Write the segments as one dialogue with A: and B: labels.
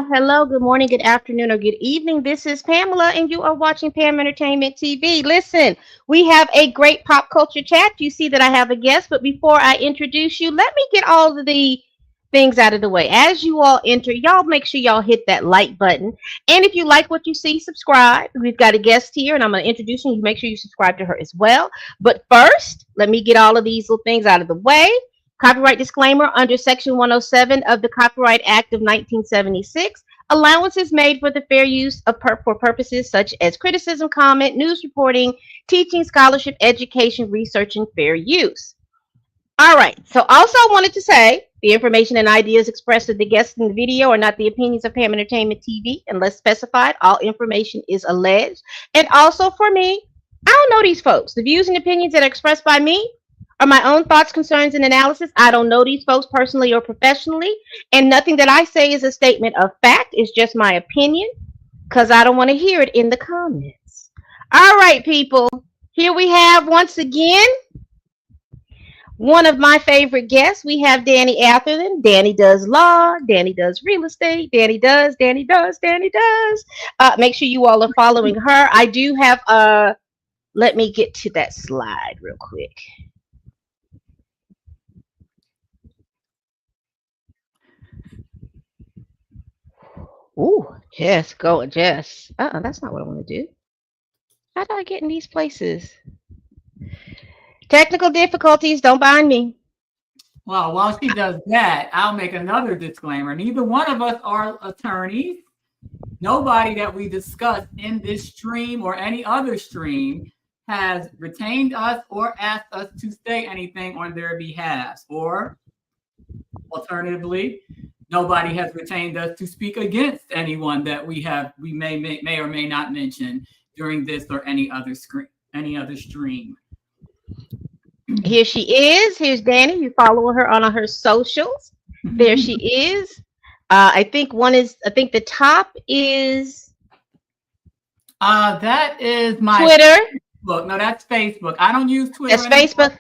A: Hello. Good morning, good afternoon, or good evening. This is Pamela, and you are watching Pam Entertainment TV. Listen, we have a great pop culture chat. You see that I have a guest, but before I introduce you, let me get all of the things out of the way. As you all enter, y'all make sure y'all hit that like button. And if you like what you see, subscribe. We've got a guest here, and I'm going to introduce you. Make sure you subscribe to her as well. But first, let me get all of these little things out of the way. Copyright disclaimer under Section 107 of the Copyright Act of 1976. Allowance is made for the fair use of for purposes such as criticism, comment, news reporting, teaching, scholarship, education, research, and fair use. All right. So also I wanted to say the information and ideas expressed of the guests in the video are not the opinions of Pam Entertainment TV unless specified. All information is alleged. And also for me, I don't know these folks. The views and opinions that are expressed by me are my own thoughts, concerns, and analysis. I don't know these folks personally or professionally, and nothing that I say is a statement of fact. It's just my opinion because I don't want to hear it in the comments. All right, people. Here we have, once again, one of my favorite guests. We have Danny Atherton. Danny does law. Danny does real estate. Danny does. Make sure you all are following her. I do have, let me get to that slide real quick. Ooh, Jess, go, Jess. That's not what I want to do. How do I get in these places? Technical difficulties, don't bind me.
B: Well, while she does that, I'll make another disclaimer. Neither one of us are attorneys. Nobody that we discuss in this stream or any other stream has retained us or asked us to say anything on their behalf. Or alternatively, nobody has retained us to speak against anyone that we may or may not mention during this or any other stream.
A: Here she is. Here's Danny. You follow her on her socials. There she is. I think the top is
B: that is my
A: Twitter.
B: Facebook. No, that's Facebook. I don't use Twitter.
A: That's Facebook.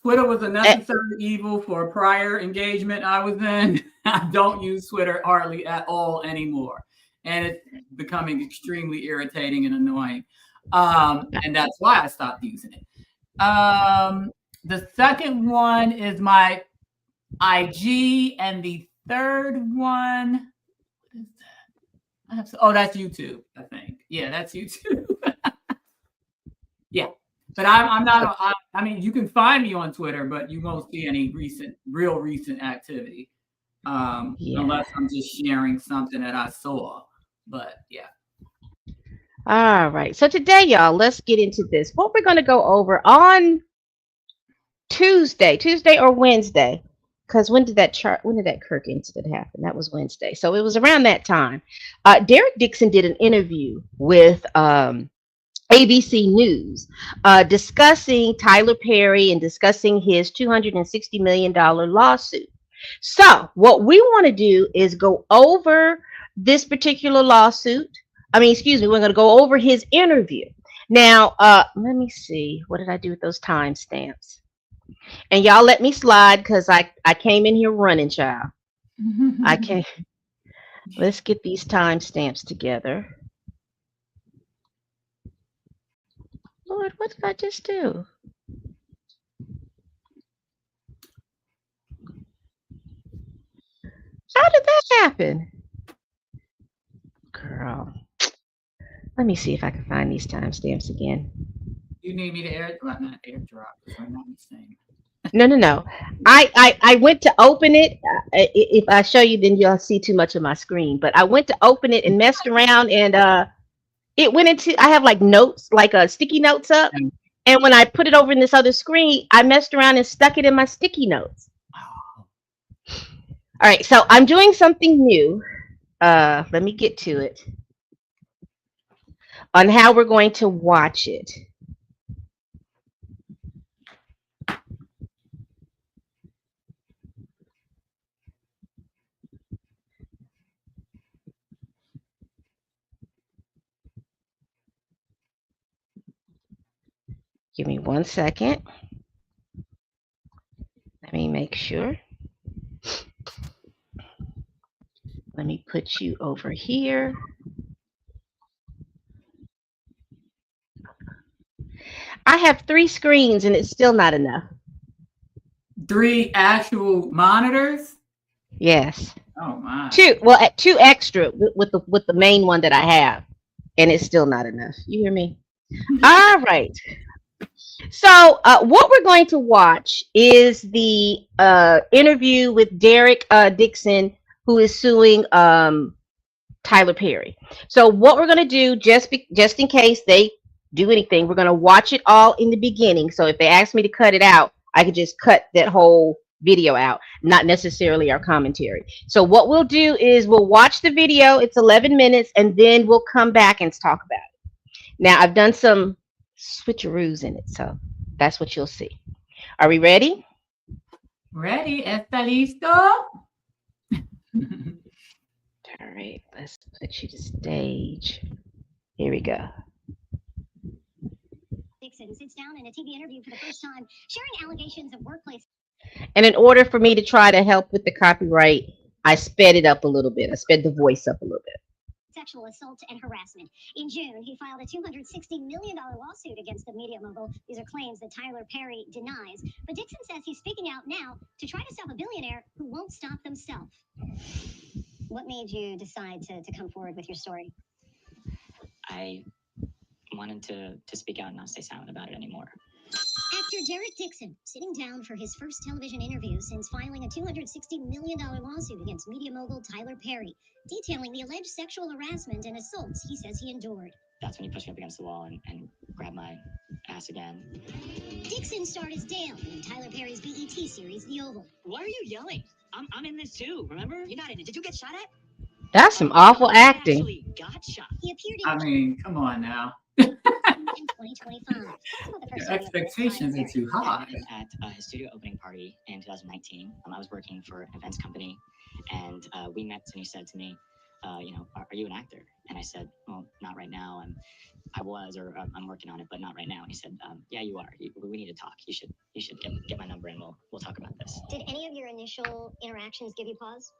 B: Twitter was a necessary evil for a prior engagement I was in. I don't use Twitter hardly at all anymore. And it's becoming extremely irritating and annoying. And that's why I stopped using it. The second one is my IG, and the third one, what is that? That's YouTube, I think. Yeah, that's YouTube. Yeah. But I'm not, I mean, you can find me on Twitter, but you won't see any real recent activity. Unless I'm just sharing something that I saw. But yeah.
A: All right. So today, y'all, let's get into this. What we're going to go over on Tuesday or Wednesday, because when did that Kirk incident happen? That was Wednesday. So it was around that time. Derek Dixon did an interview with ABC News, discussing Tyler Perry and discussing his $260 million lawsuit. So, what we want to do is go over this particular lawsuit. I mean, excuse me, we're going to go over his interview. Now, let me see. What did I do with those timestamps? And y'all let me slide because I came in here running, child. I can Let's get these timestamps together. Lord, what did I just do? How did that happen? Girl, let me see if I can find these timestamps again.
B: You need me to well, not airdrop, if I'm not mistaken.
A: No, no, no. I went to open it. If I show you, then you'll see too much of my screen. But I went to open it and messed around, and it went into. I have like notes, like sticky notes up. And when I put it over in this other screen, I messed around and stuck it in my sticky notes.
B: Oh.
A: All right, so I'm doing something new. Let me get to it on how we're going to watch it. Give me 1 second. Let me make sure. Let me put you over here. I have 3 screens and it's still not enough.
B: 3 actual monitors?
A: Yes.
B: Oh my.
A: 2. Well, at 2 extra with the main one that I have, and it's still not enough. You hear me? All right. So, what we're going to watch is the interview with Derek Dixon, who is suing Tyler Perry. So, what we're going to do, just in case they do anything, we're going to watch it all in the beginning. So, if they ask me to cut it out, I could just cut that whole video out, not necessarily our commentary. So, what we'll do is we'll watch the video. It's 11 minutes, and then we'll come back and talk about it. Now, I've done some switcheroos in it, so that's what you'll see. Are we ready?
B: Ready? ¿Está listo?
A: All right, let's put you to stage. Here we go. Dixon sits down in a TV interview for the first time, sharing allegations of workplace. And in order for me to try to help with the copyright, I sped it up a little bit. I sped the voice up a little bit. Sexual assault and harassment. In June, he filed a $260 million lawsuit against the media mogul. These are claims that Tyler Perry denies. But Dixon says he's speaking out now to try to stop a billionaire who won't stop himself. What made you decide to come forward with your story?
C: I wanted to speak out and not stay silent about it anymore.
A: Actor Derek Dixon sitting down for his first television interview since filing a $260 million lawsuit against media mogul Tyler Perry, detailing the alleged sexual harassment and assaults he says he endured.
C: That's when he pushed me up against the wall and grabbed my ass again.
A: Dixon starred as Dale in Tyler Perry's BET series The Oval.
C: Why are you yelling? I'm in this too, remember? You're not in it. Did you get shot at?
A: That's some awful acting.
C: Actually got shot.
A: He appeared
B: I mean, come on now.
A: in 2025.
B: Your expectations are too high.
C: At his studio opening party in 2019, I was working for an events company, and we met, and he said to me, are you an actor? And I said, well, not right now. I'm working on it, but not right now. And he said, yeah, you are. We need to talk. You should get my number, and we'll talk about this.
A: Did any of your initial interactions give you pause?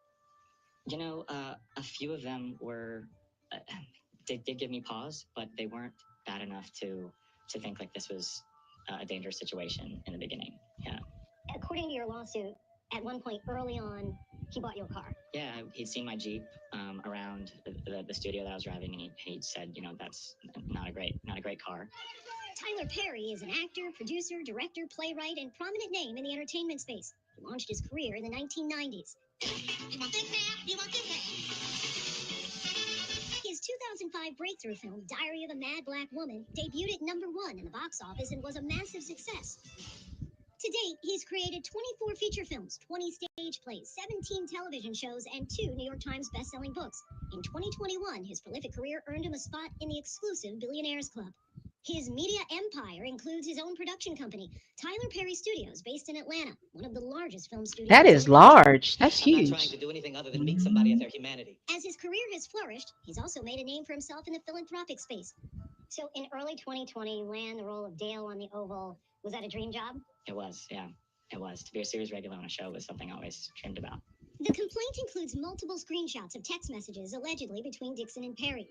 C: A few of them were did give me pause, but they weren't bad enough to think like this was a dangerous situation in the beginning. Yeah.
A: According to your lawsuit, at one point early on, he bought you a car.
C: Yeah, he'd seen my Jeep around the studio that I was driving, and he said, that's not a great car.
A: Tyler Perry is an actor, producer, director, playwright, and prominent name in the entertainment space. He launched his career in the 1990s. You want this man? You want this man? His 2005 breakthrough film, Diary of a Mad Black Woman, debuted at #1 in the box office and was a massive success. To date, he's created 24 feature films, 20 stage plays, 17 television shows, and 2 New York Times best-selling books. In 2021, his prolific career earned him a spot in the exclusive Billionaires Club.
D: His media empire includes his own production company, Tyler Perry Studios, based in Atlanta, one of the largest film studios.
A: That is large. That's
E: I'm not
A: huge.
E: trying to do anything other than meet somebody at their humanity.
D: As his career has flourished, he's also made a name for himself in the philanthropic space. So in early 2020, you land the role of Dale on the Oval. Was that a dream job?
C: It was, yeah. It was. To be a series regular on a show was something I always dreamed about.
D: The complaint includes multiple screenshots of text messages allegedly between Dixon and Perry.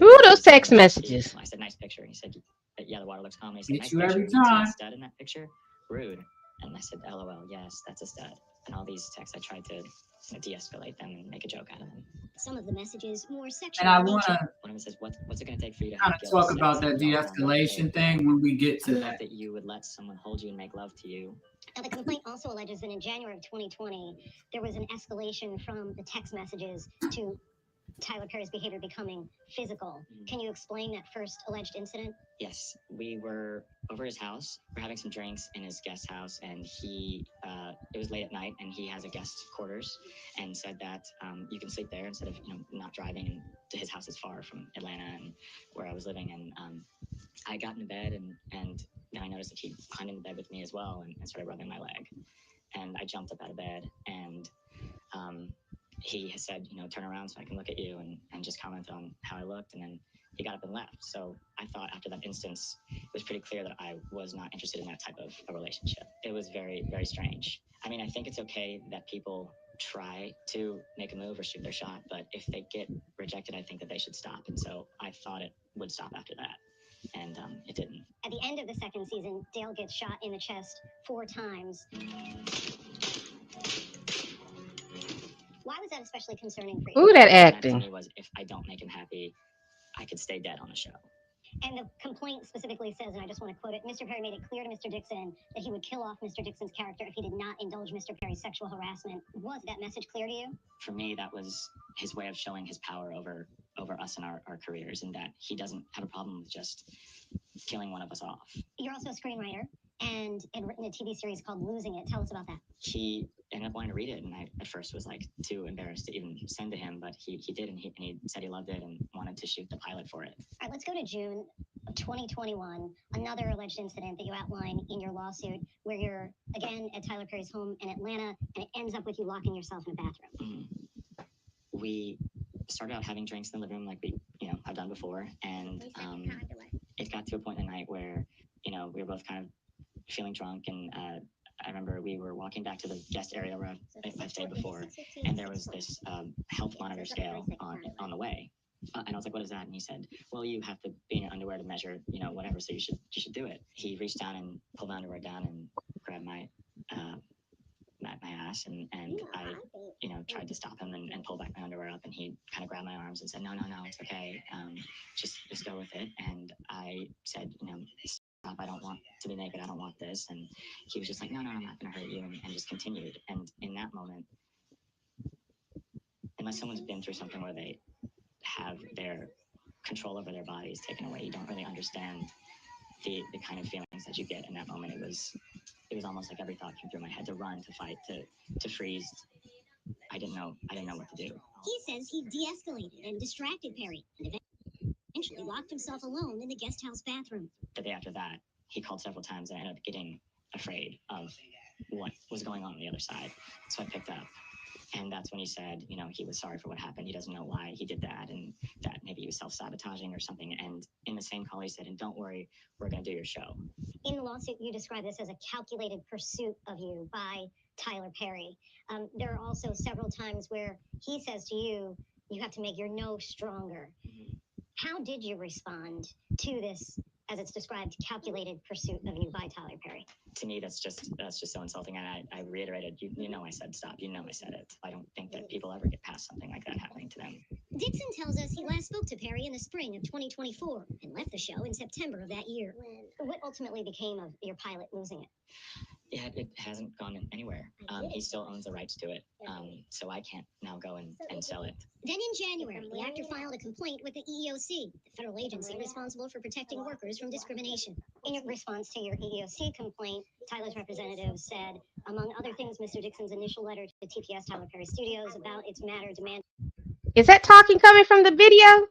A: Ooh, those text messages.
C: I said, nice picture. He said, yeah, the water looks calm. He said,
B: Get
C: nice
B: you
C: picture.
B: every
C: You see a
B: time.
C: stud in that picture? Rude. And I said, LOL, yes, that's a stud. And all these texts, I tried to de-escalate them and make a joke out of them.
D: Some of the messages more sexual.
B: And I
D: in
B: want
D: nature.
B: to
C: One of them says, what's it going to take for you to
B: kind
C: have
B: of
C: guilt,
B: talk about
C: sex,
B: that
C: and all around
B: de-escalation
C: love?
B: thing when we get
C: I
B: to
C: love
B: that.
C: that you would let someone hold you and make love to you.
D: Now, the complaint also alleges that in January of 2020, there was an escalation from the text messages to Tyler Perry's behavior becoming physical. Can you explain that first alleged incident?
C: Yes, we were over his house. We're having some drinks in his guest house, and it was late at night, and he has a guest quarters, and said that you can sleep there instead of not driving. And his house is far from Atlanta and where I was living, and I got into bed, and then I noticed that he climbed into bed with me as well, and started rubbing my leg, and I jumped up out of bed, and he has said, turn around so I can look at you, and just commented on how I looked, and then he got up and left. So I thought after that instance, it was pretty clear that I was not interested in that type of a relationship. It was very, very strange. I mean, I think it's okay that people try to make a move or shoot their shot, but if they get rejected, I think that they should stop. And so I thought it would stop after that, and it didn't.
D: At the end of the second season, Dale gets shot in the chest 4 times. Why was that especially concerning for you?
A: Ooh, that
C: That to
A: acting.
C: me was, if I don't make him happy, I could stay dead on the show.
D: And the complaint specifically says, and I just want to quote it, Mr. Perry made it clear to Mr. Dixon that he would kill off Mr. Dixon's character if he did not indulge Mr. Perry's sexual harassment. Was that message clear to you?
C: For me, that was his way of showing his power over us and our careers, and that he doesn't have a problem with just killing one of us off.
D: You're also a screenwriter and had written a TV series called Losing It. Tell us about that.
C: He ended up wanting to read it, and I at first was like too embarrassed to even send to him, but he did, and he said he loved it and wanted to shoot the pilot for it.
D: All right, let's go to June of 2021, another alleged incident that you outline in your lawsuit where you're again at Tyler Perry's home in Atlanta, and it ends up with you locking yourself in a bathroom.
C: We started out having drinks in the living room like we have done before, and it got to a point in the night where we were both kind of feeling drunk, and I remember we were walking back to the guest area where I've stayed before, and there was this health monitor scale on the way, and I was like, "What is that?" And he said, "Well, you have to be in your underwear to measure, whatever. So you should do it." He reached down and pulled my underwear down and grabbed my ass, and I tried to stop him and pull back my underwear up, and he kind of grabbed my arms and said, no, it's okay, just go with it. And I said, stop, I don't want to be naked, I don't want this. And he was just like, no, I'm not gonna hurt you, and just continued. And in that moment, unless someone's been through something where they have their control over their bodies taken away, you don't really understand the kind of feelings that you get in that moment. It was almost like every thought came through my head, to run, to fight, to freeze. I didn't know what to do.
D: He says he de-escalated and distracted Perry and eventually locked himself alone in the guest house bathroom.
C: The day after that, he called several times, and I ended up getting afraid of what was going on the other side. So I picked up, and that's when he said, he was sorry for what happened. He doesn't know why he did that, and that maybe he was self-sabotaging or something. And in the same call, he said, and don't worry, we're going to do your show.
D: In the lawsuit, you describe this as a calculated pursuit of you by Tyler Perry. There are also several times where he says to you, you have to make your no stronger. How did you respond to this, as it's described, calculated pursuit of you by Tyler Perry?
C: To me, that's just so insulting. And I reiterated, I said stop. I said it. I don't think that people ever get past something like that happening to them.
D: Dixon tells us he last spoke to Perry in the spring of 2024 and left the show in September of that year. What ultimately became of your pilot, Losing It?
C: Yeah, it hasn't gone anywhere. He still owns the rights to it, so I can't now go and sell it.
D: Then in January, the actor filed a complaint with the EEOC, the federal agency responsible for protecting workers from discrimination. In response to your EEOC complaint, Tyler's representative said, among other things, Mr. Dixon's initial letter to TPS Tyler Perry Studios about its matter demanded.
A: Is that talking coming from the video?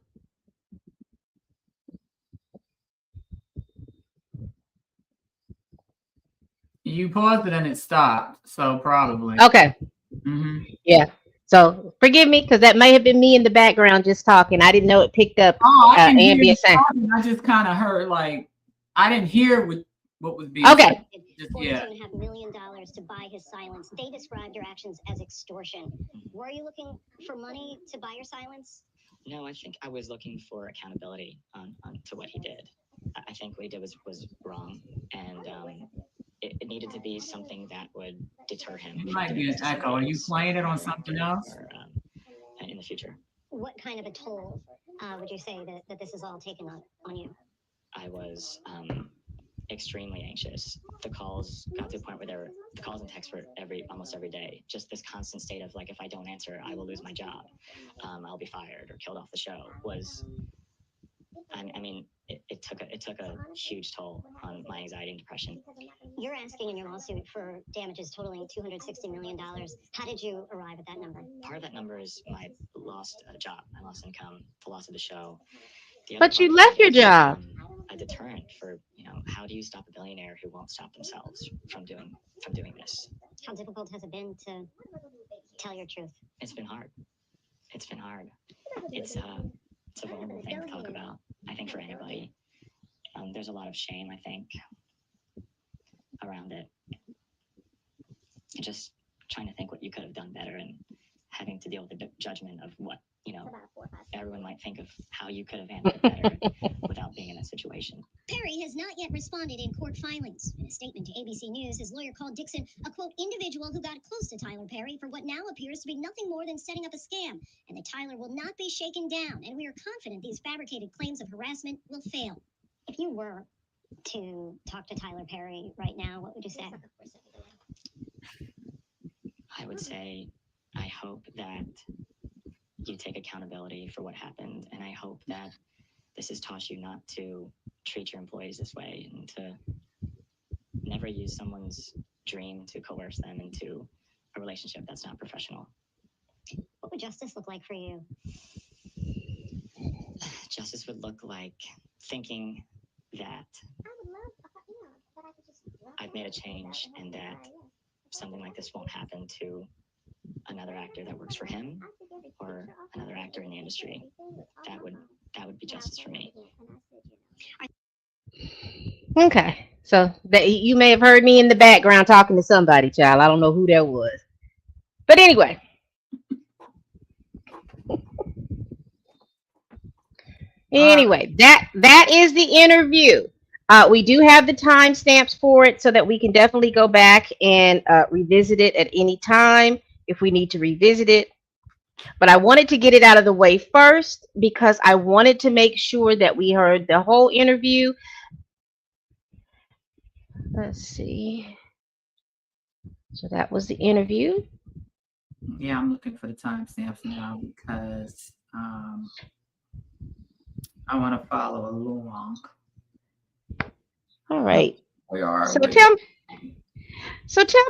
B: You paused it and it stopped. So probably.
A: Okay.
B: Mm-hmm.
A: Yeah. So forgive me because that may have been me in the background just talking. I didn't know it picked up
B: Oh, I can hear you
A: ambient sound.
B: talking. I just kind of heard like I didn't hear what was being
A: Okay.
B: said. Just, yeah.
D: $42.5 million to buy his silence. They described your actions as extortion. Were you looking for money to buy your silence?
C: No, I think I was looking for accountability on to what he did. I think what he did was wrong, and it needed to be something that would deter him.
B: You might be an echo. Are you playing it on something else?
C: Or, in the future.
D: What kind of a toll would you say that this has all taken on you?
C: I was extremely anxious. The calls got to a point where the calls and texts were almost every day. Just this constant state of like, if I don't answer, I will lose my job. I'll be fired or killed off the show. It took a huge toll on my anxiety and depression.
D: You're asking in your lawsuit for damages totaling $260 million. How did you arrive at that number?
C: Part of that number is my lost job, my lost income, the loss of the show.
A: But you left your job.
C: A deterrent for, how do you stop a billionaire who won't stop themselves from doing this?
D: How difficult has it been to tell your truth?
C: It's been hard. It's a vulnerable thing to talk about, I think, for anybody. There's a lot of shame, I think, around it. And just trying to think what you could have done better and having to deal with the judgment of what, everyone might think of how you could have handled it better without being in that situation.
D: Perry has not yet responded in court filings. In a statement to ABC News, his lawyer called Dixon a, quote, individual who got close to Tyler Perry for what now appears to be nothing more than setting up a scam, and that Tyler will not be shaken down, and we are confident these fabricated claims of harassment will fail. If you were to talk to Tyler Perry right now, what would you say?
C: I would say, I hope that you take accountability for what happened, and I hope that this has taught you not to treat your employees this way and to never use someone's dream to coerce them into a relationship that's not professional.
D: What would justice look like for you?
C: Justice would look like thinking that I've made a change and that something like this won't happen to another actor that works for him or another actor in the industry. That would be justice for me.
A: Okay. So that you may have heard me in the background talking to somebody, child. I don't know who that was. But anyway. Anyway, that is the interview. We do have the timestamps for it so that we can definitely go back and revisit it at any time if we need to revisit it. But I wanted to get it out of the way first because I wanted to make sure that we heard the whole interview. Let's see. So that was the interview.
B: Yeah, I'm looking for the timestamps now because I want to follow along.
A: All right.
B: We are.
A: So tell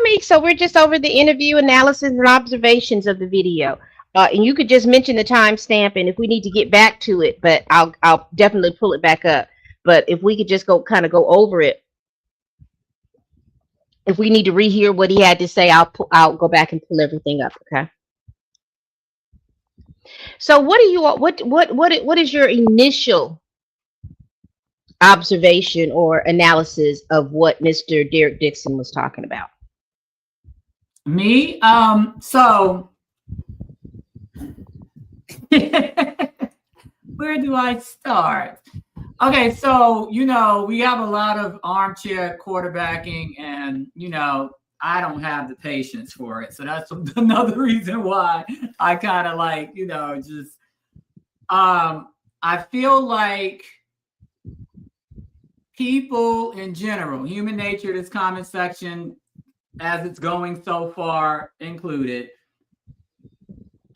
A: me. So we're just over the interview analysis and observations of the video, and you could just mention the timestamp, and if we need to get back to it, but I'll definitely pull it back up. But if we could just go over it. If we need to rehear what he had to say, I'll go back and pull everything up. Okay. So what do you what is your initial observation or analysis of what Mr. Derek Dixon was talking about?
B: Me? So where do I start? Okay, so, we have a lot of armchair quarterbacking and, I don't have the patience for it. So that's another reason why I kind of I feel like people in general, human nature, this comment section, as it's going so far included,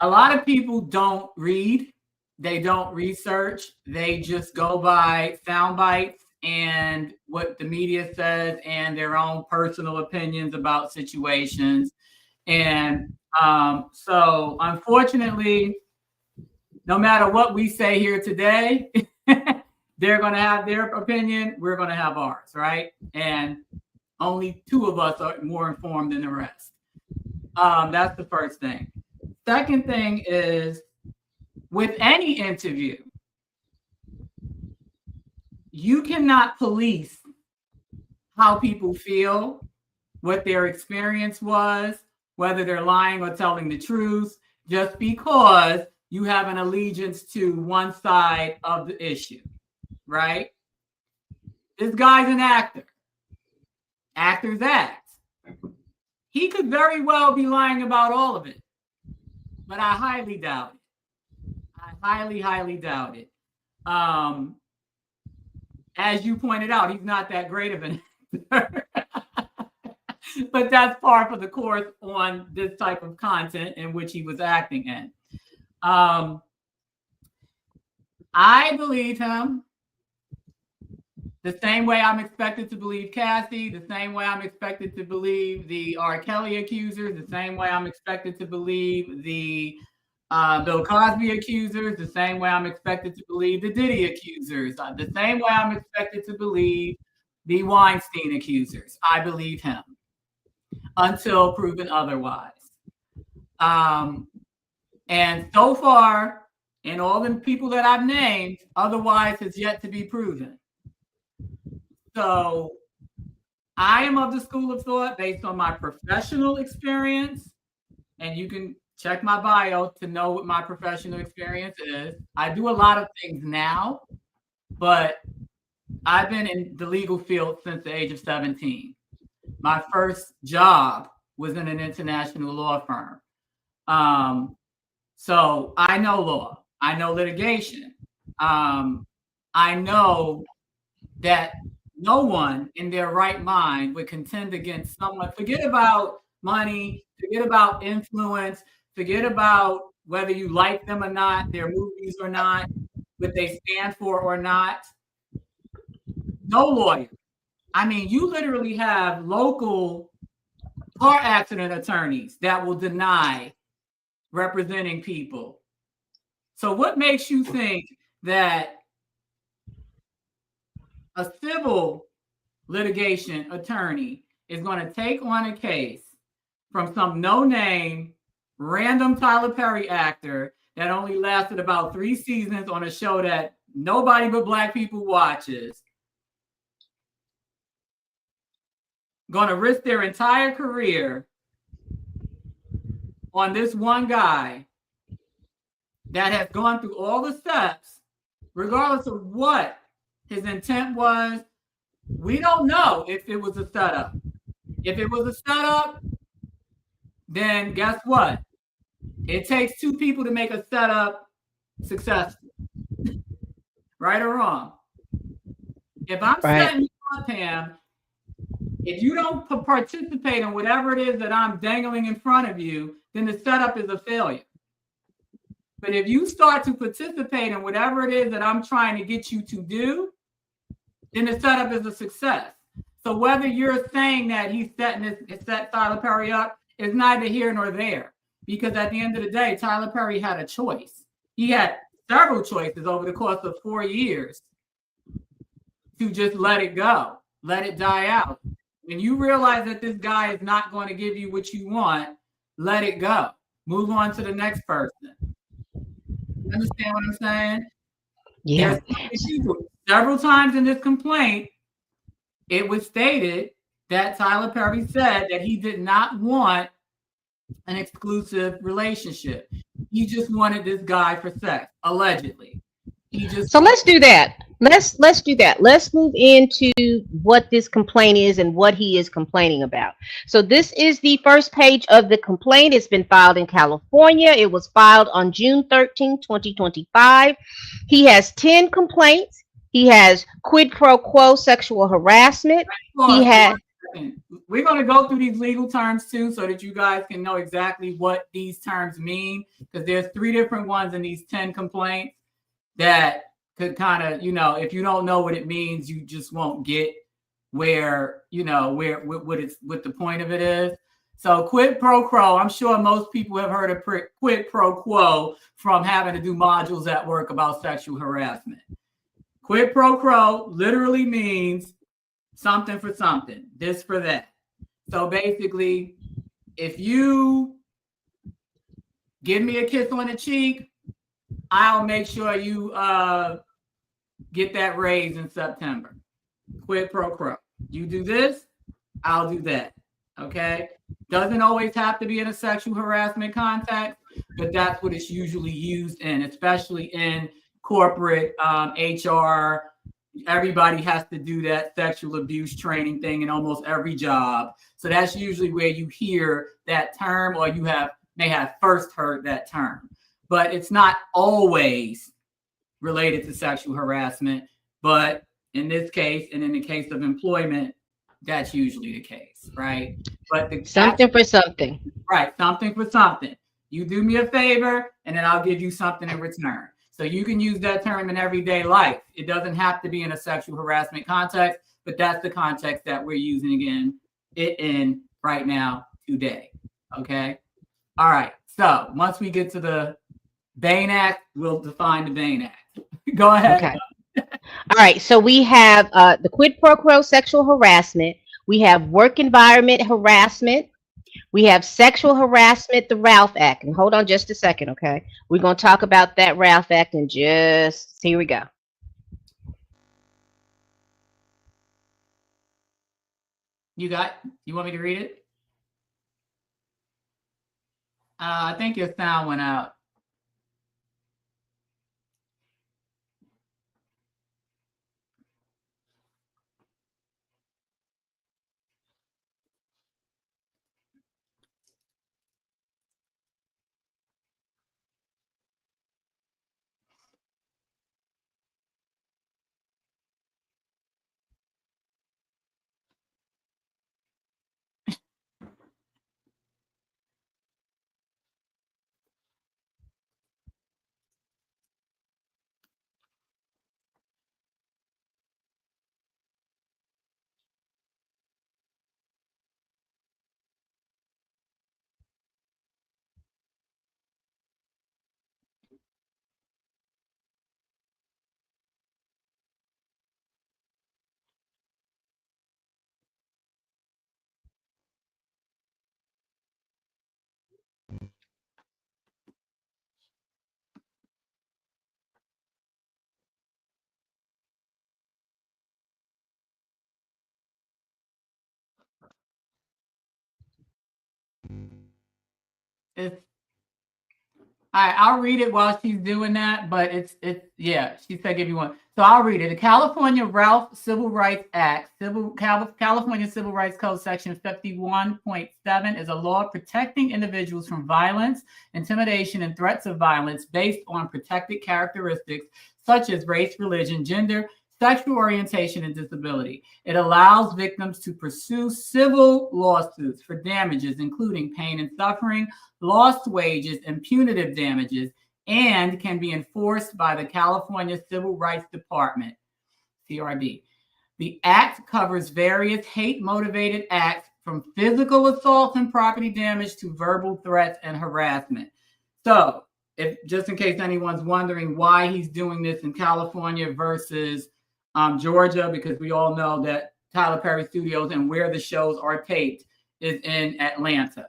B: a lot of people don't read. They don't research. They just go by sound bites and what the media says and their own personal opinions about situations. And so unfortunately, no matter what we say here today, they're going to have their opinion. We're going to have ours, right? And Only 2 of us are more informed than the rest. That's the first thing. Second thing is, with any interview, you cannot police how people feel, what their experience was, whether they're lying or telling the truth, just because you have an allegiance to one side of the issue, right? This guy's an actor. Actors act. He could very well be lying about all of it, but I highly doubt it. I highly, highly doubt it. As you pointed out, he's not that great of an actor. But that's par for the course on this type of content in which he was acting in. I believe him the same way I'm expected to believe Cassie, the same way I'm expected to believe the R. Kelly accusers, the same way I'm expected to believe the Bill Cosby accusers, the same way I'm expected to believe the Diddy accusers, the same way I'm expected to believe the Weinstein accusers. I believe him until proven otherwise. And so far, in all the people that I've named, otherwise has yet to be proven. So I am of the school of thought based on my professional experience, and you can check my bio to know what my professional experience is. I do a lot of things now, but I've been in the legal field since the age of 17. My first job was in an international law firm. So I know law. I know litigation. I know that no one in their right mind would contend against someone. Forget about money, forget about influence, forget about whether you like them or not, their movies or not, what they stand for or not. No lawyer. I mean, you literally have local car accident attorneys that will deny representing people. So what makes you think that a civil litigation attorney is going to take on a case from some no-name random Tyler Perry actor that only lasted about 3 seasons on a show that nobody but Black people watches, going to risk their entire career on this one guy that has gone through all the steps, regardless of what his intent was? We don't know if it was a setup. If it was a setup, then guess what? It takes 2 people to make a setup successful. Right or wrong? If I'm setting you up, Pam, if you don't participate in whatever it is that I'm dangling in front of you, then the setup is a failure. But if you start to participate in whatever it is that I'm trying to get you to do, then the setup is a success. So whether you're saying that he's set Tyler Perry up is neither here nor there. Because at the end of the day, Tyler Perry had a choice. He had several choices over the course of 4 years to just let it go, let it die out. When you realize that this guy is not going to give you what you want, let it go. Move on to the next person. You understand what I'm saying?
A: Yeah.
B: Several times in this complaint, it was stated that Tyler Perry said that he did not want an exclusive relationship. He just wanted this guy for sex, allegedly. So
A: let's do that. Let's do that. Let's move into what this complaint is and what he is complaining about. So this is the first page of the complaint. It's been filed in California. It was filed on June 13, 2025. He has 10 complaints. He has quid pro quo sexual harassment.
B: We're going to go through these legal terms too, so that you guys can know exactly what these terms mean, because there's 3 different ones in these 10 complaints that could kind of, if you don't know what it means, you just won't get what the point of it is. So quid pro quo, I'm sure most people have heard of quid pro quo from having to do modules at work about sexual harassment. Quid pro quo literally means something for something, this for that. So basically, if you give me a kiss on the cheek, I'll make sure you get that raise in September. Quid pro quo. You do this, I'll do that. Okay? Doesn't always have to be in a sexual harassment context, but that's what it's usually used in, especially in corporate HR. Everybody has to do that sexual abuse training thing in almost every job. So that's usually where you hear that term, or you may have first heard that term. But it's not always related to sexual harassment. But in this case, and in the case of employment, that's usually the case, right? But
A: something for something.
B: Right, something for something. You do me a favor, and then I'll give you something in return. So you can use that term in everyday life. It doesn't have to be in a sexual harassment context, but that's the context that we're using it in right now today. Okay? All right. So once we get to the Bain Act, we'll define the Bain Act. Go ahead.
A: Okay. All right. So we have the quid pro quo sexual harassment. We have work environment harassment. We have sexual harassment, the Ralph Act. And hold on just a second, okay? We're going to talk about that Ralph Act in just, here we go.
B: You want me to read it? I think your sound went out. I'll read it while she's doing that, but yeah, she said give you one. So I'll read it. The California Ralph Civil Rights Act, California Civil Rights Code Section 51.7 is a law protecting individuals from violence, intimidation, and threats of violence based on protected characteristics such as race, religion, gender, sexual orientation, and disability. It allows victims to pursue civil lawsuits for damages, including pain and suffering, lost wages, and punitive damages, and can be enforced by the California Civil Rights Department, CRD. The act covers various hate-motivated acts from physical assault and property damage to verbal threats and harassment. So, just in case anyone's wondering why he's doing this in California versus Georgia, because we all know that Tyler Perry Studios and where the shows are taped is in Atlanta.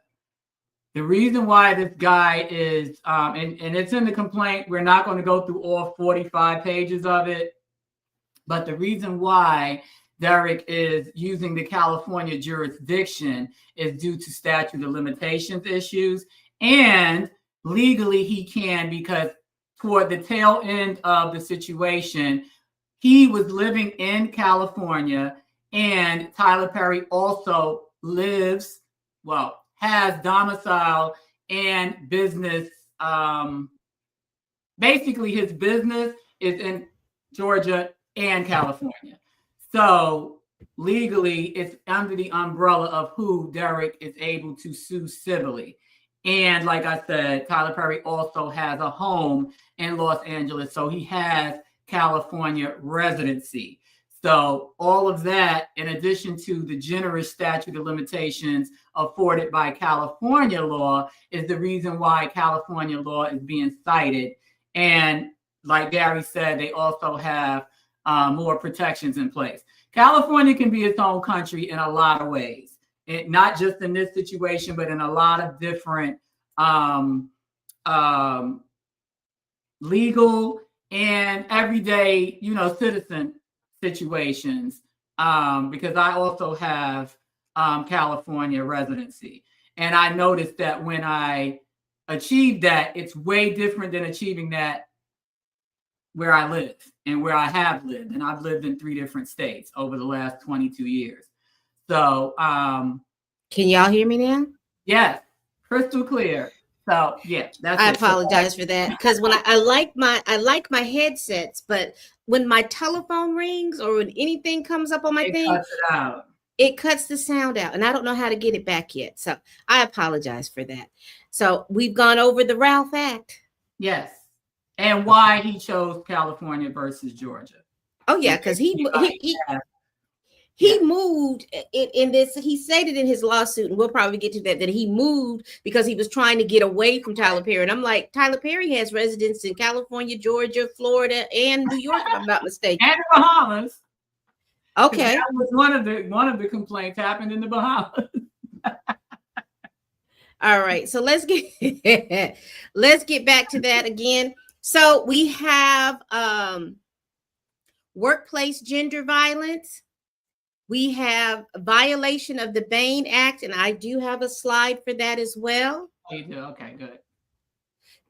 B: The reason why this guy is, and it's in the complaint, we're not going to go through all 45 pages of it, but the reason why Derek is using the California jurisdiction is due to statute of limitations issues, and legally he can, because toward the tail end of the situation, he was living in California, and Tyler Perry also has domicile and business. Basically, his business is in Georgia and California. So legally, it's under the umbrella of who Derek is able to sue civilly. And like I said, Tyler Perry also has a home in Los Angeles, so he has California residency. So all of that, in addition to the generous statute of limitations afforded by California law, is the reason why California law is being cited. And like Gary said, they also have more protections in place. California can be its own country in a lot of ways. Not just in this situation, but in a lot of different legal and everyday, citizen situations. Because I also have California residency. And I noticed that when I achieved that, it's way different than achieving that where I live and where I have lived. And I've lived in 3 different states over the last 22 years. So,
A: can y'all hear me now?
B: Yes, crystal clear. So yeah, that's
A: I apologize for that, because when I like my headsets, but when my telephone rings or when anything comes up on my thing,
B: cuts it out.
A: It cuts the sound out, and I don't know how to get it back yet. So I apologize for that. So we've gone over the Ralph Act.
B: Yes, and why he chose California versus Georgia.
A: Oh yeah, because he moved in this. He stated in his lawsuit, and we'll probably get to that he moved because he was trying to get away from Tyler Perry. And I'm like, Tyler Perry has residence in California, Georgia, Florida, and New York, if I'm not mistaken,
B: and the Bahamas.
A: Okay,
B: that was one of the complaints happened in the Bahamas.
A: All right, so let's get back to that again. So we have workplace gender violence. We have a violation of the Bain Act, and I do have a slide for that as well.
B: You do? Okay, good.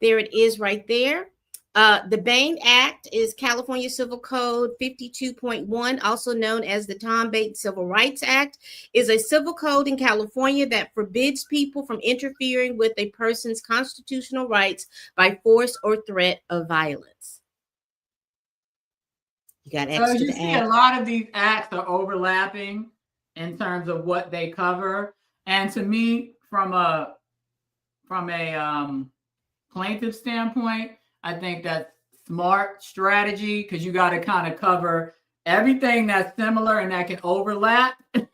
A: There it is right there. The Bain Act is California Civil Code 52.1, also known as the Tom Bates Civil Rights Act, is a civil code in California that forbids people from interfering with a person's constitutional rights by force or threat of violence. You got extra
B: so you
A: to
B: see
A: add.
B: A lot of these acts are overlapping in terms of what they cover. And to me, from a plaintiff standpoint, I think that's smart strategy, because you got to kind of cover everything that's similar and that can overlap. Because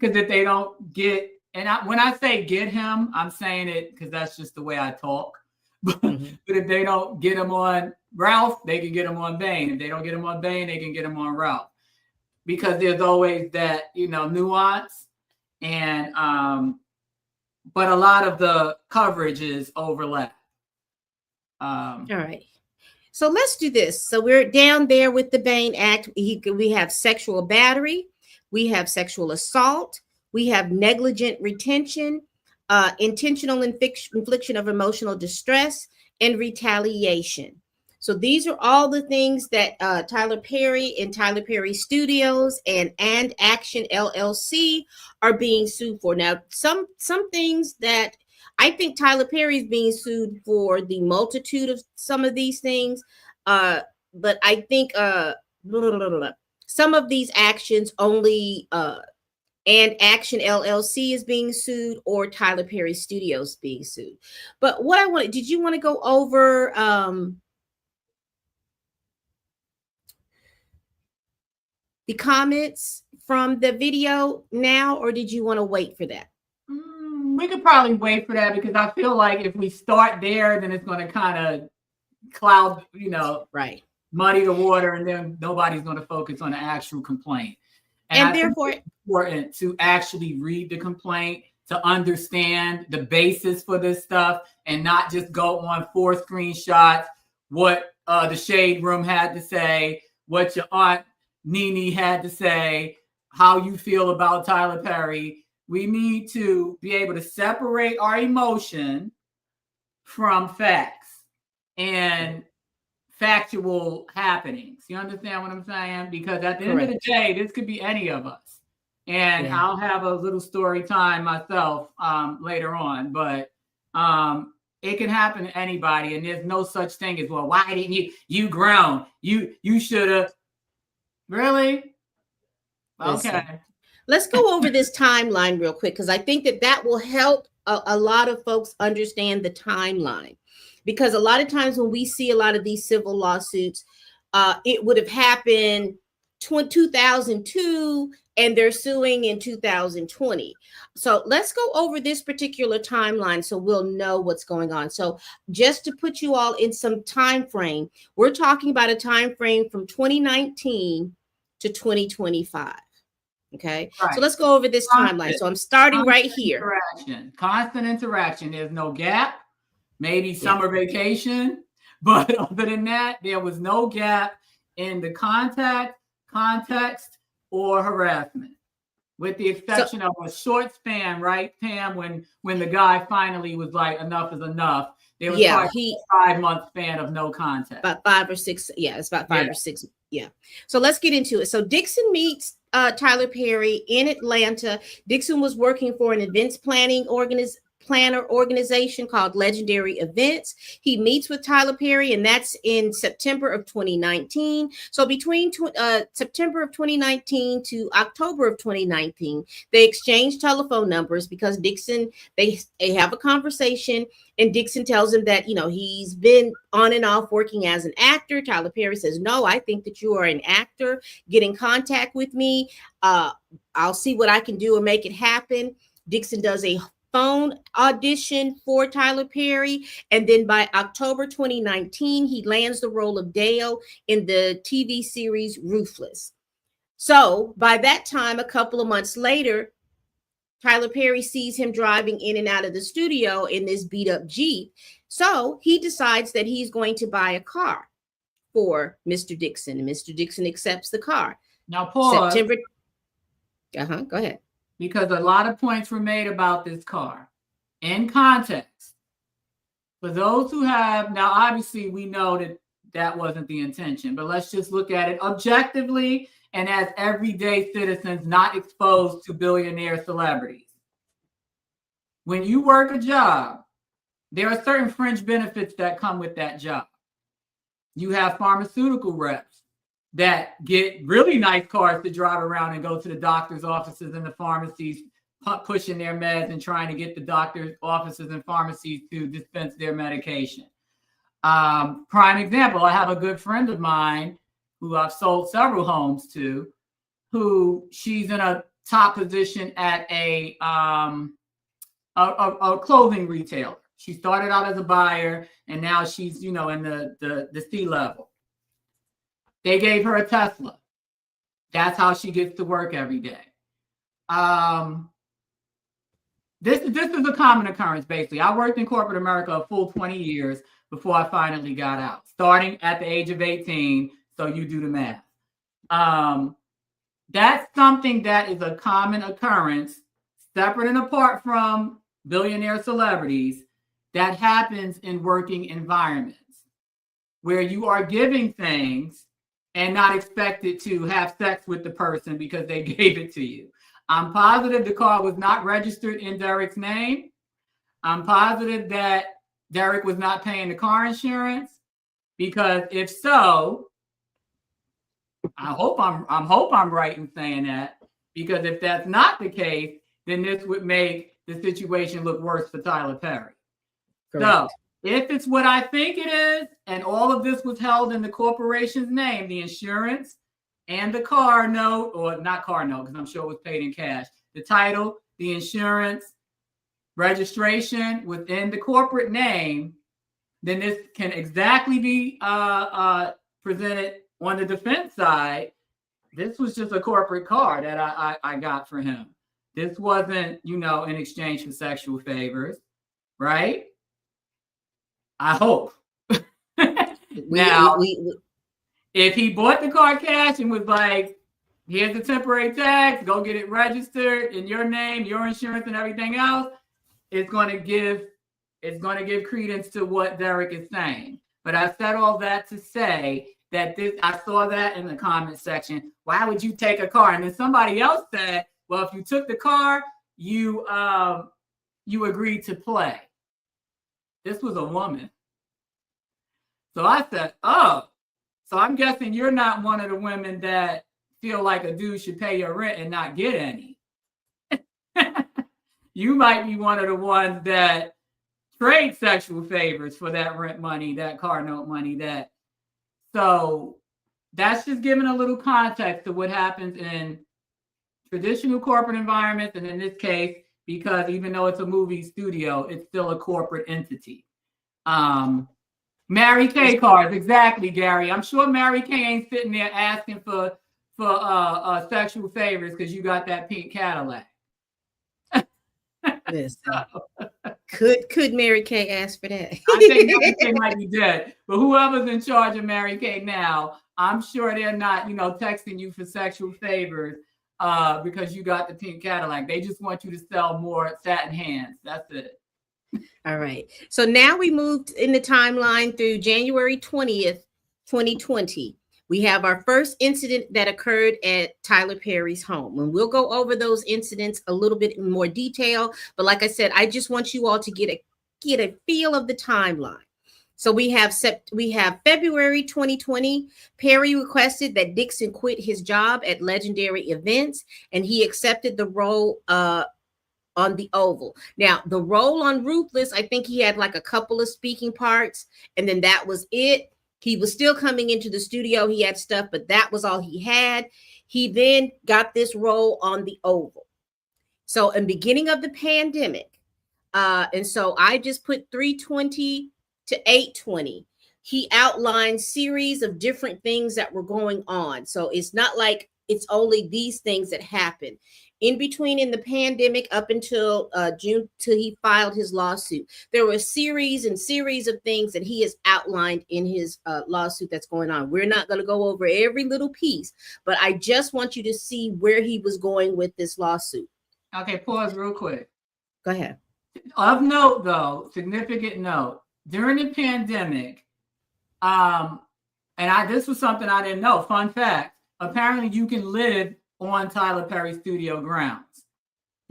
B: if they don't get, when I say get him, I'm saying it because that's just the way I talk. But if they don't get him on Ralph, they can get him on Bain. If they don't get him on Bain, they can get him on Ralph. Because there's always that, nuance. And but a lot of the coverage is overlap.
A: All right. So let's do this. So we're down there with the Bain Act. We have sexual battery. We have sexual assault. We have negligent retention, intentional infliction of emotional distress, and retaliation. So these are all the things that Tyler Perry and Tyler Perry Studios and Action LLC are being sued for. Now, some things that I think Tyler Perry is being sued for the multitude of some of these things, but I think some of these actions only and Action LLC is being sued, or Tyler Perry Studios being sued. But what did you want to go over the comments from the video now, or did you want to wait for that?
B: We could probably wait for that, because I feel like if we start there, then it's going to kind of cloud,
A: right,
B: muddy the water, and then nobody's going to focus on the actual complaint.
A: And therefore,
B: it's important to actually read the complaint to understand the basis for this stuff, and not just go on 4 screenshots, what the Shade Room had to say, what your Aunt Nene had to say, how you feel about Tyler Perry. We need to be able to separate our emotion from facts and factual happenings. You understand what I'm saying? Because at the end of the day, this could be any of us. And I'll have a little story time myself later on, but it can happen to anybody. And there's no such thing as, well, why didn't you grown? You should have. Really? Okay.
A: Listen. Let's go over this timeline real quick, because I think that will help a lot of folks understand the timeline. Because a lot of times when we see a lot of these civil lawsuits, it would have happened 2002 and they're suing in 2020. So let's go over this particular timeline so we'll know what's going on. So just to put you all in some time frame, we're talking about a time frame from 2019 to 2025. Okay,
B: Right.
A: so let's go over this timeline. So I'm starting right here.
B: Constant interaction. There's no gap. Maybe summer vacation, but other than that, there was no gap in the contact, context, or harassment, with the exception of a short span, right, Pam? When the guy finally was like, enough is enough. There was probably a 5-month span of no contact.
A: About 5 or 6. Yeah, it's about 5 or 6. Yeah. So let's get into it. So Dixon meets Tyler Perry in Atlanta. Dixon was working for an events planner organization called Legendary Events. He meets with Tyler Perry, and that's in September of 2019. So between September of 2019 to October of 2019, they exchange telephone numbers because Dixon, they have a conversation, and Dixon tells him that, he's been on and off working as an actor. Tyler Perry says, no, I think that you are an actor. Get in contact with me. I'll see what I can do and make it happen. Dixon does a phone audition for Tyler Perry, and then by October 2019, he lands the role of Dale in the TV series Ruthless. So by that time, a couple of months later, Tyler Perry sees him driving in and out of the studio in this beat up Jeep. So he decides that he's going to buy a car for Mr. Dixon, and Mr. Dixon accepts the car.
B: Now, pause.
A: September. Go ahead.
B: Because a lot of points were made about this car. In context, for those who have, now obviously we know that wasn't the intention, but let's just look at it objectively and as everyday citizens not exposed to billionaire celebrities. When you work a job, there are certain fringe benefits that come with that job. You have pharmaceutical reps that get really nice cars to drive around and go to the doctor's offices and the pharmacies, pushing their meds and trying to get the doctor's offices and pharmacies to dispense their medication. Prime example, I have a good friend of mine who I've sold several homes to, who she's in a top position at a clothing retailer. She started out as a buyer, and now she's, in the C level. They gave her a Tesla. That's how she gets to work every day. This is a common occurrence, basically. I worked in corporate America a full 20 years before I finally got out, starting at the age of 18. So you do the math. That's something that is a common occurrence, separate and apart from billionaire celebrities, that happens in working environments where you are giving things and not expected to have sex with the person because they gave it to you. I'm positive the car was not registered in Derek's name. I'm positive that Derek was not paying the car insurance, because if so, I hope I'm right in saying that, because if that's not the case, then this would make the situation look worse for Tyler Perry. Correct. So if it's what I think it is, and all of this was held in the corporation's name, the insurance and the car note, or not car note, because I'm sure it was paid in cash, the title, the insurance, registration within the corporate name, then this can exactly be presented on the defense side. This was just a corporate car that I got for him. This wasn't, in exchange for sexual favors, right? I hope. Now, if he bought the car cash and was like, here's the temporary tax, go get it registered in your name, your insurance and everything else, it's going to give credence to what Derek is saying. But I said all that to say that I saw that in the comment section. Why would you take a car? And then somebody else said, well, if you took the car, you agreed to play. This was a woman. So I said, oh, so I'm guessing you're not one of the women that feel like a dude should pay your rent and not get any. You might be one of the ones that trade sexual favors for that rent money, that car note money, So that's just giving a little context to what happens in traditional corporate environments. And in this case, because even though it's a movie studio, it's still a corporate entity. Mary Kay cards, exactly, Gary. I'm sure Mary Kay ain't sitting there asking for for sexual favors because you got that pink Cadillac.
A: Listen, could Mary Kay ask for that?
B: I think Mary Kay might be dead, but whoever's in charge of Mary Kay now, I'm sure they're not, texting you for sexual favors because you got the pink Cadillac. They just want you to sell more satin hands. That's it.
A: All right. So now we moved in the timeline through January 20th, 2020. We have our first incident that occurred at Tyler Perry's home. And we'll go over those incidents a little bit in more detail. But like I said, I just want you all to get a feel of the timeline. So we have February 2020. Perry requested that Dixon quit his job at Legendary Events, and he accepted the role on the Oval. Now, the role on Ruthless, I think he had like a couple of speaking parts, and then that was it. He was still coming into the studio. He had stuff, but that was all he had. He then got this role on the Oval. So in beginning of the pandemic, and so I just put 320 to 820. He outlined series of different things that were going on. So it's not like it's only these things that happened. In between in the pandemic up until June, till he filed his lawsuit, there were a series of things that he has outlined in his lawsuit that's going on. We're not going to go over every little piece, but I just want you to see where he was going with this lawsuit.
B: Okay, pause real quick.
A: Go ahead.
B: Of note, though, significant note, during the pandemic, this was something I didn't know. Fun fact, apparently you can live on Tyler Perry studio grounds.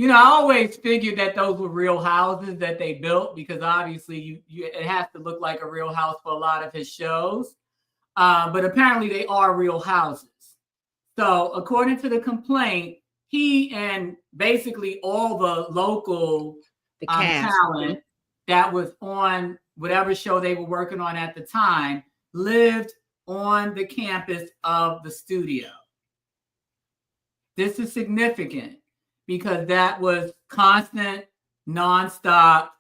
B: I always figured that those were real houses that they built because obviously it has to look like a real house for a lot of his shows. But apparently they are real houses. So according to the complaint, he and basically all the local talent that was on whatever show they were working on at the time lived on the campus of the studio. This is significant because that was constant, nonstop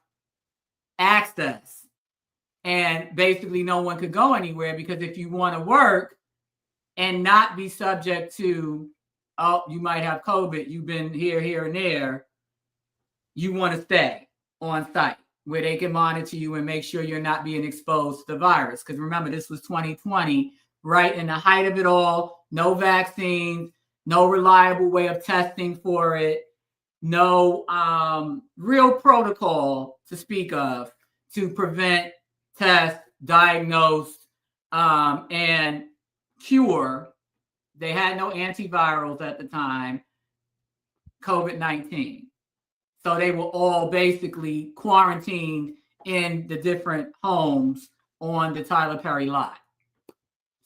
B: access. And basically no one could go anywhere because if you want to work and not be subject to, you might have COVID, you've been here, and there, you want to stay on site where they can monitor you and make sure you're not being exposed to the virus. Because remember, this was 2020, right in the height of it all, no vaccines, no reliable way of testing for it, no real protocol to speak of to prevent, test, diagnose, and cure. They had no antivirals at the time, COVID-19. So they were all basically quarantined in the different homes on the Tyler Perry lot.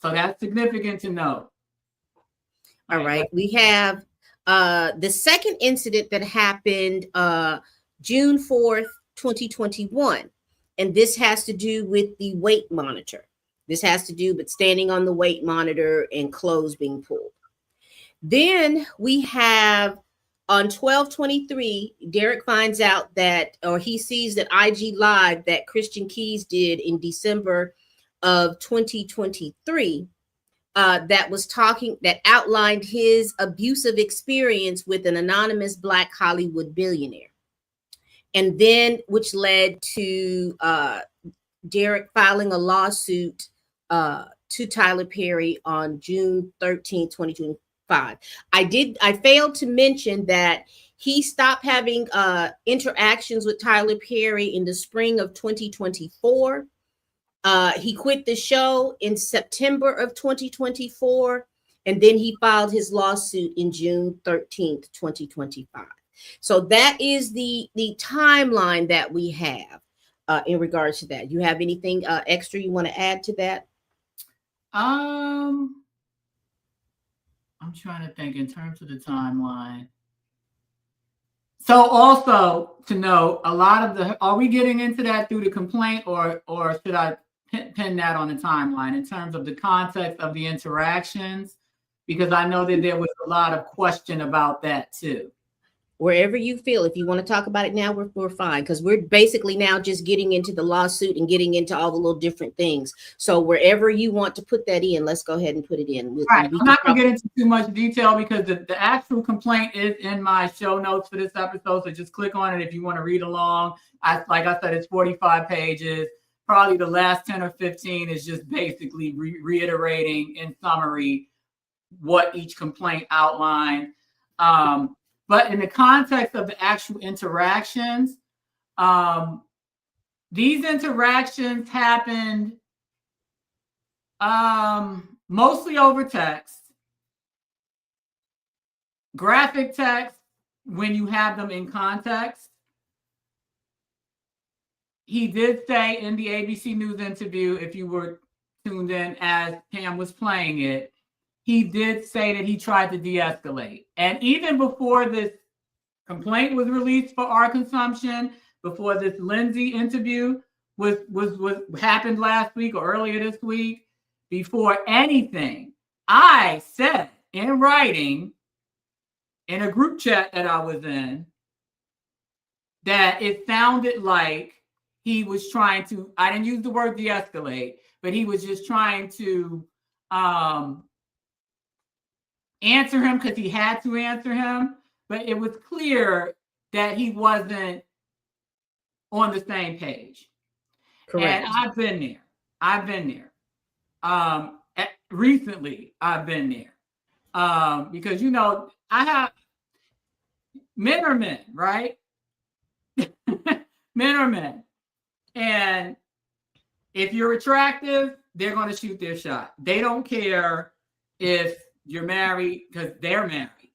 B: So that's significant to note.
A: All right. We have the second incident that happened June 4th, 2021. And this has to do with the weight monitor. This has to do with standing on the weight monitor and clothes being pulled. Then we have on 12/23, Derek finds out that, or he sees that IG Live that Christian Keys did in December of 2023 that outlined his abusive experience with an anonymous Black Hollywood billionaire. And then which led to Derek filing a lawsuit to Tyler Perry on June 13, 2025. I failed to mention that he stopped having interactions with Tyler Perry in the spring of 2024. He quit the show in September of 2024, and then he filed his lawsuit in June 13th, 2025. So that is the timeline that we have in regards to that. You have anything extra you want to add to that?
B: I'm trying to think in terms of the timeline. So also to know, a lot of are we getting into that through the complaint or should I pin that on the timeline in terms of the context of the interactions? Because I know that there was a lot of question about that too.
A: wherever you feel. If you want to talk about it now, we're fine, because we're basically now just getting into the lawsuit and getting into all the little different things. So wherever you want to put that in, let's go ahead and put it in.
B: All right, I'm not going to get into too much detail because the actual complaint is in my show notes for this episode. So just click on it if you want to read along. Like I said, it's 45 pages. Probably the last 10 or 15 is just basically reiterating in summary what each complaint outlined. But in the context of the actual interactions, these interactions happened mostly over text, graphic text when you have them in context. He did say in the ABC News interview, if you were tuned in as Pam was playing it, he did say that he tried to de-escalate. And even before this complaint was released for our consumption, before this Lindsey interview was happened last week or earlier this week, before anything, I said in writing in a group chat that I was in that it sounded like he was trying to, I didn't use the word de-escalate, but he was just trying to answer him because he had to answer him. But it was clear that he wasn't on the same page.
A: Correct.
B: And I've been there. Recently, I've been there. Because, you know, men are men, right? Men are men. And if you're attractive, they're going to shoot their shot. They don't care if you're married because they're married.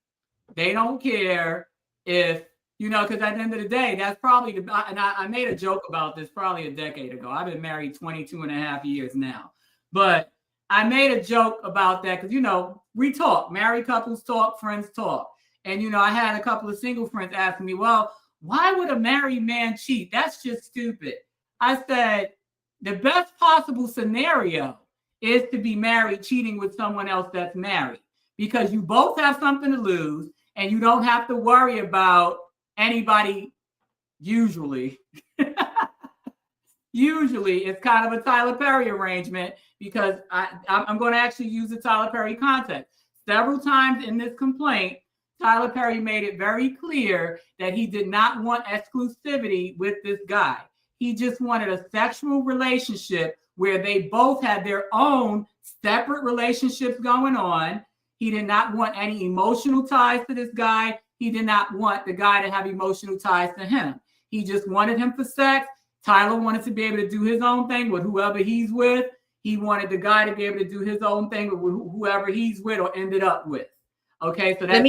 B: They don't care if, you know, because at the end of the day, that's probably, and I made a joke about this probably a decade ago. I've been married 22 and a half years now. But I made a joke about that because, you know, we talk, married couples talk, friends talk. And, you know, I had a couple of single friends asking me, well, why would a married man cheat? That's just stupid. I said, the best possible scenario is to be married cheating with someone else that's married, because you both have something to lose and you don't have to worry about anybody. Usually it's kind of a Tyler Perry arrangement, because I'm going to actually use the Tyler Perry context. Several times in this complaint, Tyler Perry made it very clear that he did not want exclusivity with this guy. He just wanted a sexual relationship where they both had their own separate relationships going on. He did not want any emotional ties to this guy. He did not want the guy to have emotional ties to him. He just wanted him for sex. Tyler wanted to be able to do his own thing with whoever he's with. He wanted the guy to be able to do his own thing with whoever he's with or ended up with. Okay, so that's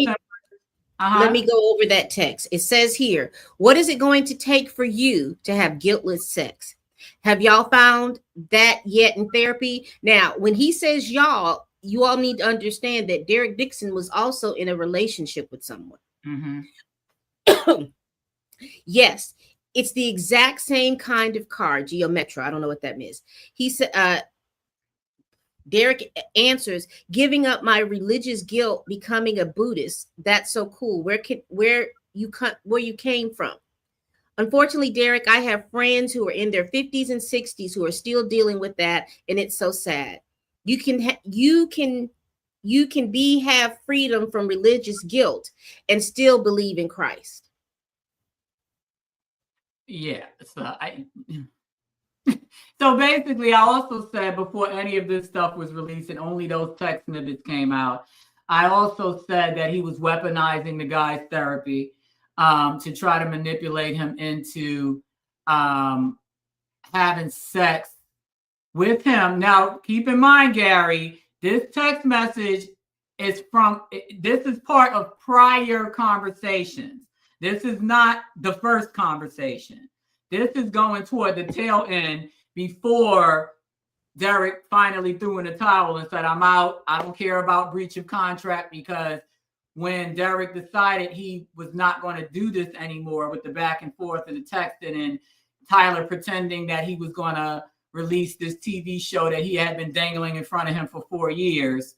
A: Let me go over that text. It says here, what is it going to take for you to have guiltless sex? Have y'all found that yet in therapy? Now, when he says y'all, you all need to understand that Derek Dixon was also in a relationship with someone. Mm-hmm. Yes, it's the exact same kind of car, Geometro. I don't know what that means. He said, Derek answers, giving up my religious guilt, becoming a Buddhist. That's so cool. Where you came from? Unfortunately, Derek, I have friends who are in their 50s and 60s who are still dealing with that, and it's so sad. You can have freedom from religious guilt and still believe in Christ.
B: Yeah. So basically, I also said before any of this stuff was released and only those text snippets came out, I also said that he was weaponizing the guy's therapy to try to manipulate him into having sex with him. Now, keep in mind, Gary, this text message is part of prior conversations. This is not the first conversation. This is going toward the tail end before Derek finally threw in the towel and said, I'm out. I don't care about breach of contract, because when Derek decided he was not going to do this anymore with the back and forth and the texting and Tyler pretending that he was going to release this TV show that he had been dangling in front of him for 4 years,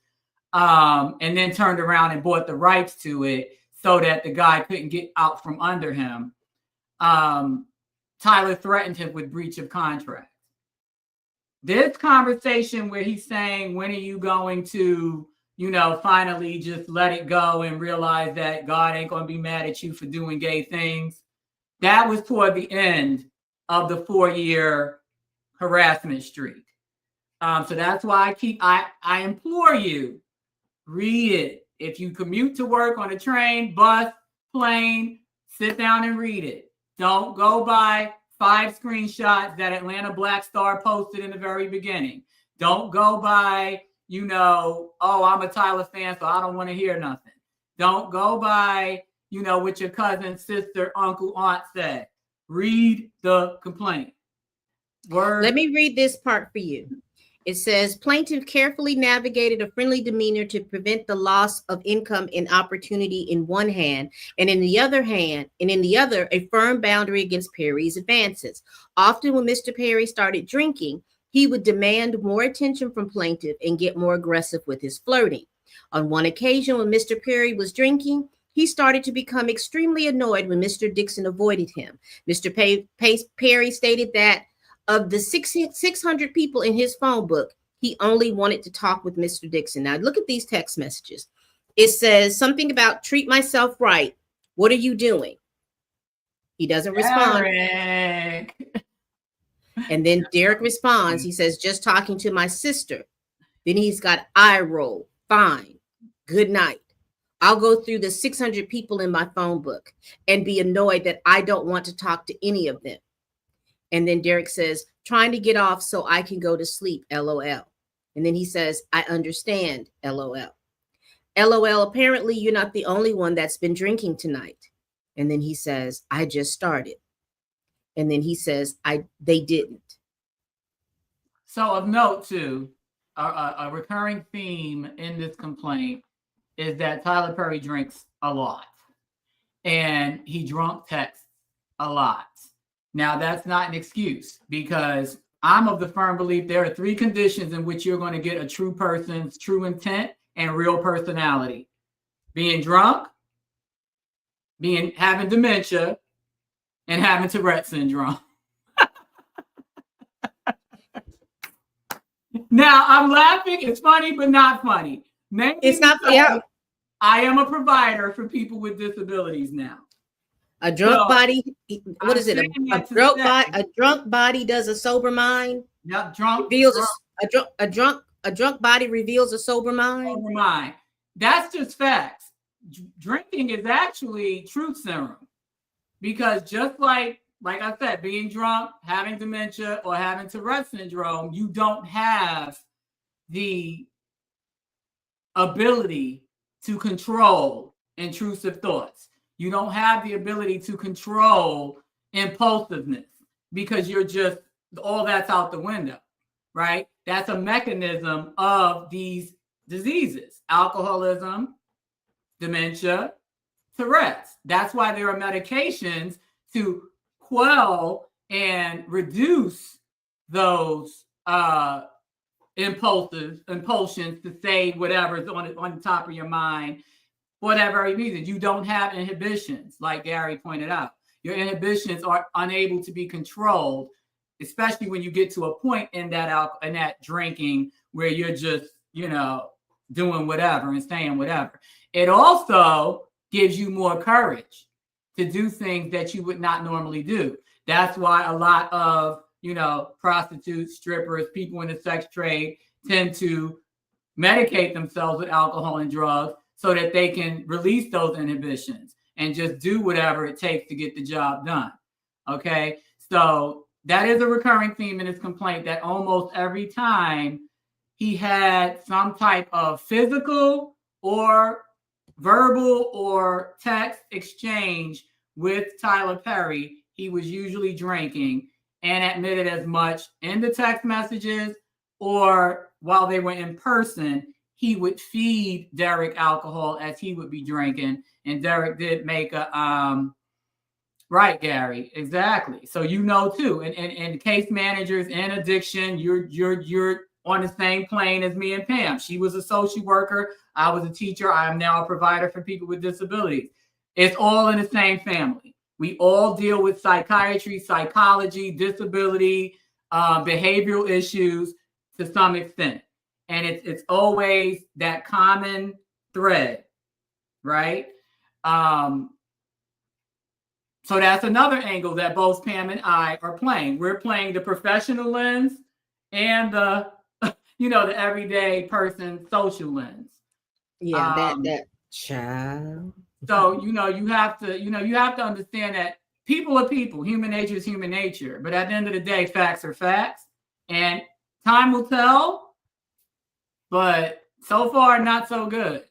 B: and then turned around and bought the rights to it, so that the guy couldn't get out from under him. Tyler threatened him with breach of contract. This conversation where he's saying, when are you going to, finally just let it go and realize that God ain't going to be mad at you for doing gay things, that was toward the end of the 4-year harassment streak. So that's why I implore you, read it. If you commute to work on a train, bus, plane, sit down and read it. Don't go by 5 screenshots that Atlanta Black Star posted in the very beginning. Don't go by, oh, I'm a Tyler fan, so I don't want to hear nothing. Don't go by, what your cousin, sister, uncle, aunt said. Read the complaint.
A: Let me read this part for you. It says, plaintiff carefully navigated a friendly demeanor to prevent the loss of income and opportunity in one hand, and in the other, a firm boundary against Perry's advances. Often when Mr. Perry started drinking, he would demand more attention from plaintiff and get more aggressive with his flirting. On one occasion when Mr. Perry was drinking, he started to become extremely annoyed when Mr. Dixon avoided him. Mr. Perry stated that of the 600 people in his phone book, he only wanted to talk with Mr. Dixon. Now, look at these text messages. It says something about treat myself right. What are you doing? He doesn't respond.
B: Derek.
A: And then Derek responds. He says, just talking to my sister. Then he's got eye roll. Fine. Good night. I'll go through the 600 people in my phone book and be annoyed that I don't want to talk to any of them. And then Derek says, trying to get off so I can go to sleep, LOL. And then he says, I understand, LOL. LOL, apparently you're not the only one that's been drinking tonight. And then he says, I just started. And then he says, they didn't.
B: So of note too, a recurring theme in this complaint is that Tyler Perry drinks a lot. And he drunk texts a lot. Now, that's not an excuse, because I'm of the firm belief there are 3 conditions in which you're going to get a true person's true intent and real personality: being drunk, having dementia, and having Tourette syndrome. Now, I'm laughing. It's funny, but not funny. Maybe
A: it's not. Yeah.
B: I am a provider for people with disabilities now.
A: A drunk body, what is it? A drunk body does a sober mind.
B: Yep,
A: a drunk body reveals a sober mind.
B: Sober mind. That's just facts. Drinking is actually truth serum, because just like I said, being drunk, having dementia, or having Tourette syndrome, you don't have the ability to control intrusive thoughts. You don't have the ability to control impulsiveness, because you're just, all that's out the window, right? That's a mechanism of these diseases: alcoholism, dementia, Tourette's. That's why there are medications to quell and reduce those impulsions to say whatever's on the top of your mind. Whatever reason, you don't have inhibitions, like Gary pointed out. Your inhibitions are unable to be controlled, especially when you get to a point in that drinking where you're just, doing whatever and saying whatever. It also gives you more courage to do things that you would not normally do. That's why a lot of, prostitutes, strippers, people in the sex trade tend to medicate themselves with alcohol and drugs, so that they can release those inhibitions and just do whatever it takes to get the job done. Okay, so that is a recurring theme in his complaint, that almost every time he had some type of physical or verbal or text exchange with Tyler Perry, he was usually drinking, and admitted as much in the text messages, or while they were in person, he would feed Derek alcohol as he would be drinking. And Derek did make a, right, Gary, exactly. So too, and case managers in addiction, you're on the same plane as me and Pam. She was a social worker. I was a teacher. I am now a provider for people with disabilities. It's all in the same family. We all deal with psychiatry, psychology, disability, behavioral issues to some extent. And it's always that common thread, right? So that's another angle that both Pam and I are playing. We're playing the professional lens and the, the everyday person social lens.
A: Yeah, that child.
B: So, you have to understand that people are people. Human nature is human nature. But at the end of the day, facts are facts. And time will tell. But so far, not so good.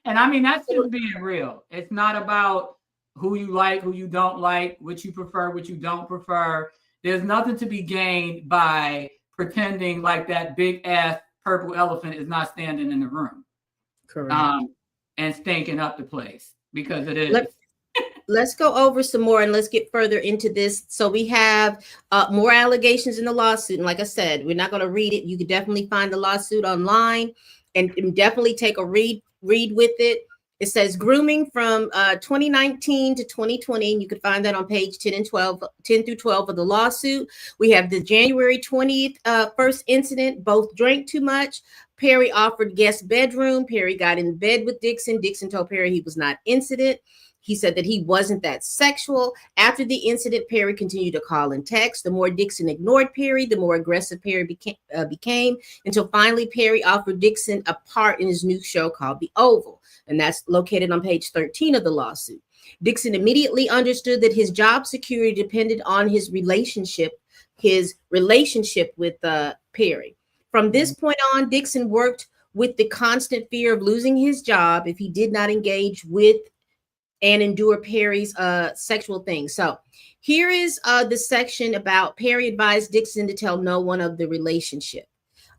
B: And I mean, that's just being real. It's not about who you like, who you don't like, what you prefer, what you don't prefer. There's nothing to be gained by pretending like that big ass purple elephant is not standing in the room.
A: Correct.
B: And stinking up the place, because it is.
A: Let's go over some more and let's get further into this. So we have more allegations in the lawsuit. And like I said, we're not going to read it. You can definitely find the lawsuit online and definitely take a read with it. It says grooming from 2019 to 2020. And you can find that on page 10 through 12 of the lawsuit. We have the January 20th first incident. Both drank too much. Perry offered guest bedroom. Perry got in bed with Dixon. Dixon told Perry he was not incident. He said that he wasn't that sexual. After the incident, Perry continued to call and text. The more Dixon ignored Perry, the more aggressive Perry became, until finally Perry offered Dixon a part in his new show called The Oval. And that's located on page 13 of the lawsuit. Dixon immediately understood that his job security depended on his relationship with Perry. From this point on, Dixon worked with the constant fear of losing his job if he did not engage with and endure Perry's sexual things. So here is the section about Perry advised Dixon to tell no one of the relationship.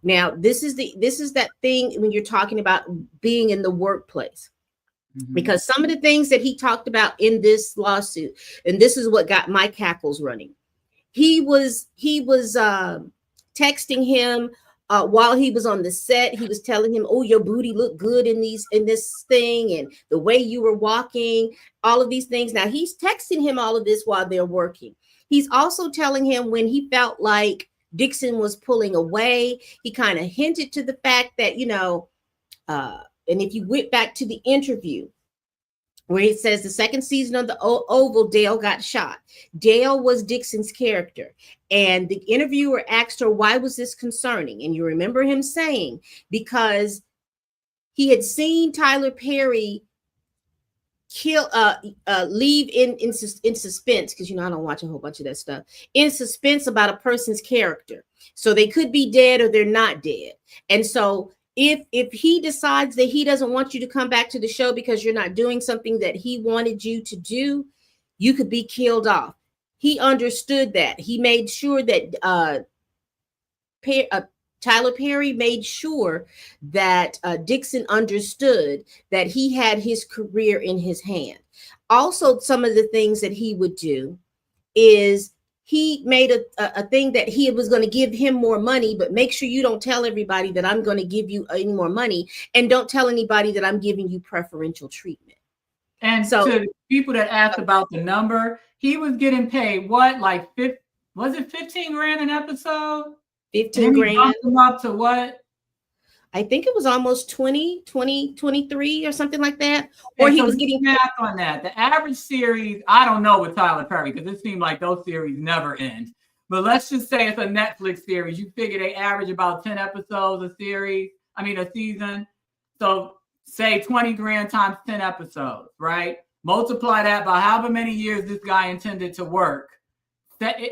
A: Now, this is that thing when you're talking about being in the workplace, because some of the things that he talked about in this lawsuit, and this is what got my cackles running. He was texting him while he was on the set. He was telling him, "Oh, your booty looked good in this thing, and the way you were walking, all of these things." Now he's texting him all of this while they're working. He's also telling him when he felt like Dixon was pulling away, he kind of hinted to the fact that, and if you went back to the interview where it says the second season of the Oval, Dale got shot. Dale was Dixon's character. And the interviewer asked her, why was this concerning? And you remember him saying, because he had seen Tyler Perry leave in suspense, because I don't watch a whole bunch of that stuff, in suspense about a person's character. So they could be dead or they're not dead. And so if he decides that he doesn't want you to come back to the show because you're not doing something that he wanted you to do, you could be killed off. He understood that. He made sure that Tyler Perry made sure that Dixon understood that he had his career in his hand. Also, some of the things that he would do is he made a thing that he was going to give him more money, but make sure you don't tell everybody that I'm going to give you any more money, and don't tell anybody that I'm giving you preferential treatment.
B: And so to people that asked about the number, he was getting paid what, like was it 15 grand an episode?
A: 15 grand.
B: Bumped him up to what?
A: I think it was almost 23 or something like that. Or he was getting
B: math on that. The average series, I don't know with Tyler Perry, because it seemed like those series never end. But let's just say it's a Netflix series. You figure they average about 10 episodes a season. So say 20 grand times 10 episodes, right? Multiply that by however many years this guy intended to work,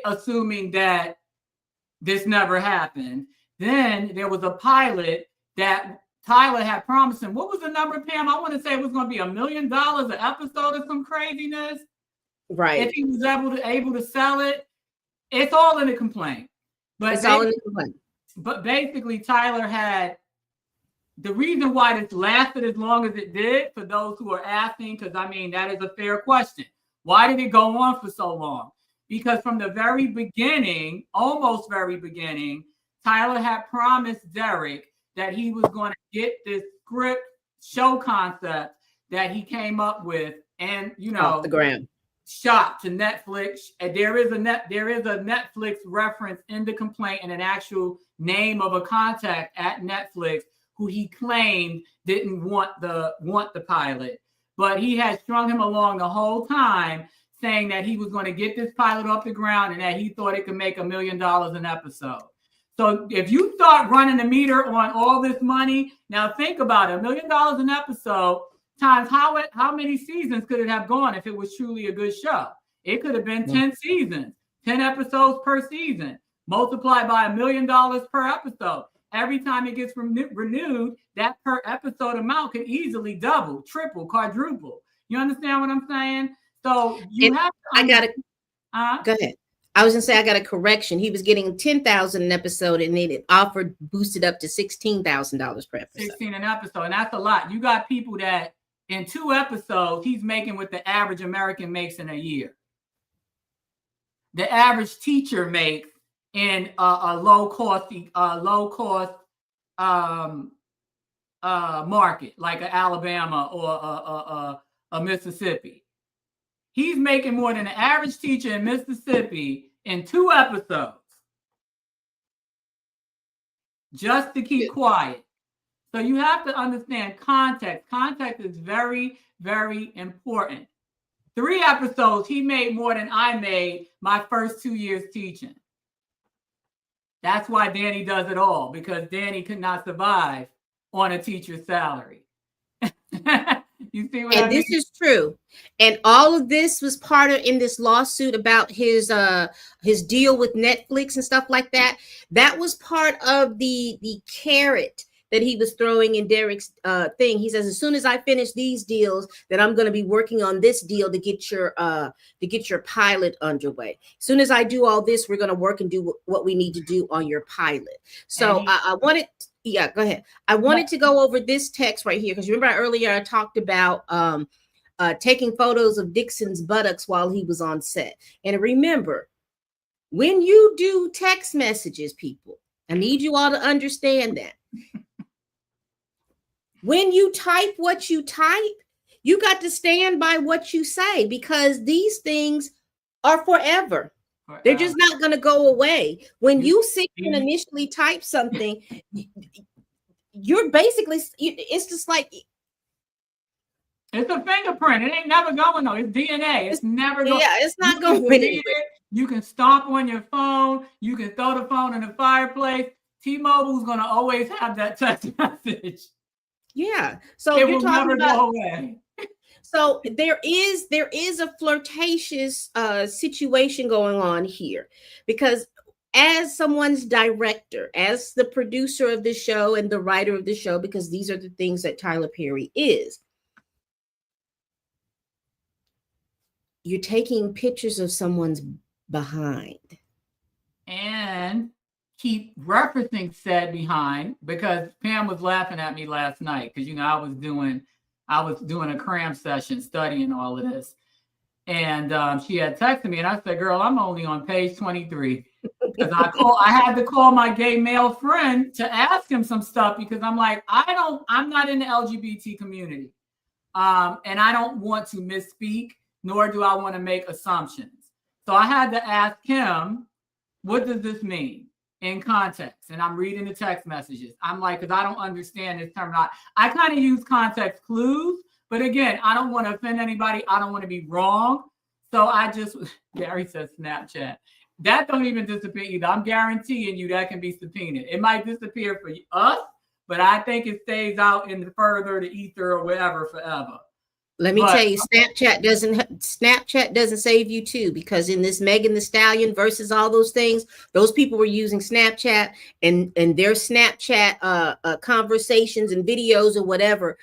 B: assuming that this never happened. Then there was a pilot that Tyler had promised him. What was the number, Pam? I want to say it was going to be $1 million an episode or some craziness.
A: Right.
B: If he was able to sell it, it's all in the complaint. But basically, Tyler had the reason why this lasted as long as it did, for those who are asking, because I mean, that is a fair question. Why did it go on for so long? Because from the very beginning, almost very beginning, Tyler had promised Derek that he was going to get this script show concept that he came up with, and
A: off the ground.
B: shot to Netflix. And there is a Netflix reference in the complaint and an actual name of a contact at Netflix who he claimed didn't want the pilot, but he had strung him along the whole time, saying that he was going to get this pilot off the ground and that he thought it could make $1 million an episode. So if you start running the meter on all this money, now think about it, $1 million an episode times how many seasons could it have gone if it was truly a good show? It could have been 10 seasons, 10 episodes per season, multiplied by $1 million per episode. Every time it gets renewed, that per episode amount could easily double, triple, quadruple. You understand what I'm saying? So you have to.
A: Go ahead. I was gonna say I got a correction. He was getting $10,000 an episode, and then it offered boosted up to $16,000 per episode.
B: 16 an episode, and that's a lot. You got people that in 2 episodes he's making what the average American makes in a year. The average teacher makes in a low cost market like a Alabama or a Mississippi. He's making more than an average teacher in Mississippi in 2 episodes just to keep quiet. So you have to understand context. Context is very, very important. 3 episodes, he made more than I made my first 2 years teaching. That's why Danny does it all, because Danny could not survive on a teacher's salary. You see what I mean?
A: This is true. And all of this was part of in this lawsuit about his deal with Netflix and stuff like that. That was part of the carrot that he was throwing in Derek's thing. He says, as soon as I finish these deals, then I'm going to be working on this deal to get your pilot underway. As soon as I do all this, we're going to work and do what we need to do on your pilot. So I wanted, go ahead. I wanted to go over this text right here, because remember earlier I talked about taking photos of Dixon's buttocks while he was on set. And remember, when you do text messages, people, I need you all to understand that. When you type what you type, you got to stand by what you say, because these things are forever. They're just not going to go away. When you sit and initially type something, you're basically, it's just like.
B: It's a fingerprint. It ain't never going though. It's DNA. It's never going.
A: Yeah, it's not going anywhere.
B: You can stomp on your phone. You can throw the phone in the fireplace. T-Mobile's going to always have that text message.
A: Yeah. So
B: it
A: you're
B: will
A: talking
B: never
A: about,
B: go away.
A: So there is a flirtatious situation going on here, because as someone's director, as the producer of the show and the writer of the show, because these are the things that Tyler Perry is, you're taking pictures of someone's behind.
B: And keep referencing said behind, because Pam was laughing at me last night, because I was doing a cram session studying all of this, and she had texted me, and I said, "Girl, I'm only on page 23," because I had to call my gay male friend to ask him some stuff, because I'm like, I'm not in the LGBT community, and I don't want to misspeak, nor do I want to make assumptions. So I had to ask him, what does this mean in context? And I'm reading the text messages. I'm like, because I don't understand this terminology. I kind of use context clues, but again, I don't want to offend anybody. I don't want to be wrong. So Gary says Snapchat. That don't even disappear either. I'm guaranteeing you that can be subpoenaed. It might disappear for us, but I think it stays out in the ether or whatever forever.
A: Let me tell you, Snapchat doesn't save you too, because in this Megan Thee Stallion versus all those things, those people were using Snapchat, and their Snapchat conversations and videos or whatever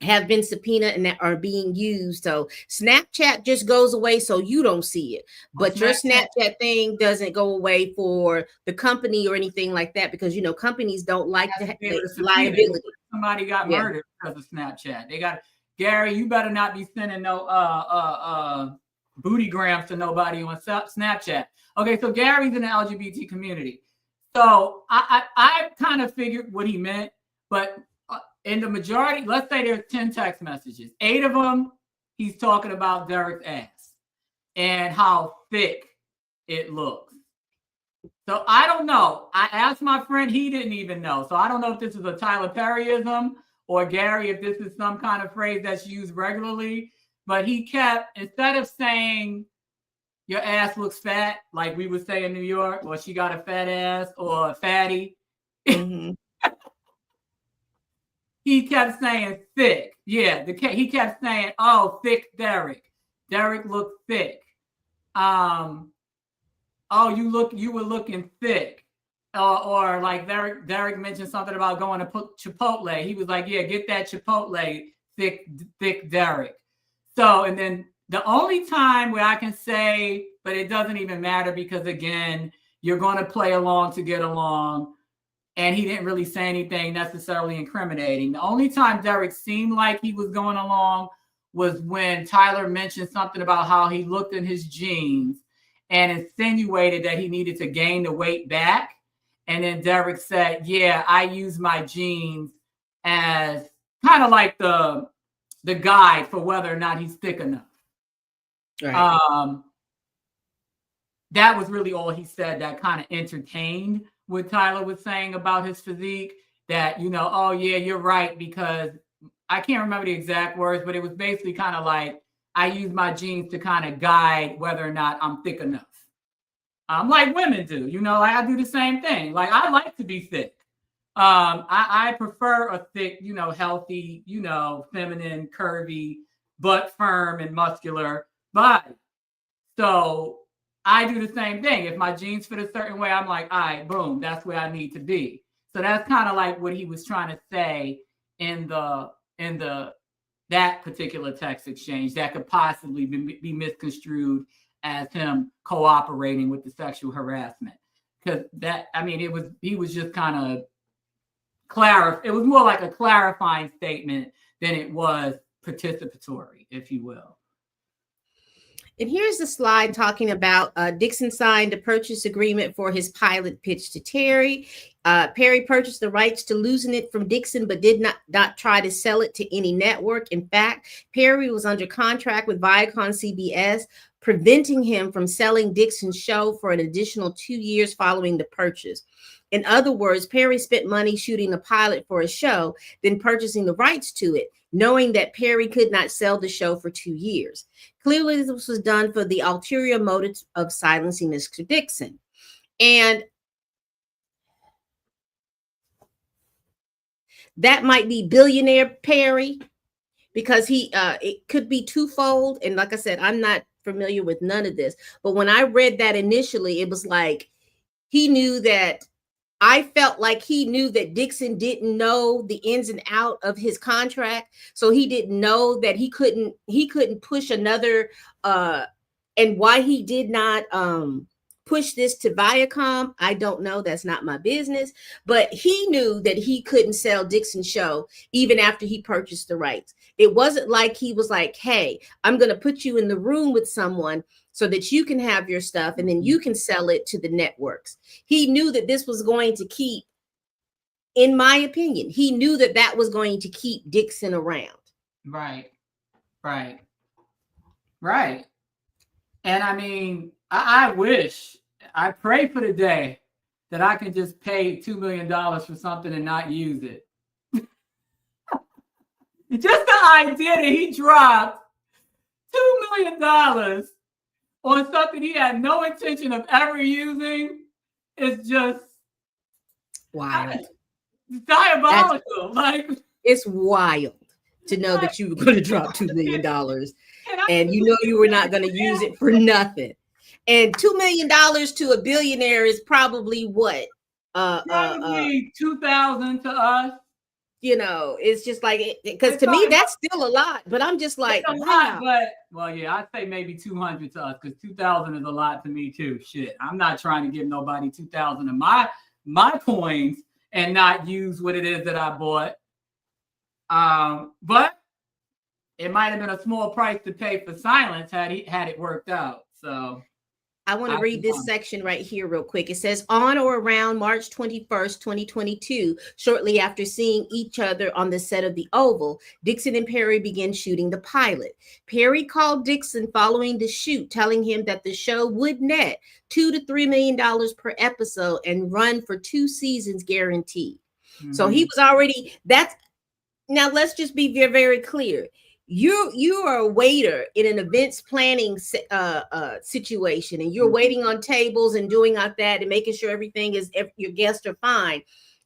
A: have been subpoenaed and that are being used. So Snapchat just goes away so you don't see it, but your Snapchat thing doesn't go away for the company or anything like that, because companies don't like to have liability.
B: Somebody got murdered because of Snapchat. They got, Gary, you better not be sending no booty grams to nobody on Snapchat. Okay, so Gary's in the LGBT community. So I kind of figured what he meant, but in the majority, let's say there's 10 text messages. 8 of them, he's talking about Derek's ass and how thick it looks. So I don't know. I asked my friend, he didn't even know. So I don't know if this is a Tyler Perryism or Gary, if this is some kind of phrase that's used regularly. But he kept, instead of saying your ass looks fat, like we would say in New York, or she got a fat ass or a fatty,
A: Mm-hmm.
B: he kept saying thick. Yeah, he kept saying, oh, thick Derek. Derek looked thick. Oh, you were looking thick. Or like Derek mentioned something about going to Chipotle. He was like, yeah, get that Chipotle, thick Derek. So, and then the only time where I can say, but it doesn't even matter because again, you're going to play along to get along. And he didn't really say anything necessarily incriminating. The only time Derek seemed like he was going along was when Tyler mentioned something about how he looked in his jeans and insinuated that he needed to gain the weight back. And then Derek said, yeah, I use my jeans as kind of like the guide for whether or not he's thick enough. Right. That was really all he said that kind of entertained what Tyler was saying about his physique, that, you know, oh yeah, you're right, because I can't remember the exact words, but it was basically kind of like, I use my jeans to kind of guide whether or not I'm thick enough. Like women do, you know, like I do the same thing. Like I like to be thick. I prefer a thick, you know, healthy, you know, feminine, curvy, but firm and muscular body. So I do the same thing. If my jeans fit a certain way, I'm like, all right, boom, that's where I need to be. So that's kind of like what he was trying to say in that particular text exchange that could possibly be misconstrued as him cooperating with the sexual harassment. Because he was just kind of it was more like a clarifying statement than it was participatory, if you will.
A: And here's the slide talking about Dixon signed a purchase agreement for his pilot pitch to Terry. Perry purchased the rights to losing it from Dixon, but did not try to sell it to any network. In fact, Perry was under contract with Viacom CBS, preventing him from selling Dixon's show for an additional 2 years following the purchase. In other words, Perry spent money shooting a pilot for a show, then purchasing the rights to it, knowing that Perry could not sell the show for 2 years. Clearly, this was done for the ulterior motives of silencing Mr. Dixon. And that might be billionaire Perry, because it could be twofold. And like I said, I'm not familiar with none of this. But when I read that initially, it was like he knew that. I felt like he knew that Dixon didn't know the ins and out of his contract. So he didn't know that he couldn't push another, and why he did not push this to Viacom, I don't know. That's not my business. But he knew that he couldn't sell Dixon's show even after he purchased the rights. It wasn't like he was like, hey, I'm going to put you in the room with someone so that you can have your stuff and then you can sell it to the networks. He knew that this was going to keep, in my opinion, he knew that that was going to keep Dixon around.
B: Right. And I mean, I pray for the day that I can just pay $2 million for something and not use it. Just the idea that he dropped $2 million on something he had no intention of ever using is just
A: wild.
B: Diabolical.
A: It's wild to know that you were going to drop $2 million and you know you were not going to use it for nothing. And $2 million to a billionaire is probably what?
B: Probably 2,000 to us.
A: You know, it's just like, because to me, that's still a lot, but I'm just like,
B: wow. But, well, yeah, I'd say maybe 200 to us, because 2,000 is a lot to me too. Shit, I'm not trying to give nobody 2,000 of my coins and not use what it is that I bought. But it might have been a small price to pay for silence had it worked out. So
A: I want to read this section right here real quick. It says, on or around March 21st, 2022, shortly after seeing each other on the set of The Oval, Dixon and Perry began shooting the pilot. Perry called Dixon following the shoot, telling him that the show would net $2 to $3 million per episode and run for 2 seasons guaranteed. Mm-hmm. So he was already, now let's just be very, very clear. You are a waiter in an events planning situation, and you're waiting on tables and doing like that and making sure everything is, your guests are fine.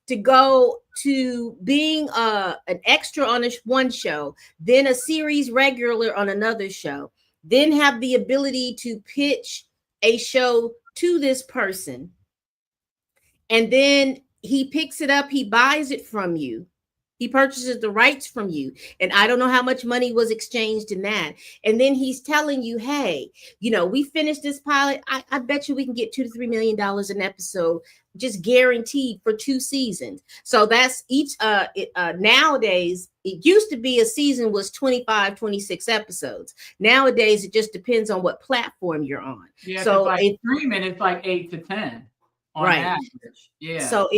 A: To go to being an extra on one show, then a series regular on another show, then have the ability to pitch a show to this person, and then he picks it up, he buys it from you. He purchases the rights from you. And I don't know how much money was exchanged in that. And then he's telling you, hey, we finished this pilot. I bet you we can get $2 to $3 million an episode, just guaranteed for 2 seasons. So that's each, nowadays, it used to be a season was 25, 26 episodes. Nowadays, it just depends on what platform you're on.
B: Yeah, so like streaming, it's like 8 to 10 on average. Yeah.
A: So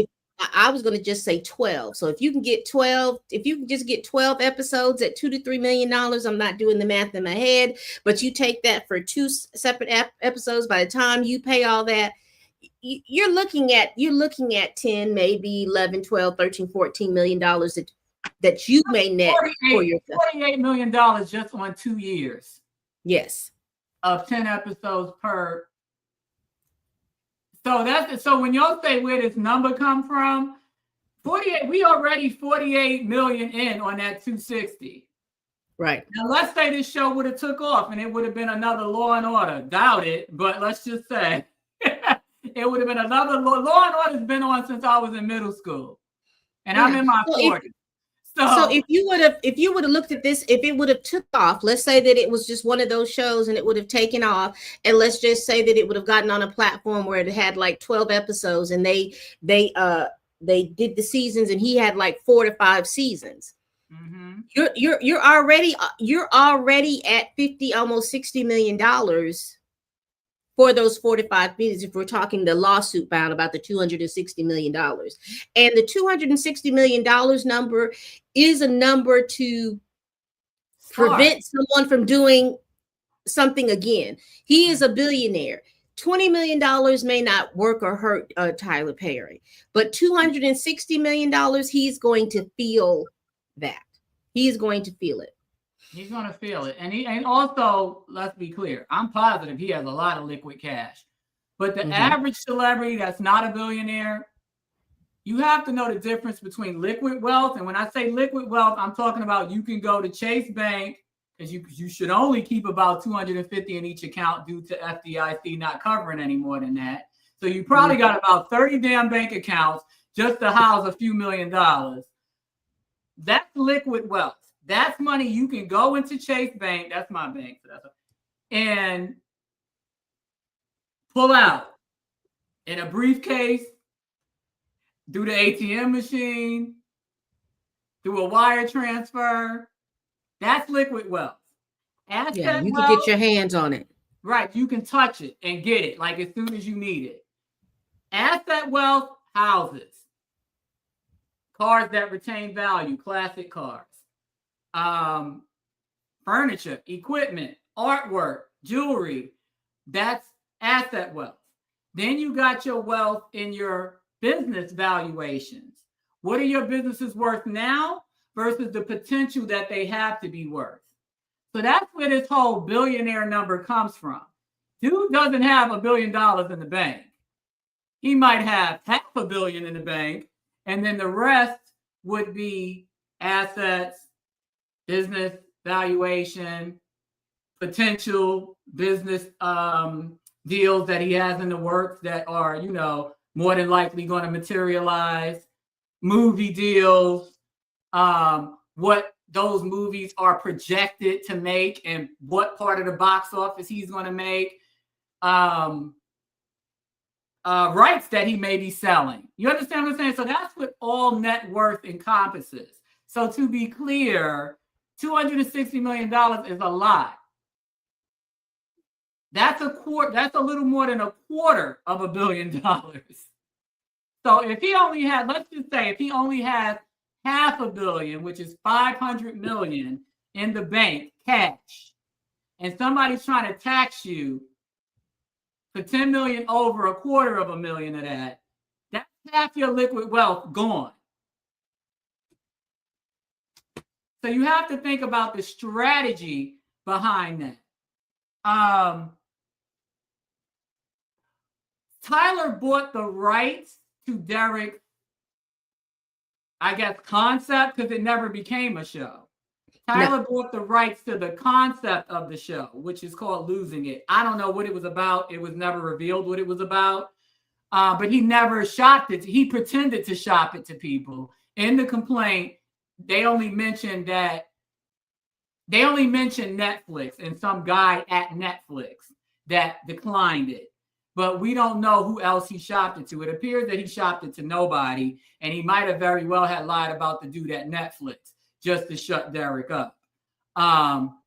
A: I was going to just say 12. So if you can get 12, if you can just get 12 episodes at $2 to $3 million, I'm not doing the math in my head, but you take that for 2 separate episodes. By the time you pay all that, you're looking at 10, maybe 11, 12, 13, 14 million dollars that you may net for yourself.
B: $48 million just on 2 years.
A: Yes.
B: Of 10 episodes per. So when y'all say where this number come from, 48, we already 48 million in on that 260.
A: Right.
B: Now let's say this show would have took off and it would have been another Law and Order. Doubt it, but let's just say it would have been another Law and Order's been on since I was in middle school. And I'm in my 40s.
A: So if you would have looked at this, if it would have took off, let's say that it was just one of those shows and it would have taken off, and let's just say that it would have gotten on a platform where it had like 12 episodes, and they did the seasons, and he had like 4 to 5 seasons. Mm-hmm. You're already at 50, almost $60 million for those 45 minutes, if we're talking the lawsuit bound about the $260 million. And the $260 million number is a number to prevent someone from doing something again. He is a billionaire. $20 million may not work or hurt Tyler Perry, but $260 million, he's going to feel that. He's going to feel it.
B: He's going to feel it. And also, let's be clear, I'm positive he has a lot of liquid cash. But the average celebrity that's not a billionaire, you have to know the difference between liquid wealth. And when I say liquid wealth, I'm talking about you can go to Chase Bank, because you should only keep about $250 in each account due to FDIC not covering any more than that. So you probably got about 30 damn bank accounts just to house a few $1 million. That's liquid wealth. That's money you can go into Chase Bank. That's my bank. And pull out in a briefcase, do the ATM machine, do a wire transfer. That's liquid wealth. Asset
A: you
B: wealth,
A: can get your hands on it.
B: Right. You can touch it and get it like as soon as you need it. Asset wealth, houses, cars that retain value, classic cars. Furniture, equipment, artwork, jewelry, that's asset wealth. Then you got your wealth in your business valuations. What are your businesses worth now versus the potential that they have to be worth? So that's where this whole billionaire number comes from. Dude doesn't have $1 billion in the bank. He might have $500 million in the bank, and then the rest would be assets, business valuation, potential business deals that he has in the works that are, more than likely going to materialize, movie deals, what those movies are projected to make and what part of the box office he's going to make, rights that he may be selling. You understand what I'm saying? So that's what all net worth encompasses. So to be clear, $260 million is a lot. That's a little more than $250 million. So if he only had, let's just say, if he only had $500 million, which is 500 million in the bank cash, and somebody's trying to tax you for 10 million over $250 million of that, that's half your liquid wealth gone. So you have to think about the strategy behind that. Tyler bought the rights to Derek, I guess, concept, because it never became a show. Tyler bought the rights to the concept of the show, which is called Losing It. I don't know what it was about. It was never revealed what it was about. But he never shopped it. He pretended to shop it to people. In the complaint, they only mentioned Netflix and some guy at Netflix that declined it. But we don't know who else he shopped it to. It appears that he shopped it to nobody, and he might have very well had lied about the dude at Netflix just to shut Derek up.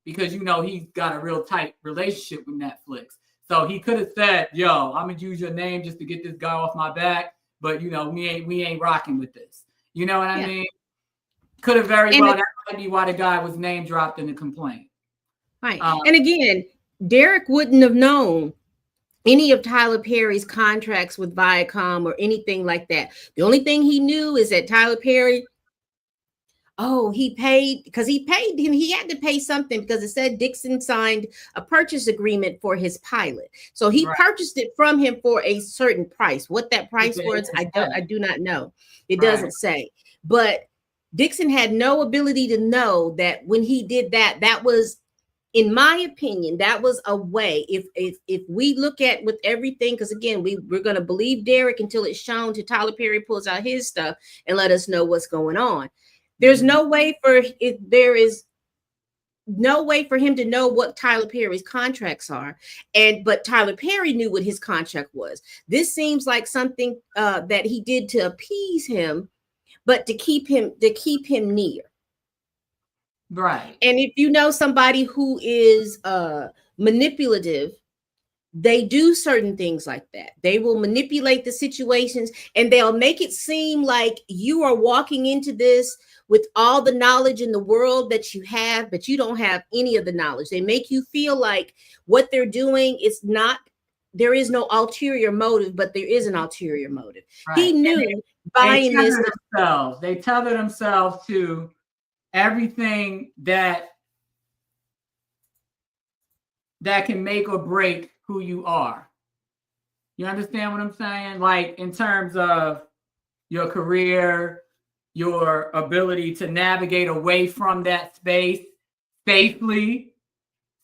B: Because, you know, he's got a real tight relationship with Netflix. So he could have said, yo, I'm going to use your name just to get this guy off my back. But, you know, we ain't rocking with this. You know what I mean? Could have very well, that might be why the guy was name dropped in the complaint.
A: Right. And again, Derek wouldn't have known any of Tyler Perry's contracts with Viacom or anything like that. The only thing he knew is that Tyler Perry, he paid, because he paid him. He had to pay something because it said Dixon signed a purchase agreement for his pilot. So he purchased it from him for a certain price. What that price was, I do not know. It doesn't say. But Dixon had no ability to know that when he did that, that was, in my opinion, that was a way. If we look at with everything, because again, we're going to believe Derek until it's shown to Tyler Perry pulls out his stuff and let us know what's going on. There's no way there is no way for him to know what Tyler Perry's contracts are. But Tyler Perry knew what his contract was. This seems like something that he did to appease him, but to keep him near.
B: Right.
A: And if you know somebody who is manipulative, they do certain things like that. They will manipulate the situations and they'll make it seem like you are walking into this with all the knowledge in the world that you have, but you don't have any of the knowledge. They make you feel like what they're doing is not, there is no ulterior motive, but there is an ulterior motive. Right. He knew buying this.
B: They tether themselves to everything that can make or break who you are. You understand what I'm saying? Like in terms of your career, your ability to navigate away from that space safely.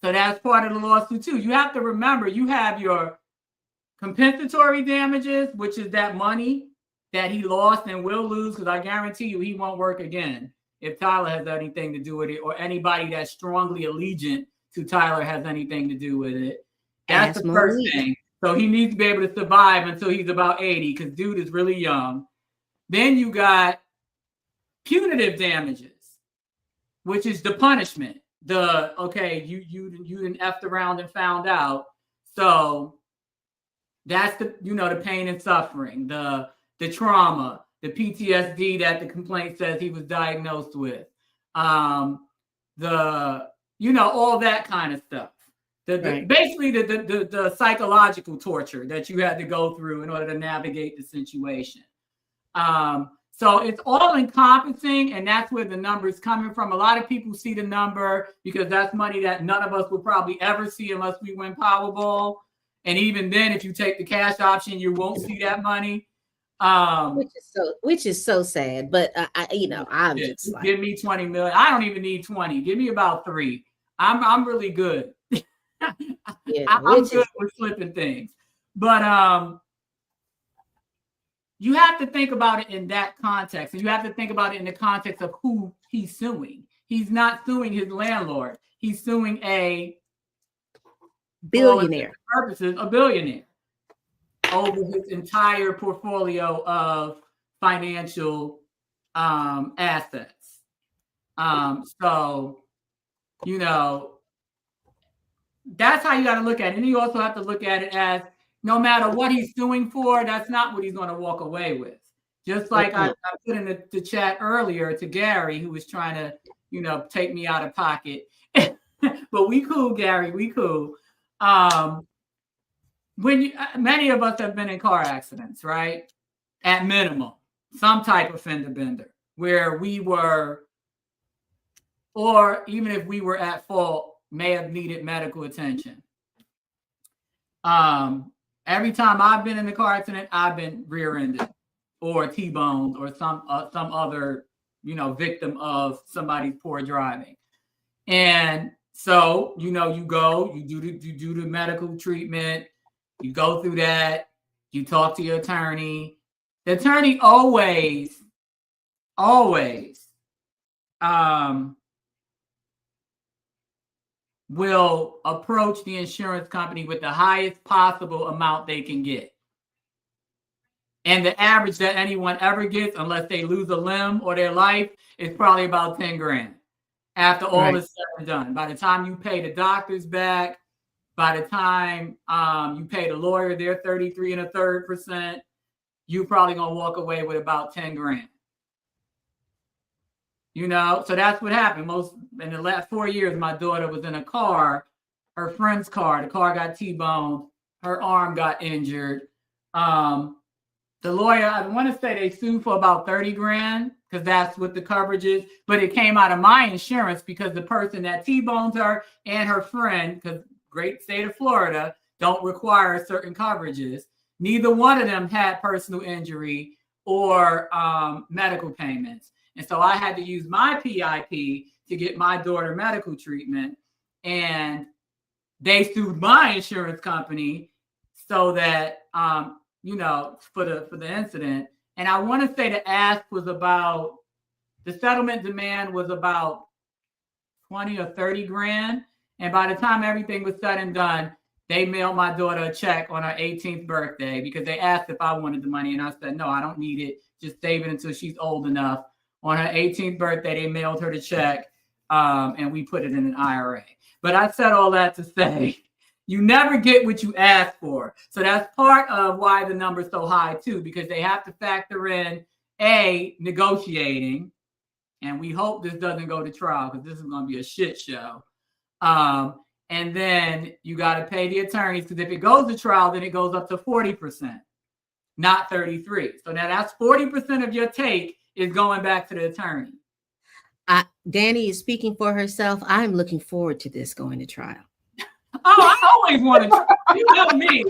B: So that's part of the lawsuit too. You have to remember, you have your compensatory damages, which is that money that he lost and will lose, because I guarantee you he won't work again if Tyler has anything to do with it, or anybody that's strongly allegiant to Tyler has anything to do with it. That's the first thing. So he needs to be able to survive until he's about 80, because dude is really young. Then you got punitive damages, which is the punishment. You didn't effed around and found out. So that's the pain and suffering, the trauma, the PTSD that the complaint says he was diagnosed with, all that kind of stuff. Basically the psychological torture that you had to go through in order to navigate the situation. So it's all encompassing, and that's where the number is coming from. A lot of people see the number because that's money that none of us will probably ever see unless we win Powerball. And even then, if you take the cash option, you won't see that money.
A: Which is so sad. But I'm just like,
B: give me 20 million. I don't even need 20. Give me about 3. I'm really good. I'm good with flipping things. But you have to think about it in that context, and you have to think about it in the context of who he's suing. He's not suing his landlord. He's suing a
A: billionaire.
B: A billionaire over his entire portfolio of financial assets. So, that's how you got to look at it. And you also have to look at it as no matter what he's suing for, that's not what he's going to walk away with. Just like I put in the chat earlier to Gary, who was trying to, take me out of pocket. But we cool, Gary, we cool. Many of us have been in car accidents, right? At minimum, some type of fender bender where we were, or even if we were at fault, may have needed medical attention. Every time I've been in a car accident, I've been rear-ended or T-boned or some other, victim of somebody's poor driving. And so, you go, you do the medical treatment, you go through that, you talk to your attorney. The attorney always will approach the insurance company with the highest possible amount they can get. And the average that anyone ever gets, unless they lose a limb or their life, is probably about 10 grand after all is said and done. By the time you pay the doctors back, by the time you pay the lawyer their 33 1/3%, you're probably going to walk away with about 10 grand. So that's what happened. In the last 4 years, my daughter was in a car, her friend's car. The car got T-boned. Her arm got injured. The lawyer, I want to say they sued for about 30 grand because that's what the coverage is. But it came out of my insurance because the person that T-boned her and her friend, because great state of Florida, don't require certain coverages. Neither one of them had personal injury or medical payments. And so I had to use my PIP to get my daughter medical treatment. And they sued my insurance company so that, for the incident. And I want to say the settlement demand was about 20 or 30 grand. And by the time everything was said and done, they mailed my daughter a check on her 18th birthday because they asked if I wanted the money. And I said, no, I don't need it. Just save it until she's old enough. On her 18th birthday, they mailed her the check, and we put it in an IRA. But I said all that to say, you never get what you ask for. So that's part of why the number's so high, too, because they have to factor in, negotiating, and we hope this doesn't go to trial because this is going to be a shit show. And then you got to pay the attorneys because if it goes to trial, then it goes up to 40%, not 33%. So now that's 40% of your take is going back to the attorney.
A: Danny is speaking for herself. I'm looking forward to this going to trial.
B: Oh, I always want to. You know me.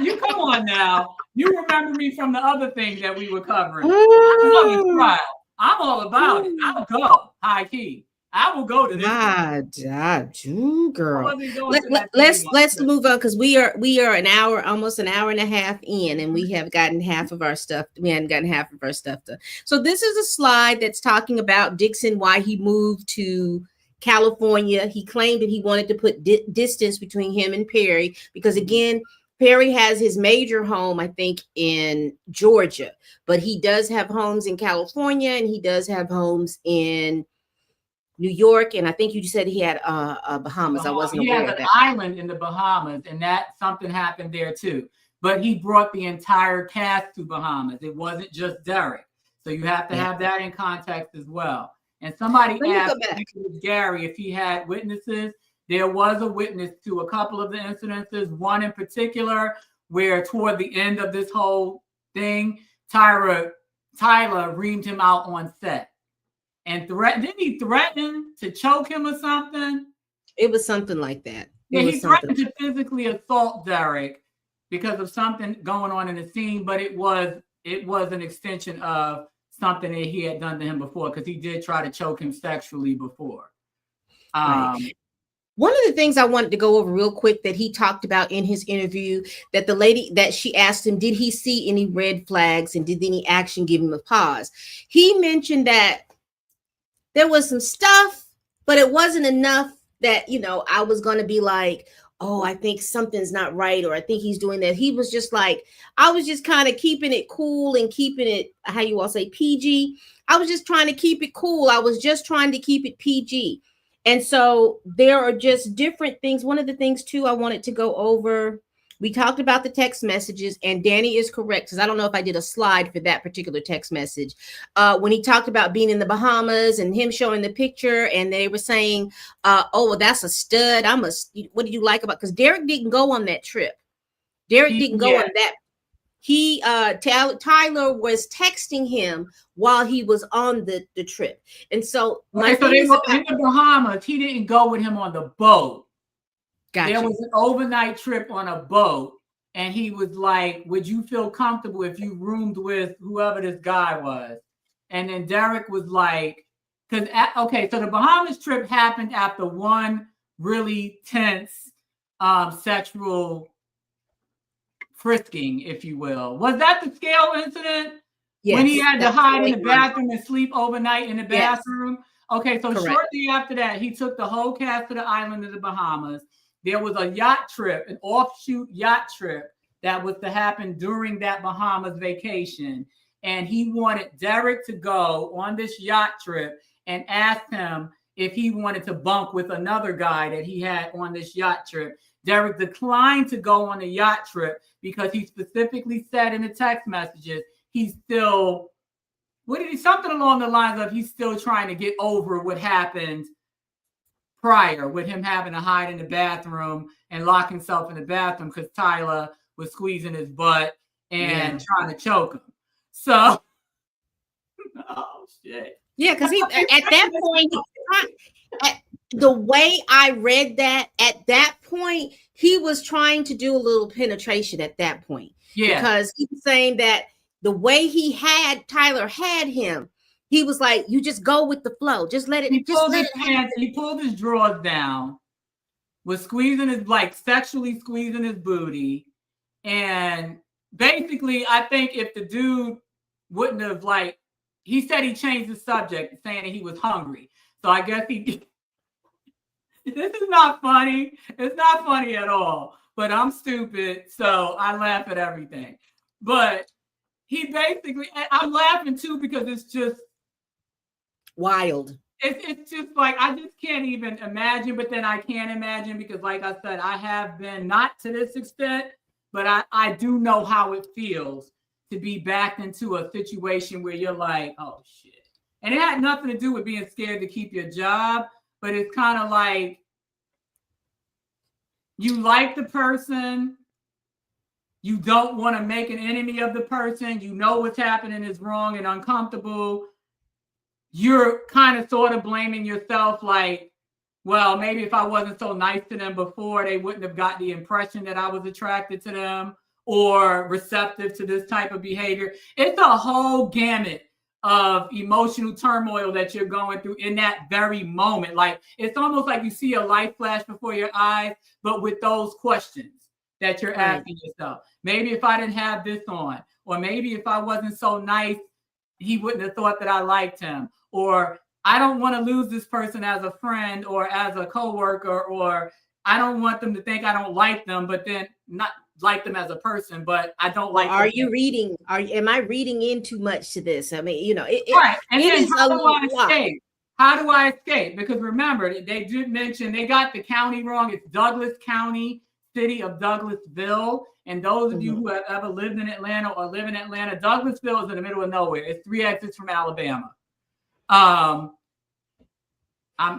B: You come on now. You remember me from the other things that we were covering. I love the trial. I'm all about it. I'll go high key. I will go to this.
A: Girl. Let's move on because we are almost an hour and a half in, and we have gotten half of our stuff. We hadn't gotten half of our stuff done. So this is a slide that's talking about Dixon, why he moved to California. He claimed that he wanted to put distance between him and Perry because, again, Perry has his major home, I think, in Georgia, but he does have homes in California and he does have homes in New York, and I think you said he had Bahamas. I wasn't aware of that.
B: He has an island in the Bahamas, and that something happened there too. But he brought the entire cast to Bahamas. It wasn't just Derek. So you have to have that in context as well. And somebody asked Gary if he had witnesses. There was a witness to a couple of the incidences, one in particular, where toward the end of this whole thing, Tyler reamed him out on set. And didn't he threaten to choke him or something?
A: It was something like that.
B: Yeah, he threatened to physically assault Derek because of something going on in the scene, but it was an extension of something that he had done to him before because he did try to choke him sexually before.
A: Right. One of the things I wanted to go over real quick that he talked about in his interview, that the lady that she asked him, did he see any red flags and did any action give him a pause? He mentioned that there was some stuff, but it wasn't enough that, I was going to be like, oh, I think something's not right, or I think he's doing that. He was just like, I was just kind of keeping it cool and keeping it, how you all say, PG. I was just trying to keep it cool. I was just trying to keep it PG. And so there are just different things. One of the things too I wanted to go over, we talked about the text messages, and Danny is correct, because I don't know if I did a slide for that particular text message. When he talked about being in the Bahamas and him showing the picture, and they were saying, oh, well, that's a stud. What do you like about, because Derek didn't go on that trip. Derek didn't go on that. Tyler was texting him while he was on the trip. And so
B: they were in the Bahamas. He didn't go with him on the boat. Gotcha. There was an overnight trip on a boat, and he was like, would you feel comfortable if you roomed with whoever this guy was? And then Derek was like, so the Bahamas trip happened after one really tense sexual frisking, if you will. Was that the scale incident? Yes, when he had to hide in the bathroom and sleep overnight in the bathroom? Yes. Okay, so correct. Shortly after that, he took the whole cast to the island of the Bahamas. There was a yacht trip, an offshoot yacht trip that was to happen during that Bahamas vacation. And he wanted Derek to go on this yacht trip and asked him if he wanted to bunk with another guy that he had on this yacht trip. Derek declined to go on the yacht trip because he specifically said in the text messages, he's still, something along the lines of he's still trying to get over what happened prior with him having to hide in the bathroom and lock himself in the bathroom because Tyler was squeezing his butt and trying to choke him. So, oh shit.
A: Yeah, because he at that point, the way I read that, at that point, he was trying to do a little penetration at that point. Yeah. Because he was saying that the way Tyler had him, he was like, you just go with the flow. Just let it.
B: He pulled his drawers down, was sexually squeezing his booty. And basically, I think if the dude wouldn't have he said he changed the subject, saying that he was hungry. So I guess this is not funny. It's not funny at all, but I'm stupid. So I laugh at everything. But he basically, I'm laughing too, because it's just
A: wild.
B: It's just I just can't even imagine, but then I can't imagine because like I said, I have been not to this extent, but I do know how it feels to be backed into a situation where you're like, oh shit. And it had nothing to do with being scared to keep your job, but it's kind of like you like the person, you don't want to make an enemy of the person, you know what's happening is wrong and uncomfortable. You're kind of sort of blaming yourself well, maybe if I wasn't so nice to them before, they wouldn't have got the impression that I was attracted to them or receptive to this type of behavior. It's a whole gamut of emotional turmoil that you're going through in that very moment. It's almost like you see a light flash before your eyes, but with those questions that you're asking yourself. Maybe if I didn't have this on, or maybe if I wasn't so nice, he wouldn't have thought that I liked him. Or I don't want to lose this person as a friend or as a coworker, or I don't want them to think I don't like them, but then not like them as a person, but I don't like.
A: Am I reading in too much to this? I mean,
B: right. And then how do I escape? How do I escape? Because remember, they did mention they got the county wrong. It's Douglas County, city of Douglasville. And those of you who have ever lived in Atlanta or live in Atlanta, Douglasville is in the middle of nowhere. It's 3 exits from Alabama. I'm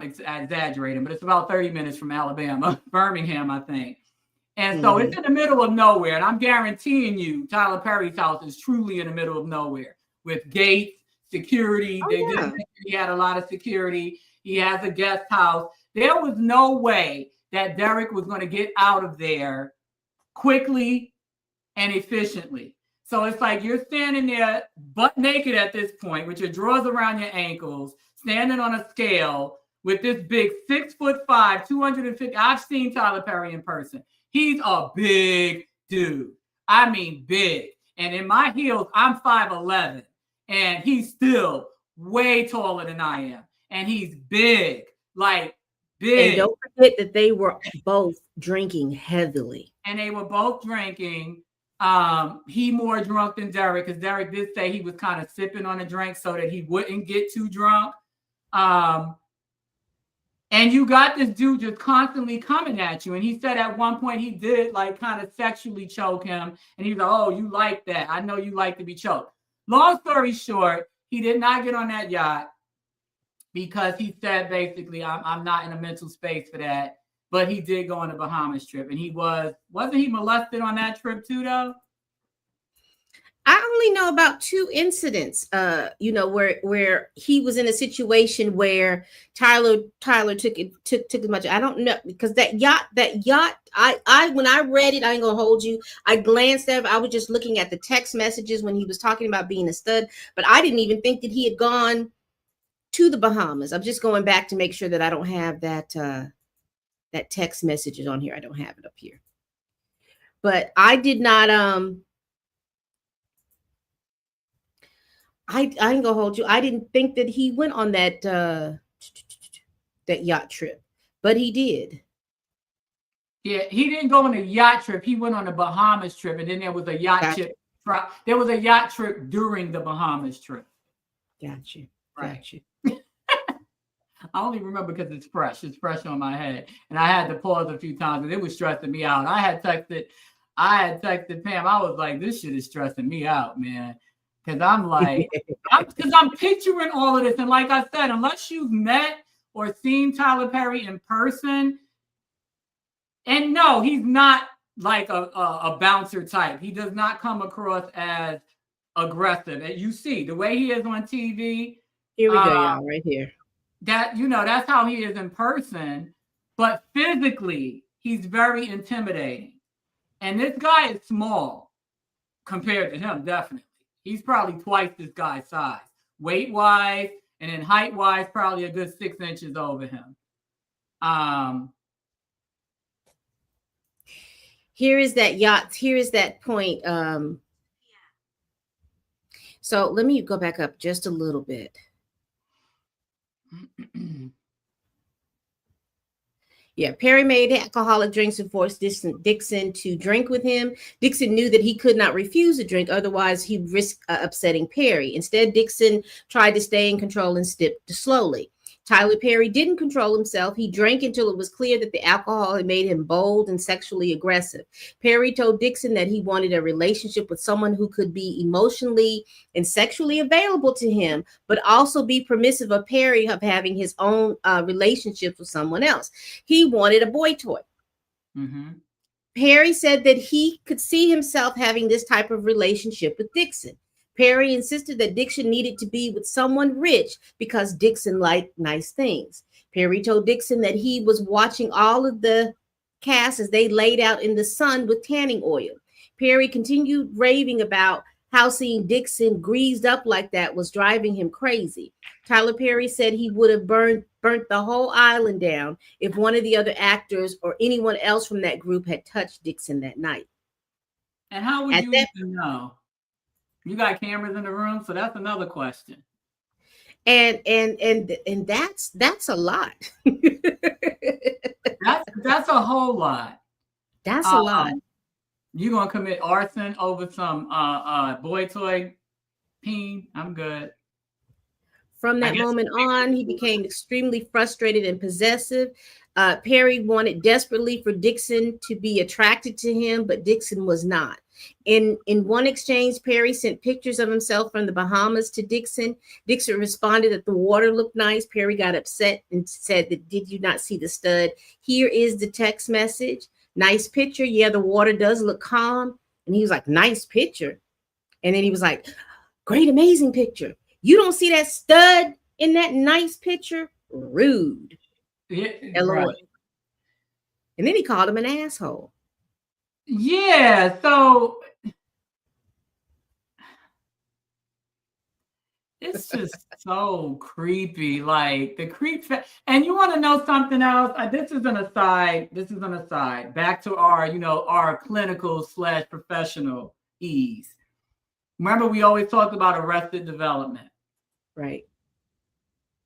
B: exaggerating, but it's about 30 minutes from Alabama, Birmingham, I think. And so it's in the middle of nowhere. And I'm guaranteeing you, Tyler Perry's house is truly in the middle of nowhere with gates, security. He had a lot of security. He has a guest house. There was no way that Derek was going to get out of there quickly and efficiently. So it's like you're standing there butt naked at this point with your drawers around your ankles, standing on a scale with this big 6'5", 250. I've seen Tyler Perry in person. He's a big dude. I mean, big. And in my heels, I'm 5'11", and he's still way taller than I am. And he's big, big.
A: And don't forget that they were both drinking heavily.
B: And they were both drinking. He more drunk than Derek, because Derek did say he was kind of sipping on a drink so that he wouldn't get too drunk. And And you got this dude just constantly coming at you. And he said at one point he did like kind of sexually choke him. And he's like, oh, you like that. I know you like to be choked. Long story short, he did not get on that yacht because he said basically, I'm not in a mental space for that. But he did go on the Bahamas trip. And wasn't he molested on that trip too, though?
A: I only know about 2 incidents, where he was in a situation where Tyler took as much. I don't know, because that yacht, I when I read it, I ain't gonna hold you. I glanced at it. I was just looking at the text messages when he was talking about being a stud, but I didn't even think that he had gone to the Bahamas. I'm just going back to make sure that I don't have that text messages on here. I don't have it up here, but I did not. I ain't gonna hold you. I didn't think that he went on that yacht trip, but he did.
B: Yeah, he didn't go on a yacht trip. He went on a Bahamas trip, and then there was a yacht trip. There was a yacht trip during the Bahamas trip.
A: Got you.
B: Right. Got you. I only remember because it's fresh. It's fresh on my head, and I had to pause a few times, and it was stressing me out. I had texted Pam. I was like, "This shit is stressing me out, man." Because I'm like, I'm picturing all of this. And like I said, unless you've met or seen Tyler Perry in person, and no, he's not like a bouncer type. He does not come across as aggressive. And you see the way he is on TV.
A: Here we go, y'all, right here.
B: That's how he is in person. But physically, he's very intimidating. And this guy is small compared to him, definitely. He's probably twice this guy's size, weight-wise, and then height-wise, probably a good 6 inches over him.
A: Here is that yacht. Here is that point. So let me go back up just a little bit. Yeah, Perry made alcoholic drinks and forced Dixon to drink with him. Dixon knew that he could not refuse a drink, otherwise he'd risk upsetting Perry. Instead, Dixon tried to stay in control and sipped slowly. Tyler Perry didn't control himself. He drank until it was clear that the alcohol had made him bold and sexually aggressive. Perry told Dixon that he wanted a relationship with someone who could be emotionally and sexually available to him, but also be permissive of Perry of having his own relationships with someone else. He wanted a boy toy. Mm-hmm. Perry said that he could see himself having this type of relationship with Dixon. Perry insisted that Dixon needed to be with someone rich because Dixon liked nice things. Perry told Dixon that he was watching all of the cast as they laid out in the sun with tanning oil. Perry continued raving about how seeing Dixon greased up like that was driving him crazy. Tyler Perry said he would have burnt the whole island down if one of the other actors or anyone else from that group had touched Dixon that night.
B: And how would you even know? You got cameras in the room, so that's another question.
A: And that's a lot.
B: that's a whole lot.
A: That's a lot.
B: You gonna commit arson over some boy toy peen? I'm good.
A: From that moment on, he became extremely frustrated and possessive. Perry wanted desperately for Dixon to be attracted to him, but Dixon was not. In one exchange, Perry sent pictures of himself from the Bahamas to Dixon. Dixon responded that the water looked nice. Perry got upset and said that, did you not see the stud? Here is the text message. Nice picture. Yeah, the water does look calm. And he was like, nice picture. And then he was like, great, amazing picture. You don't see that stud in that nice picture? Rude.
B: Yeah,
A: right. And then he called him an asshole.
B: Yeah, so it's just so creepy. Like the creep. And you want to know something else? This is an aside. Back to our clinical / professional ease. Remember, we always talked about Arrested Development.
A: Right.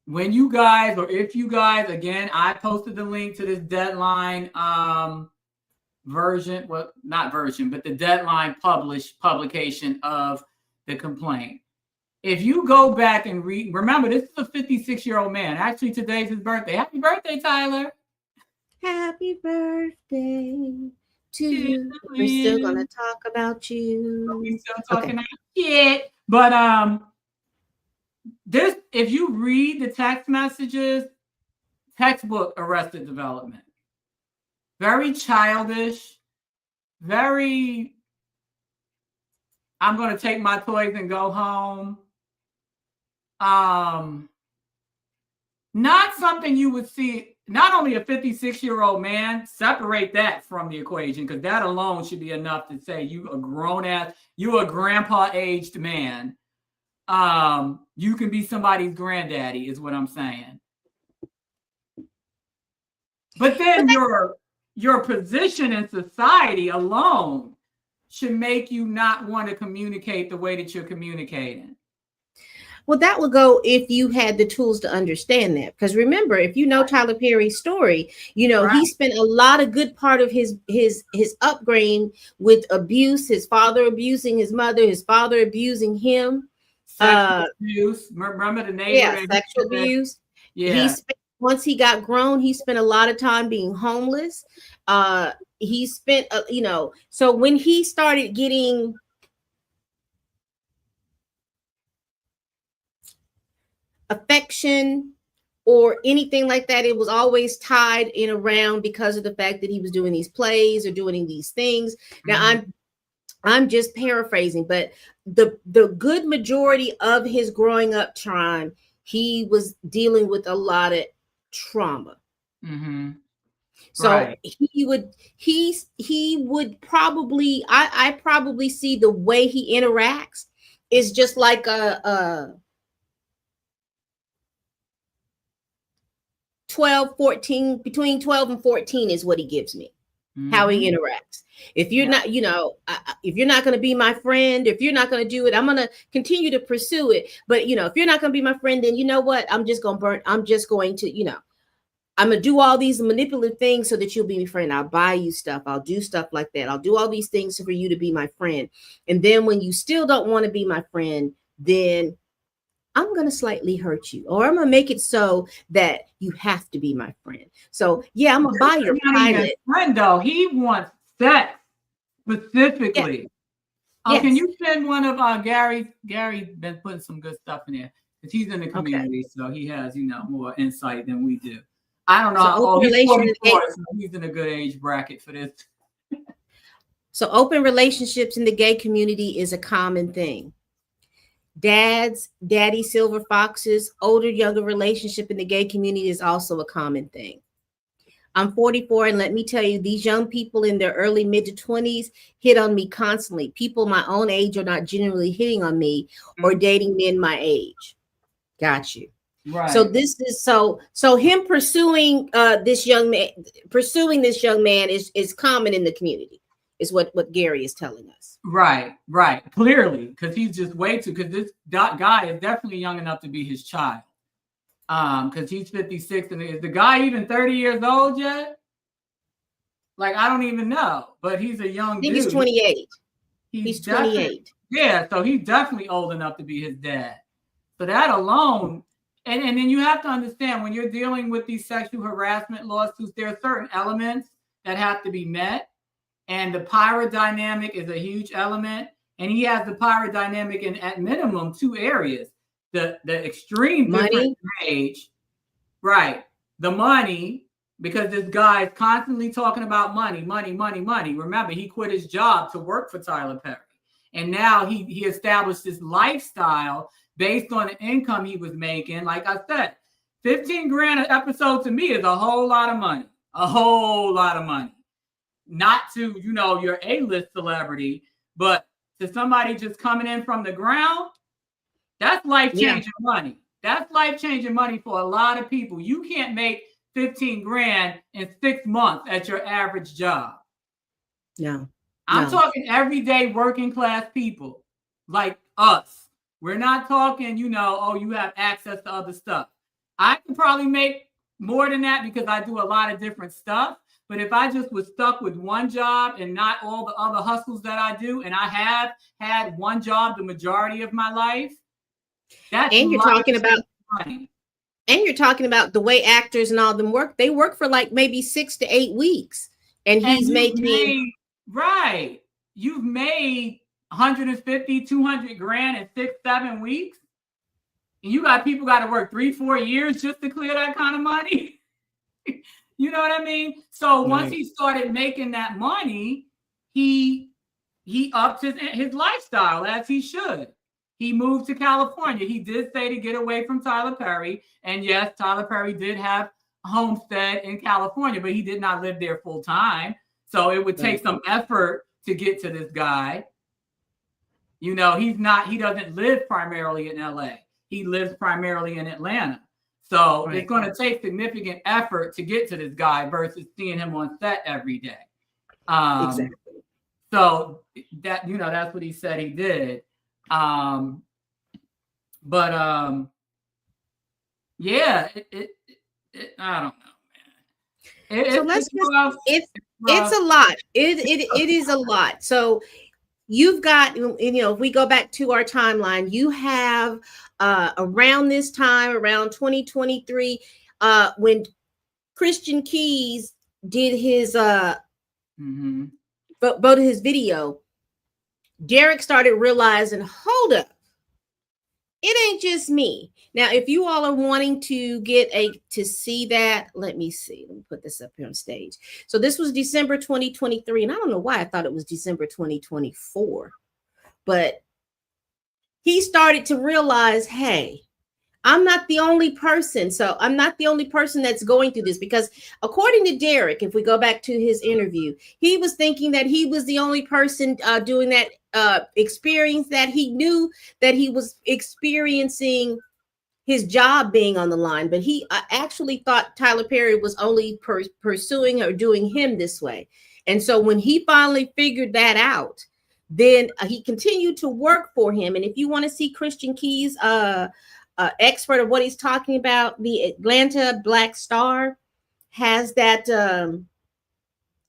B: When you guys, or if you guys, again, I posted the link to this deadline version, well, not version, but the deadline publication of the complaint. if you go back and read, remember, this is a 56-year-old man. Actually, today's his birthday. Happy birthday, Tyler.
A: Happy birthday to you. We're still gonna talk about you.
B: We're still talking about shit. But this, if you read the text messages, textbook Arrested Development. Very childish, very, I'm going to take my toys and go home. Not something you would see, not only a 56-year-old man, separate that from the equation, because that alone should be enough to say you a grown ass, you a grandpa aged man. You can be somebody's granddaddy is what I'm saying. But then your position in society alone should make you not want to communicate the way that you're communicating.
A: Well, that would go if you had the tools to understand that. Because remember, if you know Tyler Perry's story, you know, he spent a lot of good part of his upbringing with abuse, his father abusing his mother, his father abusing him.
B: Sexual abuse. Remember the neighbor?
A: Yeah, sexual abuse.
B: Yeah.
A: Once he got grown, he spent a lot of time being homeless. He spent, you know, so when he started getting affection or anything like that, it was always tied in around because of the fact that he was doing these plays or doing these things. Now I'm just paraphrasing, but the good majority of his growing up time, he was dealing with a lot of trauma. So he would probably, I probably see the way he interacts is just like a 12, 14, between 12 and 14 is what he gives me, how he interacts. If you're not, you know, if you're not going to be my friend, if you're not going to do it, I'm going to continue to pursue it. But, you know, if you're not going to be my friend, then you know what? I'm just going to, you know, I'm going to do all these manipulative things so that you'll be my friend. I'll buy you stuff. I'll do stuff like that. I'll do all these things for you to be my friend. And then when you still don't want to be my friend, then I'm going to slightly hurt you, or I'm going to make it so that you have to be my friend. So yeah, I'm going to buy your pilot.
B: Friend though, he wants sex specifically.
A: Yes.
B: Can you send one of Gary? Gary been putting some good stuff in there because he's in the community, so he has, you know, more insight than we do. I don't know. He's 44, so he's in a good age bracket for this.
A: So open relationships in the gay community is a common thing. Daddy silver foxes, older, younger relationship in the gay community is also a common thing. I'm 44, and let me tell you, these young people in their early mid to 20s hit on me constantly. People my own age are not generally hitting on me or dating men my age. Got you.
B: Right.
A: So this is so him pursuing this young man is common in the community, is what Gary is telling us.
B: Right. Clearly, because he's just way too, because this guy is definitely young enough to be his child. Because he's 56, and is the guy even 30 years old yet? Like, I don't even know, but he's a young dude.
A: He's 28.
B: He's
A: 28.
B: Yeah, so he's definitely old enough to be his dad. So that alone, and then you have to understand, when you're dealing with these sexual harassment lawsuits, there are certain elements that have to be met. And the power dynamic is a huge element. And he has the power dynamic in, at minimum, 2 areas. The extreme difference in age, right? The money, because this guy is constantly talking about money. Remember, he quit his job to work for Tyler Perry. And now he established this lifestyle based on the income he was making. Like I said, 15 grand an episode to me is a whole lot of money. A whole lot of money. Not to, you know, your A-list celebrity, but to somebody just coming in from the ground, that's life-changing money. That's life-changing money for a lot of people. You can't make 15 grand in 6 months at your average job.
A: No.
B: I'm talking everyday working class people like us. We're not talking, you know, oh, you have access to other stuff. I can probably make more than that because I do a lot of different stuff. But if I just was stuck with one job and not all the other hustles that I do, and I have had one job the majority of my life, That's
A: And you're talking about
B: money.
A: And you're talking about the way actors and all them work. They work for like maybe 6 to 8 weeks. And he's making
B: right. You've made 150, 200 grand in 6-7 weeks. And you got people got to work 3-4 years just to clear that kind of money. You know what I mean? So once he started making that money, he upped his lifestyle as he should. He moved to California. He did say to get away from Tyler Perry. And yes, Tyler Perry did have a homestead in California, but he did not live there full time. So it would take some effort to get to this guy. You know, he doesn't live primarily in LA. He lives primarily in Atlanta. So it's going to take significant effort to get to this guy versus seeing him on set every day.
A: Exactly.
B: So that, you know, that's what he said he did. Yeah, I don't know, man.
A: So it's a lot. It is a lot. So you've got, you know, if we go back to our timeline, you have around this time, around 2023, when Christian Keys did his voted his video, Derek started realizing, hold up, it ain't just me. Now, if you all are wanting to to see that, let me see. Let me put this up here on stage. So this was December 2023, and I don't know why I thought it was December 2024, but he started to realize, hey, I'm not the only person. So I'm not the only person that's going through this, because according to Derek, if we go back to his interview, he was thinking that he was the only person doing that experience, that he knew that he was experiencing his job being on the line. But he actually thought Tyler Perry was only pursuing or doing him this way. And so when he finally figured that out, then he continued to work for him. And if you want to see Christian Keys, expert of what he's talking about, the Atlanta Black Star has that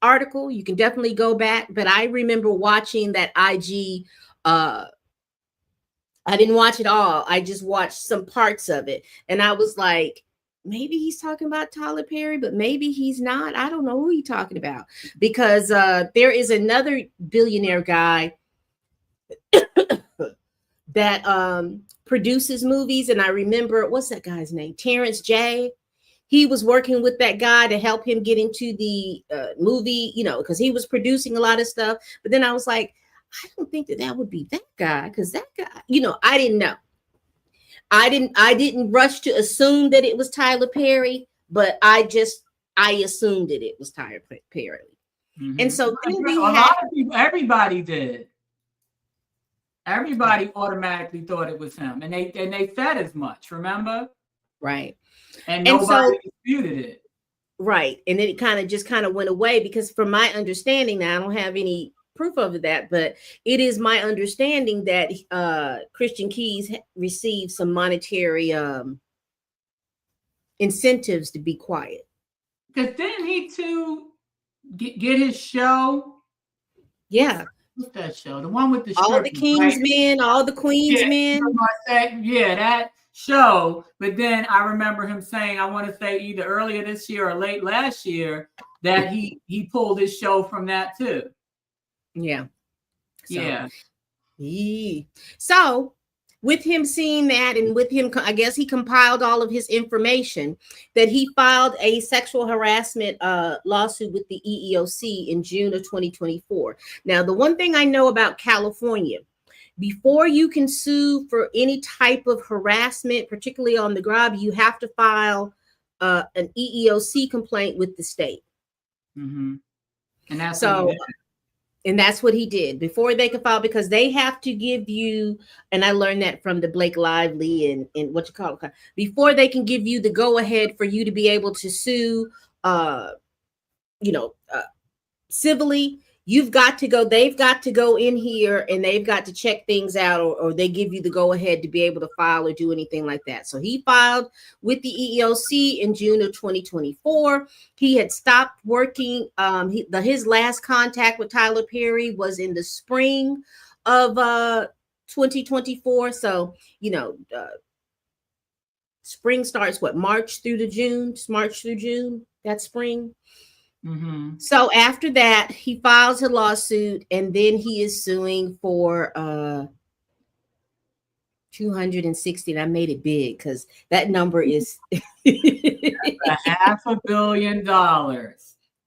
A: article. You can definitely go back. But I remember watching that IG. I didn't watch it all. I just watched some parts of it. And I was like, maybe he's talking about Tyler Perry, but maybe he's not. I don't know who he's talking about, because there is another billionaire guy that produces movies. And I remember, what's that guy's name? Terrence J. He was working with that guy to help him get into the movie, you know, because he was producing a lot of stuff. But then I was like, I don't think that would be that guy, because that guy, you know, I didn't know. I didn't rush to assume that it was Tyler Perry, but I assumed that it was Tyler Perry. Mm-hmm. And so then we
B: lot of people, everybody did. Everybody automatically thought it was him, and they said as much. Remember,
A: right?
B: And nobody disputed it,
A: right? And then it kind of went away, because from my understanding, now I don't have any proof of that, but it is my understanding that Christian Keys received some monetary incentives to be quiet.
B: Because didn't he too get his show?
A: Yeah.
B: What's that show? The one with the
A: all the King's men, all the Queen's men.
B: Yeah, that show. But then I remember him saying, I want to say either earlier this year or late last year, that he pulled his show from that too.
A: Yeah.
B: So,
A: yeah. So with him seeing that, and with him, I guess he compiled all of his information, that he filed a sexual harassment lawsuit with the EEOC in June of 2024. Now, the one thing I know about California, before you can sue for any type of harassment, particularly on the job, you have to file an EEOC complaint with the state.
B: Mm-hmm. And that's
A: so. And that's what he did before they could file, because they have to give you, and I learned that from the Blake Lively and what you call it, before they can give you the go ahead for you to be able to sue, civilly, they've got to go in here and they've got to check things out, or they give you the go ahead to be able to file or do anything like that. So he filed with the EEOC in June of 2024. He had stopped working. His last contact with Tyler Perry was in the spring of 2024. So, spring starts March through June, that's spring.
B: Mm-hmm.
A: So after that, he files a lawsuit, and then he is suing for 260. And I made it big because that number is
B: $500 million.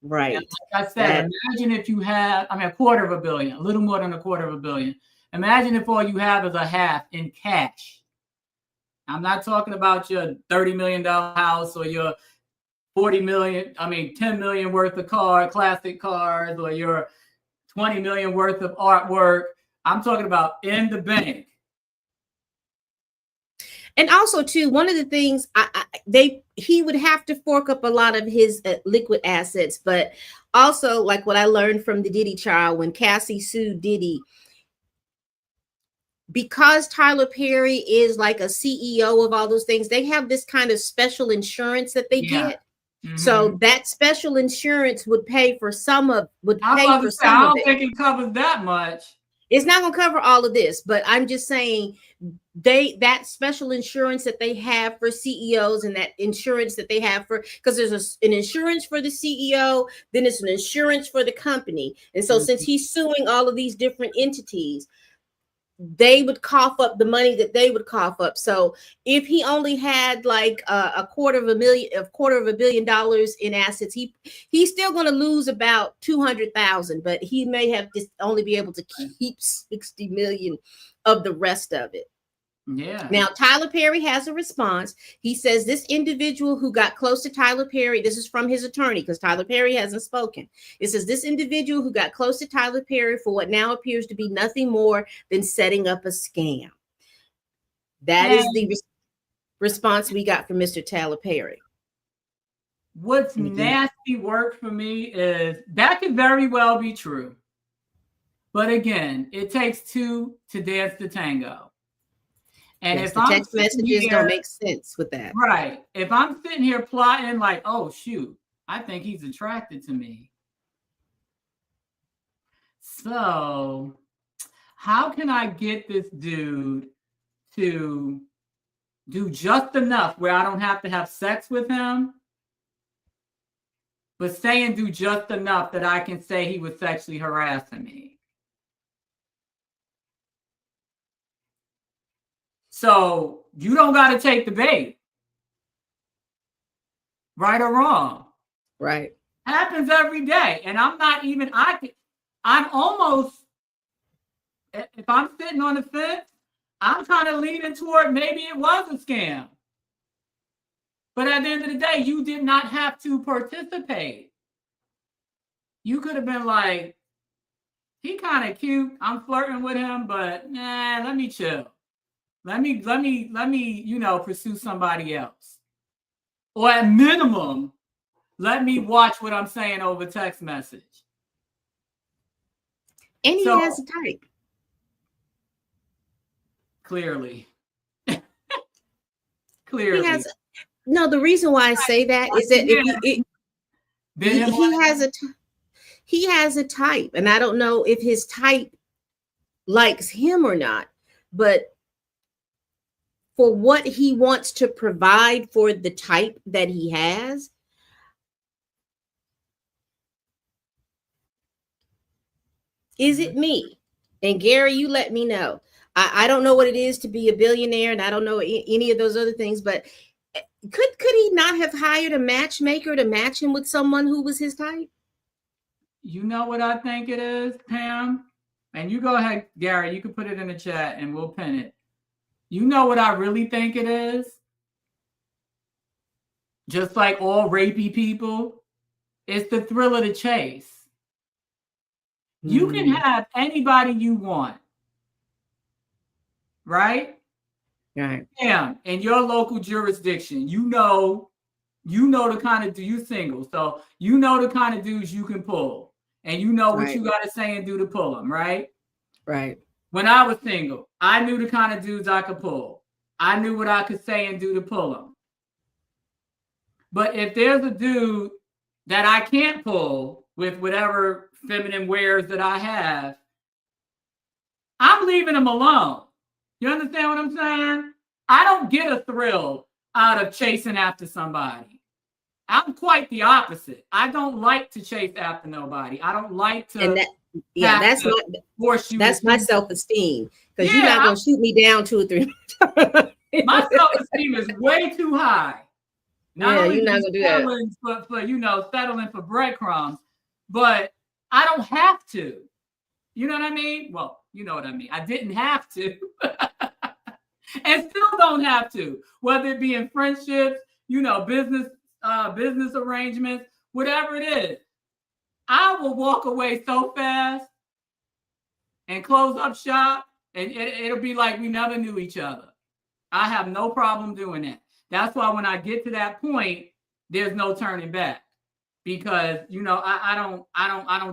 A: right.
B: And like I said, imagine if you have, $250 million, a little more than $250 million. Imagine if all you have is a half in cash. I'm not talking about your $30 million house or your 10 million worth of classic cars, or your 20 million worth of artwork. I'm talking about in the bank.
A: And also, too, one of the things he would have to fork up a lot of his liquid assets, but also, like what I learned from the Diddy trial when Cassie sued Diddy, because Tyler Perry is like a CEO of all those things, they have this kind of special insurance that they get. Mm-hmm. So that special insurance would pay for some of
B: I don't think it covers that much.
A: It's not going to cover all of this, but I'm just saying that special insurance that they have for CEOs, and that insurance that they have because there's an insurance for the CEO, then it's an insurance for the company. And so since he's suing all of these different entities, they would cough up the money that they would cough up. So if he only had like a quarter of $1 billion in assets, he's still going to lose about 200,000, but he may have just only be able to keep 60 million of the rest of it.
B: Yeah.
A: Now, Tyler Perry has a response. He says this individual who got close to Tyler Perry, this is from his attorney because Tyler Perry hasn't spoken. It says this individual who got close to Tyler Perry for what now appears to be nothing more than setting up a scam. That is the response we got from Mr. Tyler Perry.
B: What's nasty work for me is that could very well be true. But again, it takes two to dance the tango. And
A: yes,
B: if
A: the text messages don't make sense with that.
B: Right. If I'm sitting here plotting like, oh, shoot, I think he's attracted to me. So how can I get this dude to do just enough where I don't have to have sex with him, but say and do just enough that I can say he was sexually harassing me? So you don't got to take the bait. Right or wrong.
A: Right.
B: Happens every day. And I'm almost, if I'm sitting on the fence, I'm kind of leaning toward maybe it was a scam. But at the end of the day, you did not have to participate. You could have been like, he kind of cute. I'm flirting with him, but let me chill. Let me, pursue somebody else. Or at minimum, let me watch what I'm saying over text message.
A: And he has a type.
B: Clearly. Clearly.
A: The reason why I say that is that he has a type. And I don't know if his type likes him or not, but for what he wants to provide for the type that he has, is it me? And Gary, you let me know. I don't know what it is to be a billionaire, and I don't know any of those other things, but could he not have hired a matchmaker to match him with someone who was his type?
B: You know what I think it is, Pam? And you go ahead, Gary, you can put it in the chat and we'll pin it. You know what I really think it is? Just like all rapey people, it's the thrill of the chase. You can have anybody you want. Right?
A: Right.
B: Yeah. In your local jurisdiction, you know the kind of you single. So you know the kind of dudes you can pull. And you know what you got to say and do to pull them, right?
A: Right.
B: When I was single, I knew the kind of dudes I could pull. I knew what I could say and do to pull them. But if there's a dude that I can't pull with whatever feminine wares that I have, I'm leaving him alone. You understand what I'm saying? I don't get a thrill out of chasing after somebody. I'm quite the opposite. I don't like to chase after nobody. I don't like to.
A: And that's my self-esteem, because you're not gonna shoot me down 2 or 3 times.
B: My self-esteem is way too high.
A: You're not gonna do
B: that. For settling for breadcrumbs, but I don't have to. You know what I mean? Well, you know what I mean. I didn't have to, and still don't have to. Whether it be in friendships, business arrangements, whatever it is, I will walk away so fast and close up shop, and it'll be like we never knew each other. I have no problem doing that. That's why when I get to that point, there's no turning back, because I don't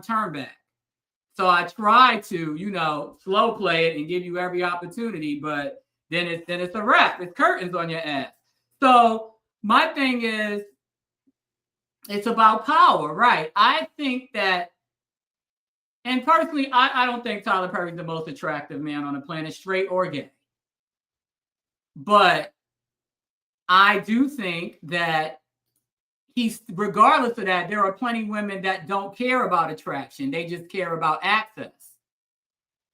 B: turn back. So I try to slow play it and give you every opportunity, but then it's a wrap. It's curtains on your ass. So my thing is, it's about power, right? I think that, and personally, I don't think Tyler Perry's the most attractive man on the planet, straight or gay. But I do think that regardless of that, there are plenty of women that don't care about attraction. They just care about access.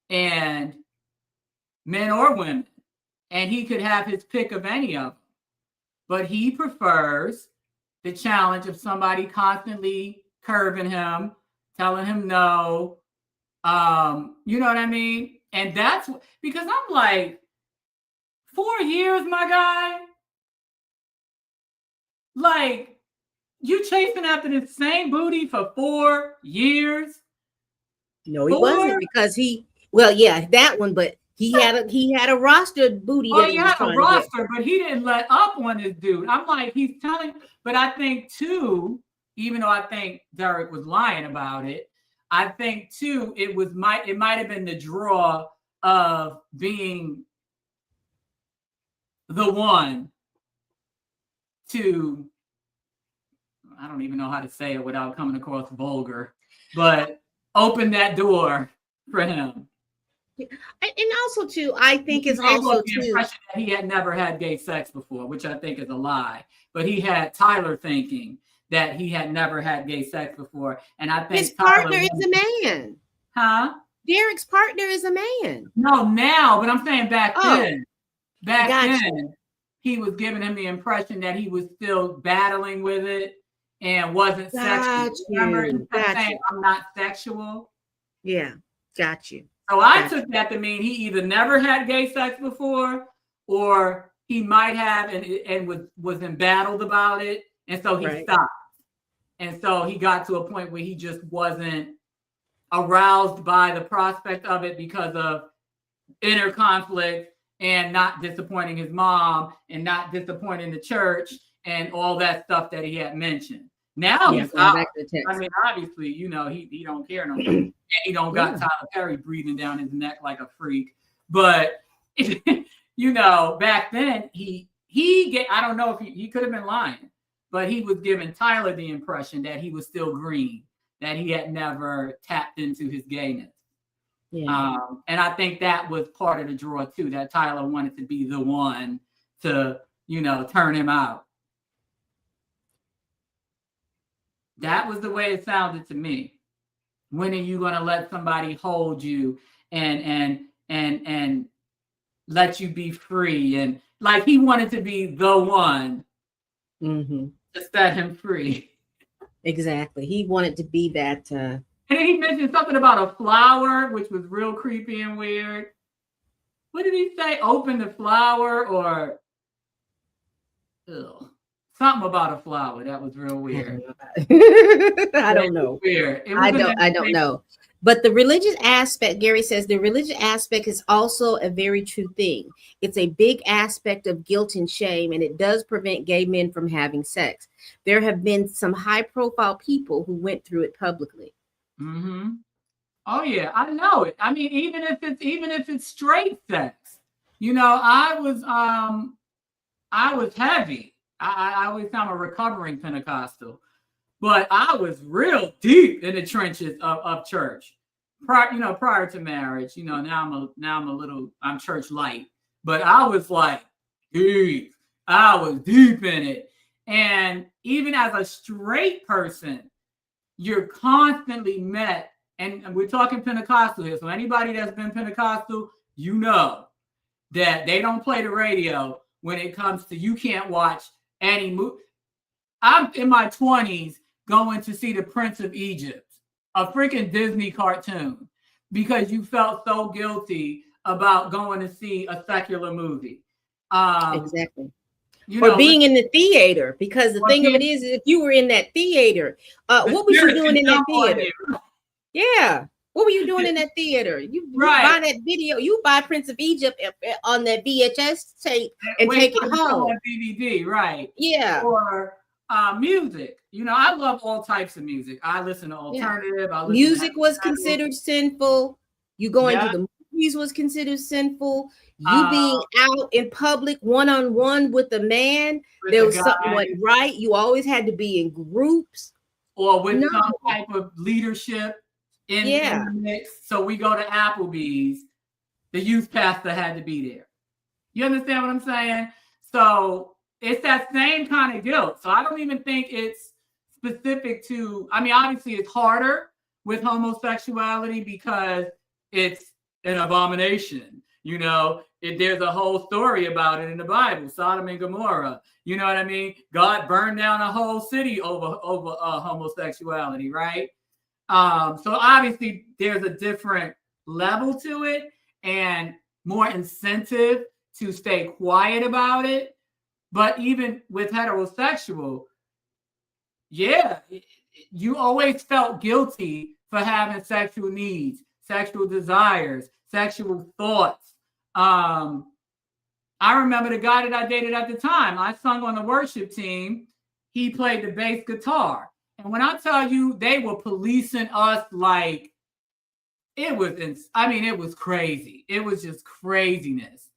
B: And men or women. And he could have his pick of any of them. But he prefers the challenge of somebody constantly curving him, telling him no. You know what I mean? And that's because I'm like, 4 years, my guy? Like, you chasing after the same booty for 4 years?
A: No, he wasn't, because that one, but he had a roster booty.
B: Oh, he had a roster, but he didn't let up on this dude. I'm like, he's telling, but I think too, even though I think Derek was lying about it, I think too, it might have been the draw of being the one to, I don't even know how to say it without coming across vulgar, but open that door for him.
A: And also too, I think it's also
B: the impression that he had never had gay sex before, which I think is a lie. But he had Tyler thinking that he had never had gay sex before, and I think
A: his partner is a man.
B: Huh?
A: Derek's partner is a man.
B: No, now, but I'm saying back then. Back then, he was giving him the impression that he was still battling with it and wasn't sexual. Remember, saying, I'm not sexual.
A: Yeah, got you.
B: So I took that to mean he either never had gay sex before, or he might have and was embattled about it, and so he stopped. And so he got to a point where he just wasn't aroused by the prospect of it because of inner conflict and not disappointing his mom and not disappointing the church and all that stuff that he had mentioned. Now he's out. I mean, obviously, he don't care no more. And he don't got Tyler Perry breathing down his neck like a freak. But back then I don't know if he could have been lying, but he was giving Tyler the impression that he was still green, that he had never tapped into his gayness. Yeah. And I think that was part of the draw too, that Tyler wanted to be the one to, turn him out. That was the way it sounded to me. When are you going to let somebody hold you and let you be free? And like he wanted to be the one to set him free.
A: Exactly. He wanted to be that.
B: And then he mentioned something about a flower, which was real creepy and weird. What did he say? Open the flower or something about a flower. That was real weird.
A: I don't know.
B: Weird.
A: I don't know. But the religious aspect, Gary says, the religious aspect is also a very true thing. It's a big aspect of guilt and shame, and it does prevent gay men from having sex. There have been some high-profile people who went through it publicly.
B: Mm-hmm. Oh yeah, I know it. I mean, even if it's straight sex, I was heavy. I always I'm a recovering Pentecostal, but I was real deep in the trenches of church prior to marriage. Now I'm church light, but I was like deep. I was deep in it. And even as a straight person, you're constantly met, and we're talking Pentecostal here. So anybody that's been Pentecostal, you know that they don't play the radio when it comes to you can't watch any movie. I'm in my 20s going to see The Prince of Egypt, a freaking Disney cartoon, because you felt so guilty about going to see a secular movie.
A: Exactly.
B: Or
A: being in the theater, because the thing of it is, if you were in that theater, what was you doing in that theater? Yeah. What were you doing in that theater? You buy that video, you buy Prince of Egypt on that VHS tape and take it home.
B: DVD, right?
A: Yeah.
B: Or music. I love all types of music. I listen to alternative.
A: Yeah. Music was considered sinful. You going to the movies was considered sinful. You being out in public one-on-one with a man, there was something like right. You always had to be in groups.
B: Or with some type of leadership in the mix. So we go to Applebee's. The youth pastor had to be there. You understand what I'm saying? So it's that same kind of guilt. So I don't even think it's specific to, obviously it's harder with homosexuality because it's an abomination. There's a whole story about it in the Bible, Sodom and Gomorrah. You know what I mean? God burned down a whole city over homosexuality, right? So obviously there's a different level to it and more incentive to stay quiet about it. But even with heterosexual, you always felt guilty for having sexual needs, sexual desires, sexual thoughts. I remember the guy that I dated at the time. I sung on the worship team. He played the bass guitar. And when I tell you they were policing us like it was crazy. It was just craziness.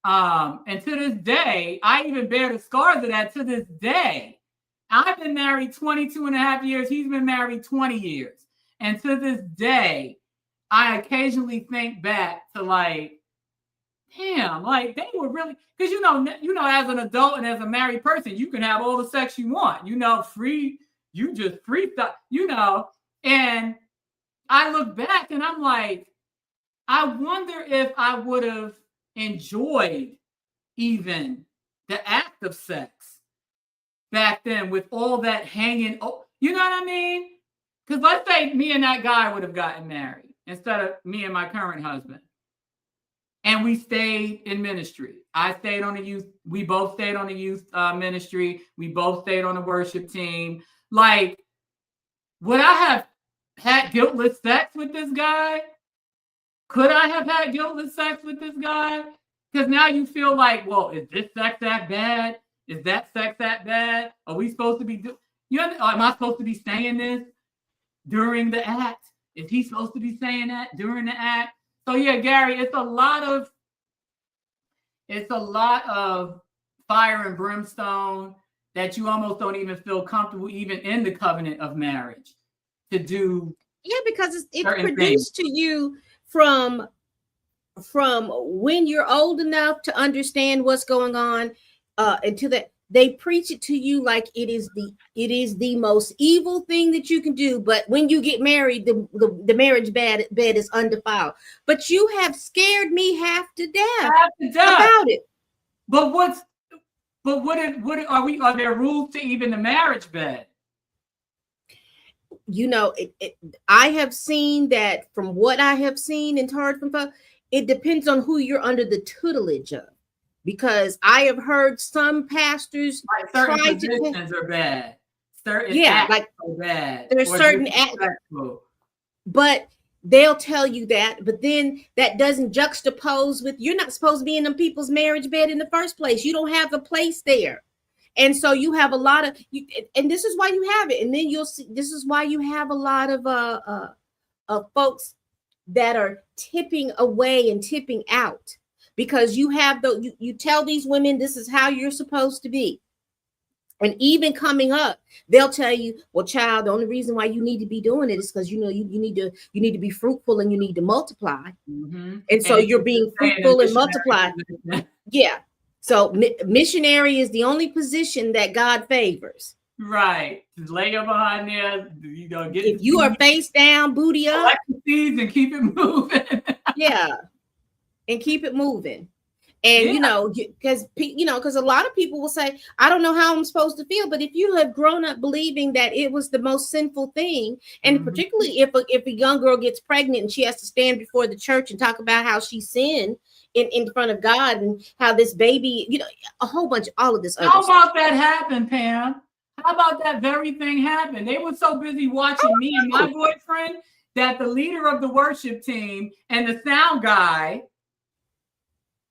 B: And to this day, I even bear the scars of that to this day. I've been married 22 and a half years. He's been married 20 years. And to this day, I occasionally think back to like, damn, like they were really, because as an adult and as a married person, you can have all the sex you want, free, you just free stuff, and I look back and I'm like, I wonder if I would have enjoyed even the act of sex back then with all that hanging, you know what I mean? Because let's say me and that guy would have gotten married instead of me and my current husband. And we stayed in ministry. I stayed on the youth. We both stayed on the youth ministry. We both stayed on the worship team. Like, would I have had guiltless sex with this guy? Could I have had guiltless sex with this guy? Because now you feel like, well, is this sex that bad? Is that sex that bad? Are we supposed to be am I supposed to be saying this during the act? Is he supposed to be saying that during the act? So yeah, Gary, it's a lot of fire and brimstone that you almost don't even feel comfortable even in the covenant of marriage to do.
A: Yeah, because it's produced to you from when you're old enough to understand what's going on, until that they preach it to you like it is the most evil thing that you can do. But when you get married, the marriage bed is undefiled. But you have scared me half to death about it.
B: But are there rules to even the marriage bed?
A: I have seen that from what I have seen and heard from folks, it depends on who you're under the tutelage of. Because I have heard some pastors
B: certain positions are bad. Certain acts are bad.
A: There's certain acts, but they'll tell you that. But then that doesn't juxtapose with you're not supposed to be in them people's marriage bed in the first place. You don't have a place there, and so you have a lot of and this is why you have it. And then you'll see this is why you have a lot of folks that are tipping away and tipping out. Because you have you tell these women this is how you're supposed to be. And even coming up, they'll tell you, well, child, the only reason why you need to be doing it is because you need to be fruitful and you need to multiply.
B: Mm-hmm.
A: And so you're being fruitful and multiply. Yeah. So missionary is the only position that God favors.
B: Right. Just lay your behind there, get
A: if you are face down, booty up,
B: collect the seeds and keep it moving.
A: yeah. And keep it moving. And, because a lot of people will say, I don't know how I'm supposed to feel. But if you have grown up believing that it was the most sinful thing, and particularly if a young girl gets pregnant and she has to stand before the church and talk about how she sinned in front of God and how this baby, a whole bunch of all of this.
B: How about that happen, Pam? How about that very thing happen? They were so busy watching me and my boyfriend that the leader of the worship team and the sound guy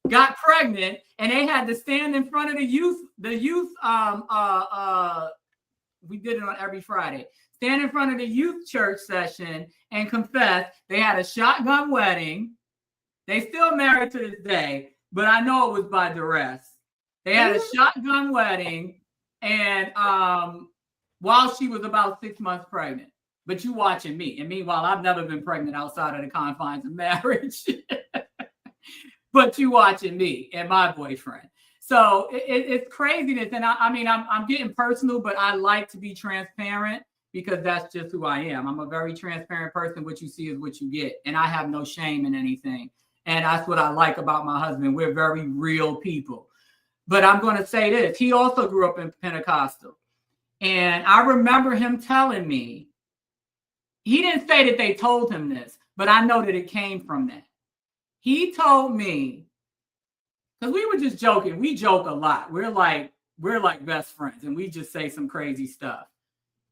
B: got pregnant, and they had to stand in front of the youth. We did it on every Friday. Stand in front of the youth church session and confess. They had a shotgun wedding. They still married to this day, but I know it was by duress. They had a shotgun wedding, and while she was about 6 months pregnant. But you watching me, and meanwhile, I've never been pregnant outside of the confines of marriage. But you watching me and my boyfriend. So it's craziness. And I'm getting personal, but I like to be transparent because that's just who I am. I'm a very transparent person. What you see is what you get. And I have no shame in anything. And that's what I like about my husband. We're very real people. But I'm going to say this. He also grew up in Pentecostal. And I remember him telling me, he didn't say that they told him this, but I know that it came from that. He told me, because we were just joking. We joke a lot. We're like best friends, and we just say some crazy stuff.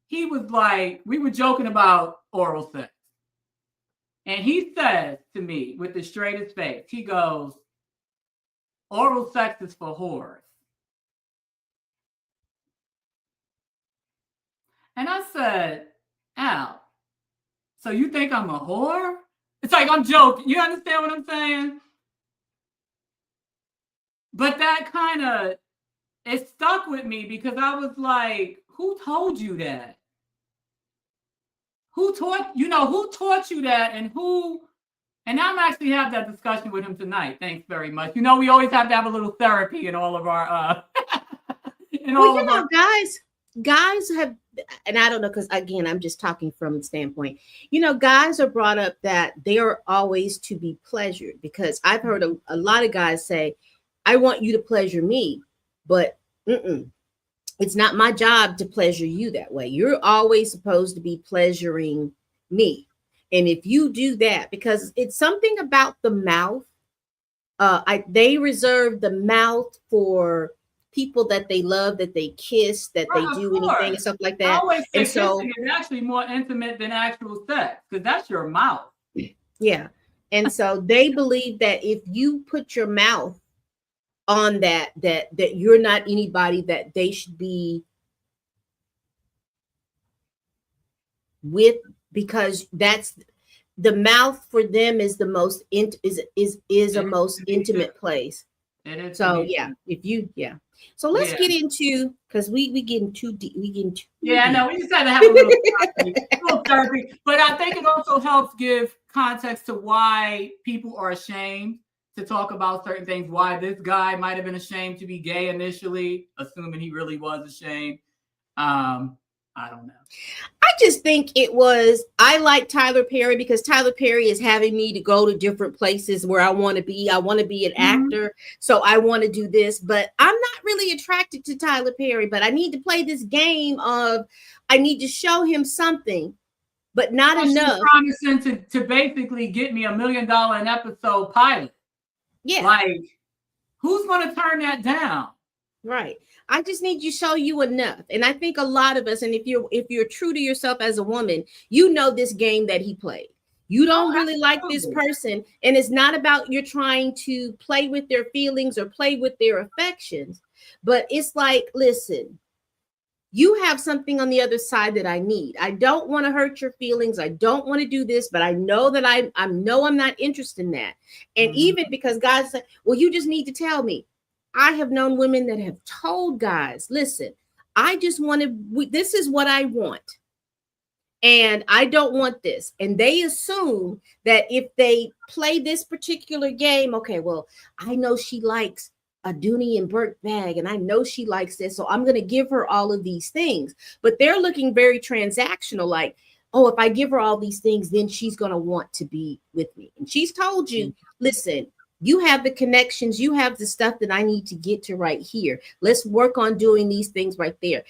B: He was like, we were joking about oral sex. And he says to me with the straightest face, he goes, oral sex is for whores. And I said, Al, so you think I'm a whore? It's like I'm joking. You understand what I'm saying? But that kind of, it stuck with me because I was like, who told you that? Who taught you that, and I'm actually have that discussion with him tonight. Thanks very much. We always have to have a little therapy in all of our
A: guys have, and I don't know, because again, I'm just talking from the standpoint, guys are brought up that they are always to be pleasured, because I've heard a lot of guys say, I want you to pleasure me, but it's not my job to pleasure you that way. You're always supposed to be pleasuring me. And if you do that, because it's something about the mouth, they reserve the mouth for people that they love, that they kiss, that they do anything and stuff like that.
B: I always say
A: and so
B: kissing is actually more intimate than actual sex, because that's your mouth.
A: Yeah. And so they believe that if you put your mouth on that you're not anybody that they should be with, because that's the mouth for them is the most is a most intimate place. So so let's get into, because we getting too deep.
B: I know, we just had to have a little therapy. But I think it also helps give context to why people are ashamed to talk about certain things, why this guy might have been ashamed to be gay initially, assuming he really was ashamed. I don't know.
A: I just think I like Tyler Perry because Tyler Perry is having me to go to different places where I want to be. I want to be an actor. So I want to do this, but I'm not really attracted to Tyler Perry, but I need to play this game of, I need to show him something, but not enough.
B: Promising to basically get me $1 million an episode pilot.
A: Yeah.
B: Like, who's going to turn that down?
A: Right. I just need to show you enough. And I think a lot of us, and if you're true to yourself as a woman, this game that he played. You don't really like this person. And it's not about you're trying to play with their feelings or play with their affections. But it's like, listen, you have something on the other side that I need. I don't want to hurt your feelings. I don't want to do this, but I know that I know I'm not interested in that. And even because God said, well, you just need to tell me. I have known women that have told guys, listen, I just want to, this is what I want. And I don't want this. And they assume that if they play this particular game, okay, well, I know she likes a Dooney and Burke bag, and I know she likes this, so I'm going to give her all of these things. But they're looking very transactional, like, oh, if I give her all these things, then she's going to want to be with me. And she's told you, listen, you have the connections, you have the stuff that I need to get to right here. Let's work on doing these things right there.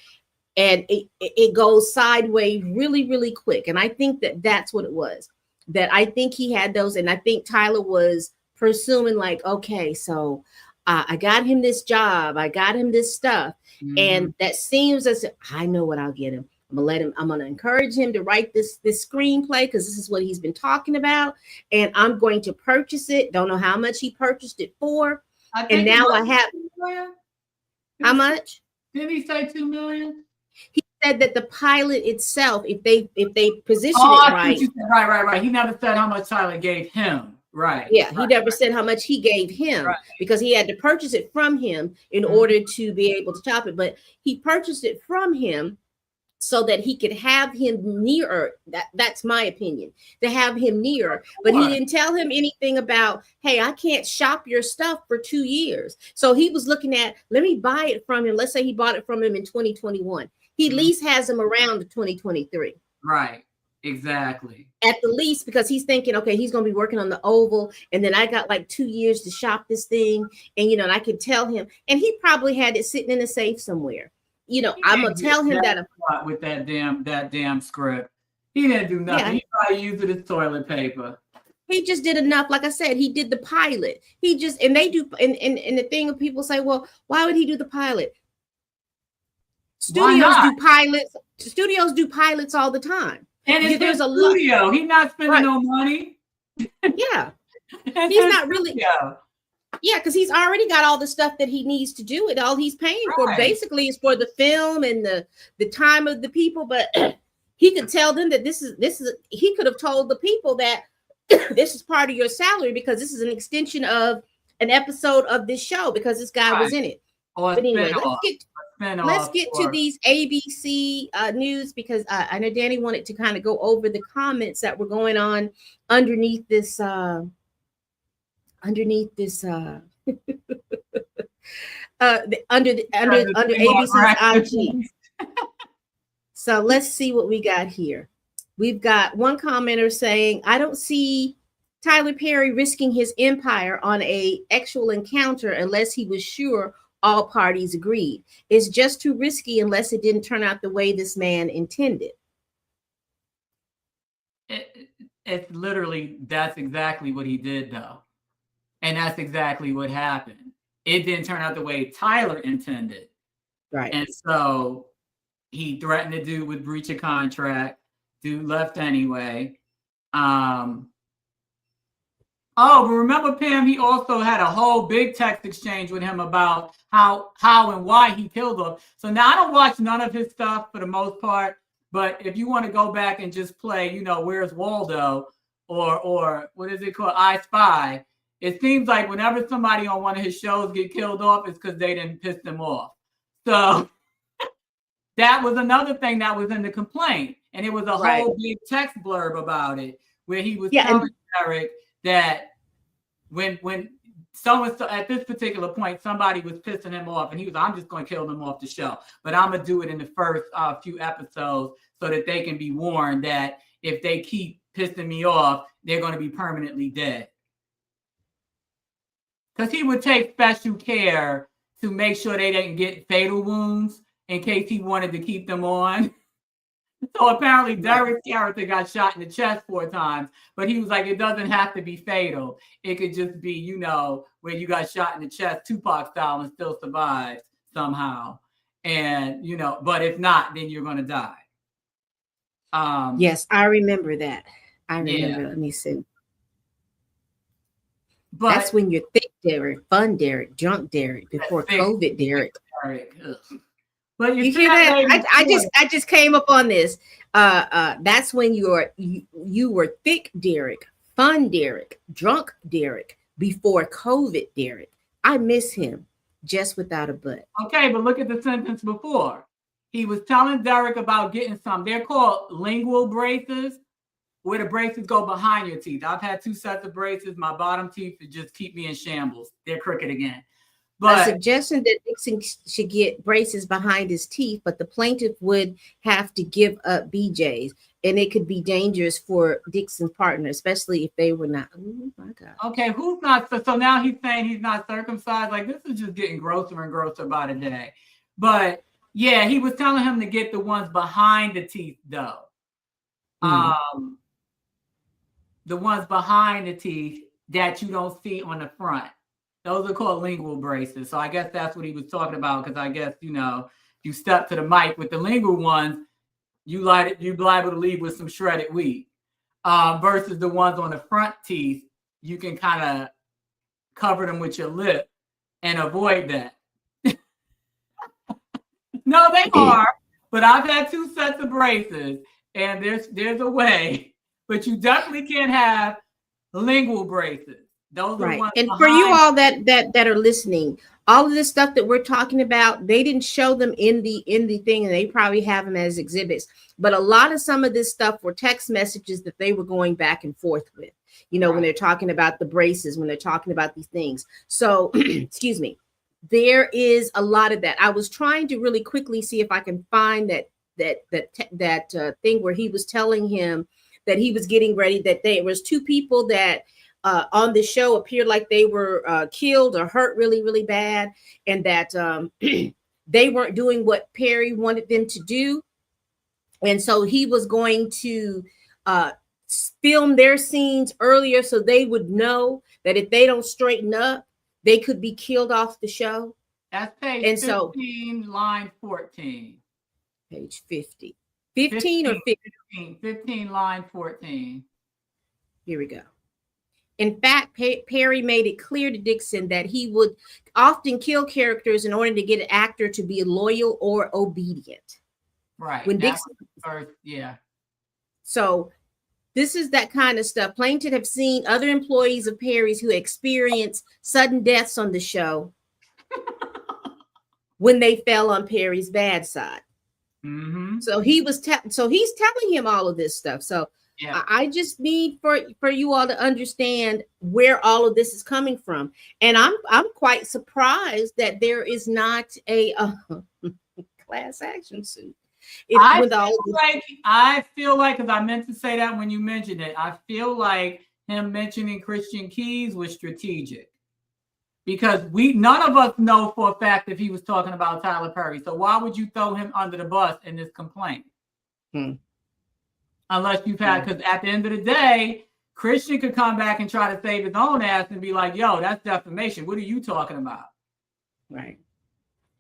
A: And it goes sideways really, really quick. And I think that that's what it was, that I think he had those. And I think Tyler was presuming like, okay, so I got him this job. I got him this stuff. And that seems as if I know what I'll get him. I'm going to encourage him to write this screenplay because this is what he's been talking about. And I'm going to purchase it. Don't know how much he purchased it for. And now I have, how much?
B: Didn't he say $2 million?
A: He said that the pilot itself, if they position it right.
B: Right. He never said how much Tyler gave him. Right.
A: Yeah, he never said how much he gave him because he had to purchase it from him in order to be able to top it. But he purchased it from him so that he could have him nearer. That's my opinion, to have him nearer. But he didn't tell him anything about, hey, I can't shop your stuff for 2 years. So he was looking at, let me buy it from him. Let's say he bought it from him in 2021. He at least has him around to 2023.
B: Right. Exactly.
A: At the least, because he's thinking, okay, he's going to be working on the Oval. And then I got like 2 years to shop this thing. And, and I could tell him, and he probably had it sitting in a safe somewhere. I'm going to tell him that
B: with that damn script. He didn't do nothing. Yeah. He probably used it as toilet paper.
A: He just did enough. Like I said, he did the pilot. He just, and they do. And the thing of people say, well, why would he do the pilot? Studios do pilots all the time.
B: And there's a studio. He's not spending no money.
A: Yeah. He's not really. Yeah, because he's already got all the stuff that he needs to do it. All he's paying for basically is for the film and the time of the people. But he could tell them that this is he could have told the people that this is part of your salary because this is an extension of an episode of this show because this guy was in it. But anyway, let's get to these ABC news because I know Danny wanted to kind of go over the comments that were going on underneath this under ABC's IG. So let's see what we got here. We've got one commenter saying, I don't see Tyler Perry risking his empire on a actual encounter unless he was sure all parties agreed. It's just too risky unless it didn't turn out the way this man intended.
B: It's literally, that's exactly what he did though. And that's exactly what happened. It didn't turn out the way Tyler intended.
A: Right.
B: And so he threatened to do with breach of contract. Dude left anyway. Oh, but remember, Pam, he also had a whole big text exchange with him about how and why he killed him. So now I don't watch none of his stuff for the most part. But if you want to go back and just play, Where's Waldo or what is it called? I Spy. It seems like whenever somebody on one of his shows get killed off, it's because they didn't piss them off. So that was another thing that was in the complaint. And it was a whole big text blurb about it where he was telling Derek that when someone at this particular point, somebody was pissing him off and he was, I'm just going to kill them off the show. But I'm going to do it in the first few episodes so that they can be warned that if they keep pissing me off, they're going to be permanently dead. Because he would take special care to make sure they didn't get fatal wounds in case he wanted to keep them on. So apparently Derek's character got shot in the chest 4 times, but he was like, it doesn't have to be fatal. It could just be, where you got shot in the chest, Tupac style, and still survived somehow. And, but if not, then you're going to die.
A: Yes, I remember that. I remember. Let me see. But that's when you're thick Derek, fun Derek, drunk Derek, before COVID Derek.
B: But
A: you hear that? I just came up on this. That's when you were thick Derek, fun Derek, drunk Derek, before COVID Derek. I miss him, just without a but.
B: Okay, but look at the sentence before. he was telling Derek about getting some. They're called lingual braces, where the braces go behind your teeth. I've had 2 sets of braces. My bottom teeth just keep me in shambles. They're crooked again.
A: A suggestion that Dixon should get braces behind his teeth, but the plaintiff would have to give up BJ's, and it could be dangerous for Dixon's partner, especially if they were not. Oh my God.
B: Okay, who's not? So now he's saying he's not circumcised. Like, this is just getting grosser and grosser by the day. But yeah, he was telling him to get the ones behind the teeth, though. The ones behind the teeth that you don't see on the front. Those are called lingual braces. So I guess that's what he was talking about, because I guess, you step to the mic with the lingual ones, you're liable to leave with some shredded wheat. Versus the ones on the front teeth, you can kind of cover them with your lip and avoid that. No, they are. But I've had 2 sets of braces, and there's a way. But you definitely can't have lingual braces. Those are ones.
A: And for you all that are listening, all of this stuff that we're talking about, they didn't show them in the thing, and they probably have them as exhibits. But a lot of some of this stuff were text messages that they were going back and forth with. When they're talking about the braces, when they're talking about these things. So, excuse me, there is a lot of that. I was trying to really quickly see if I can find that thing where he was telling him that he was getting ready, that there was 2 people that on the show appeared like they were killed or hurt really, really bad, and that they weren't doing what Perry wanted them to do. And so he was going to film their scenes earlier so they would know that if they don't straighten up, they could be killed off the show.
B: That's page 15, line 14.
A: Page 50. 15 or 15?
B: 15, line 14.
A: Here we go. In fact, Perry made it clear to Dixon that he would often kill characters in order to get an actor to be loyal or obedient.
B: Right.
A: When Dixon,
B: yeah.
A: So this is that kind of stuff. Plaintiff have seen other employees of Perry's who experienced sudden deaths on the show when they fell on Perry's bad side.
B: Mm-hmm.
A: So he's telling him all of this stuff. So yeah. I just need for you all to understand where all of this is coming from. And I'm quite surprised that there is not a class action suit.
B: I feel like, because I meant to say that when you mentioned it, I feel like him mentioning Christian Keys was strategic, because none of us know for a fact if he was talking about Tyler Perry. So why would you throw him under the bus in this complaint? Unless you've had, because at the end of the day, Christian could come back and try to save his own ass and be like, yo, that's defamation. What are you talking about?
A: Right.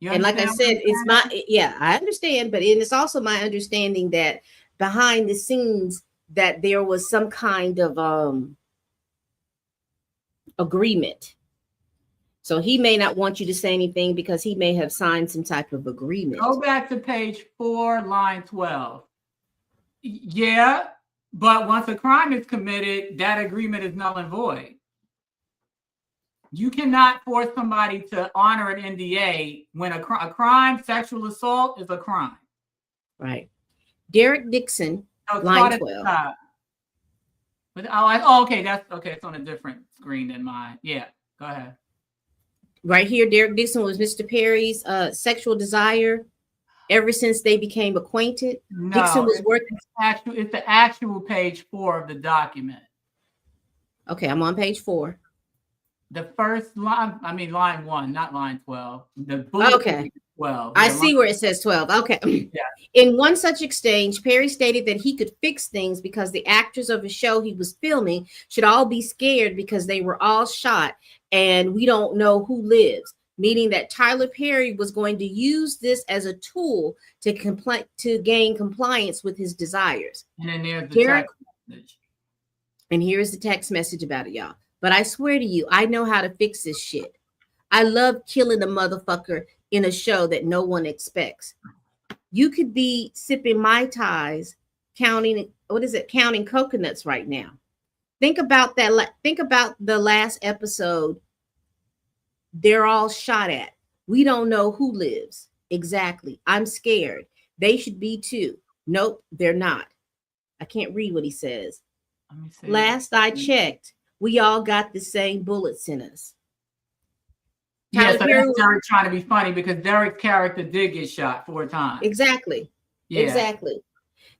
A: And like I said, I understand, but it's also my understanding that behind the scenes that there was some kind of agreement. So he may not want you to say anything because he may have signed some type of agreement.
B: Go back to page 4, line 12. Yeah, but once a crime is committed, that agreement is null and void. You cannot force somebody to honor an NDA when a crime, sexual assault, is a crime.
A: Right. Derek Dixon, line 12.
B: Okay, it's on a different screen than mine. Yeah, go ahead.
A: Right here, Derek Dixon was Mr. Perry's sexual desire ever since they became acquainted.
B: No,
A: Dixon was working.
B: It's the actual page 4 of the document.
A: Okay, I'm on page 4.
B: The first line, line 1, not line 12. The bullet
A: okay.
B: 12.
A: I see where it says 12. Okay.
B: Yeah.
A: In one such exchange, Perry stated that he could fix things because the actors of a show he was filming should all be scared because they were all shot and we don't know who lives, meaning that Tyler Perry was going to use this as a tool to gain compliance with his desires.
B: And then there's the text message.
A: And here's the text message about it, y'all. But I swear to you, I know how to fix this shit. I love killing a motherfucker in a show that no one expects. You could be sipping Mai Tais, counting coconuts right now. Think about that. Think about the last episode. They're all shot at. We don't know who lives. Exactly. I'm scared. They should be too. Nope, they're not. I can't read what he says.
B: Let me see.
A: Last I checked, we all got the same bullets in us.
B: Yeah,
A: Tyler
B: so
A: Perry
B: that's Derek trying to be funny because Derek's character did get shot 4 times.
A: Exactly.
B: Yeah.
A: Exactly.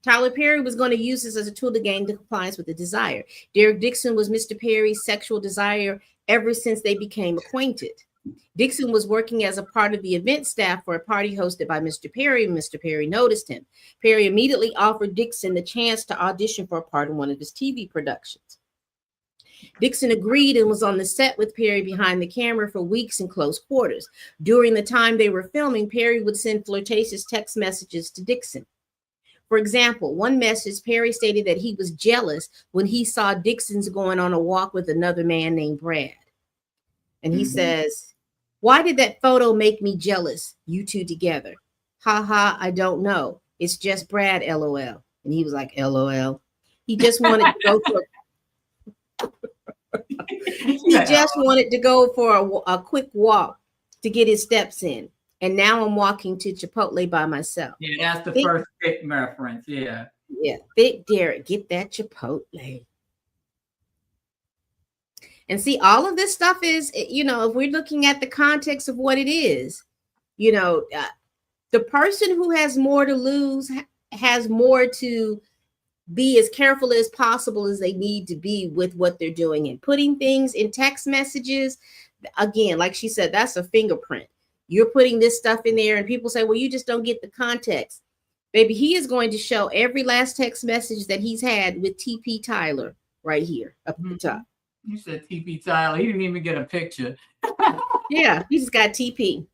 A: Tyler Perry was going to use this as a tool to gain compliance with the desire. Derek Dixon was Mr. Perry's sexual desire ever since they became acquainted. Dixon was working as a part of the event staff for a party hosted by Mr. Perry, and Mr. Perry noticed him. Perry immediately offered Dixon the chance to audition for a part in one of his TV productions. Dixon agreed and was on the set with Perry behind the camera for weeks in close quarters. During the time they were filming, Perry would send flirtatious text messages to Dixon. For example, one message, Perry stated that he was jealous when he saw Dixon's going on a walk with another man named Brad. And he says, "Why did that photo make me jealous? You two together. Ha ha, I don't know. It's just Brad, LOL." And he was like, LOL. He just wanted to go for a quick walk to get his steps in. And now I'm walking to Chipotle by myself.
B: Yeah, that's the first thick reference. Yeah.
A: Yeah. Thick Derek, get that Chipotle. And see, all of this stuff is, if we're looking at the context of what it is, the person who has more to lose has more to be as careful as possible as they need to be with what they're doing, and putting things in text messages. Again, like she said, that's a fingerprint. You're putting this stuff in there and people say, well, you just don't get the context. Baby, he is going to show every last text message that he's had with TP Tyler right here up at the top.
B: You said TP Tyler. He didn't even get a picture.
A: Yeah, he just got TP.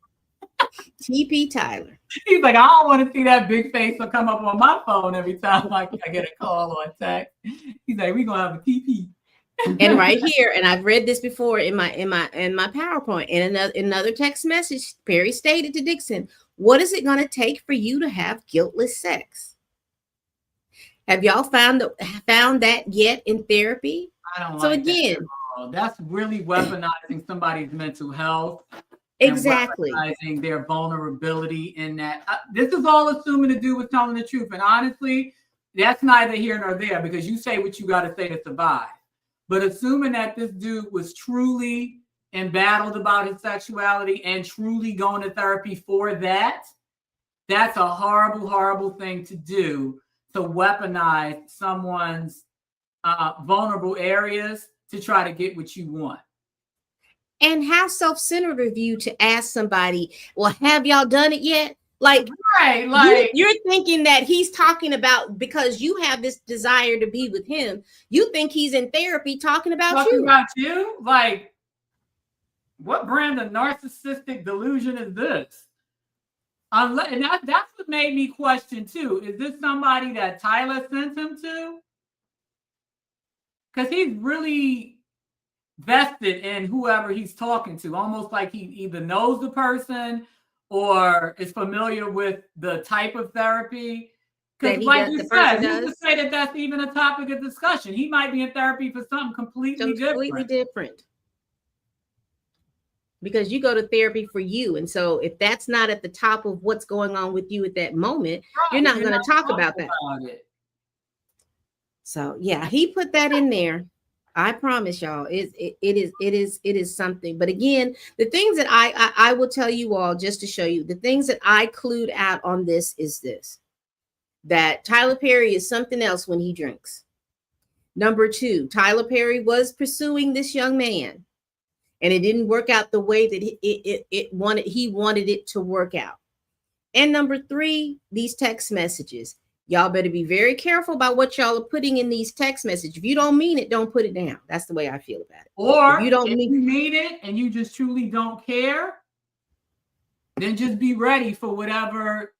A: TP Tyler.
B: He's like, I don't want to see that big face will come up on my phone every time I get a call or a text. He's like, we're gonna have a TP.
A: And right here, and I've read this before in my PowerPoint. In another text message, Perry stated to Dixon, "What is it going to take for you to have guiltless sex?" Have y'all found that yet in therapy?
B: I don't
A: so
B: like
A: again,
B: that. That's really weaponizing somebody's mental health.
A: Exactly.
B: Weaponizing their vulnerability in that. This is all assuming to do with telling the truth. And honestly, that's neither here nor there, because you say what you got to say to survive. But assuming that this dude was truly embattled about his sexuality and truly going to therapy for that, that's a horrible, horrible thing to do, to weaponize someone's vulnerable areas to try to get what you want.
A: And how self-centered of you to ask somebody, well, have y'all done it yet? Like,
B: right, like
A: you're thinking that he's talking about, because you have this desire to be with him, you think he's in therapy talking about you.
B: Like, what brand of narcissistic delusion is this? And that's what made me question too. Is this somebody that Tyler sent him to? Because he's really vested in whoever he's talking to, almost like he either knows the person or is familiar with the type of therapy. Because like you said, who's to say that that's even a topic of discussion? He might be in therapy for something completely different.
A: Because you go to therapy for you. And so if that's not at the top of what's going on with you at that moment, you're not going to talk about that. So yeah, he put that in there. I promise y'all, it is something. But again, the things that I will tell you all, just to show you, the things that I clued out on this is this: that Tyler Perry is something else when he drinks. Number 2, Tyler Perry was pursuing this young man, and it didn't work out the way that he wanted it to work out. And number 3, these text messages. Y'all better be very careful about what y'all are putting in these text messages. If you don't mean it, don't put it down. That's the way I feel about it.
B: Or if you mean it and you just truly don't care, then just be ready for whatever.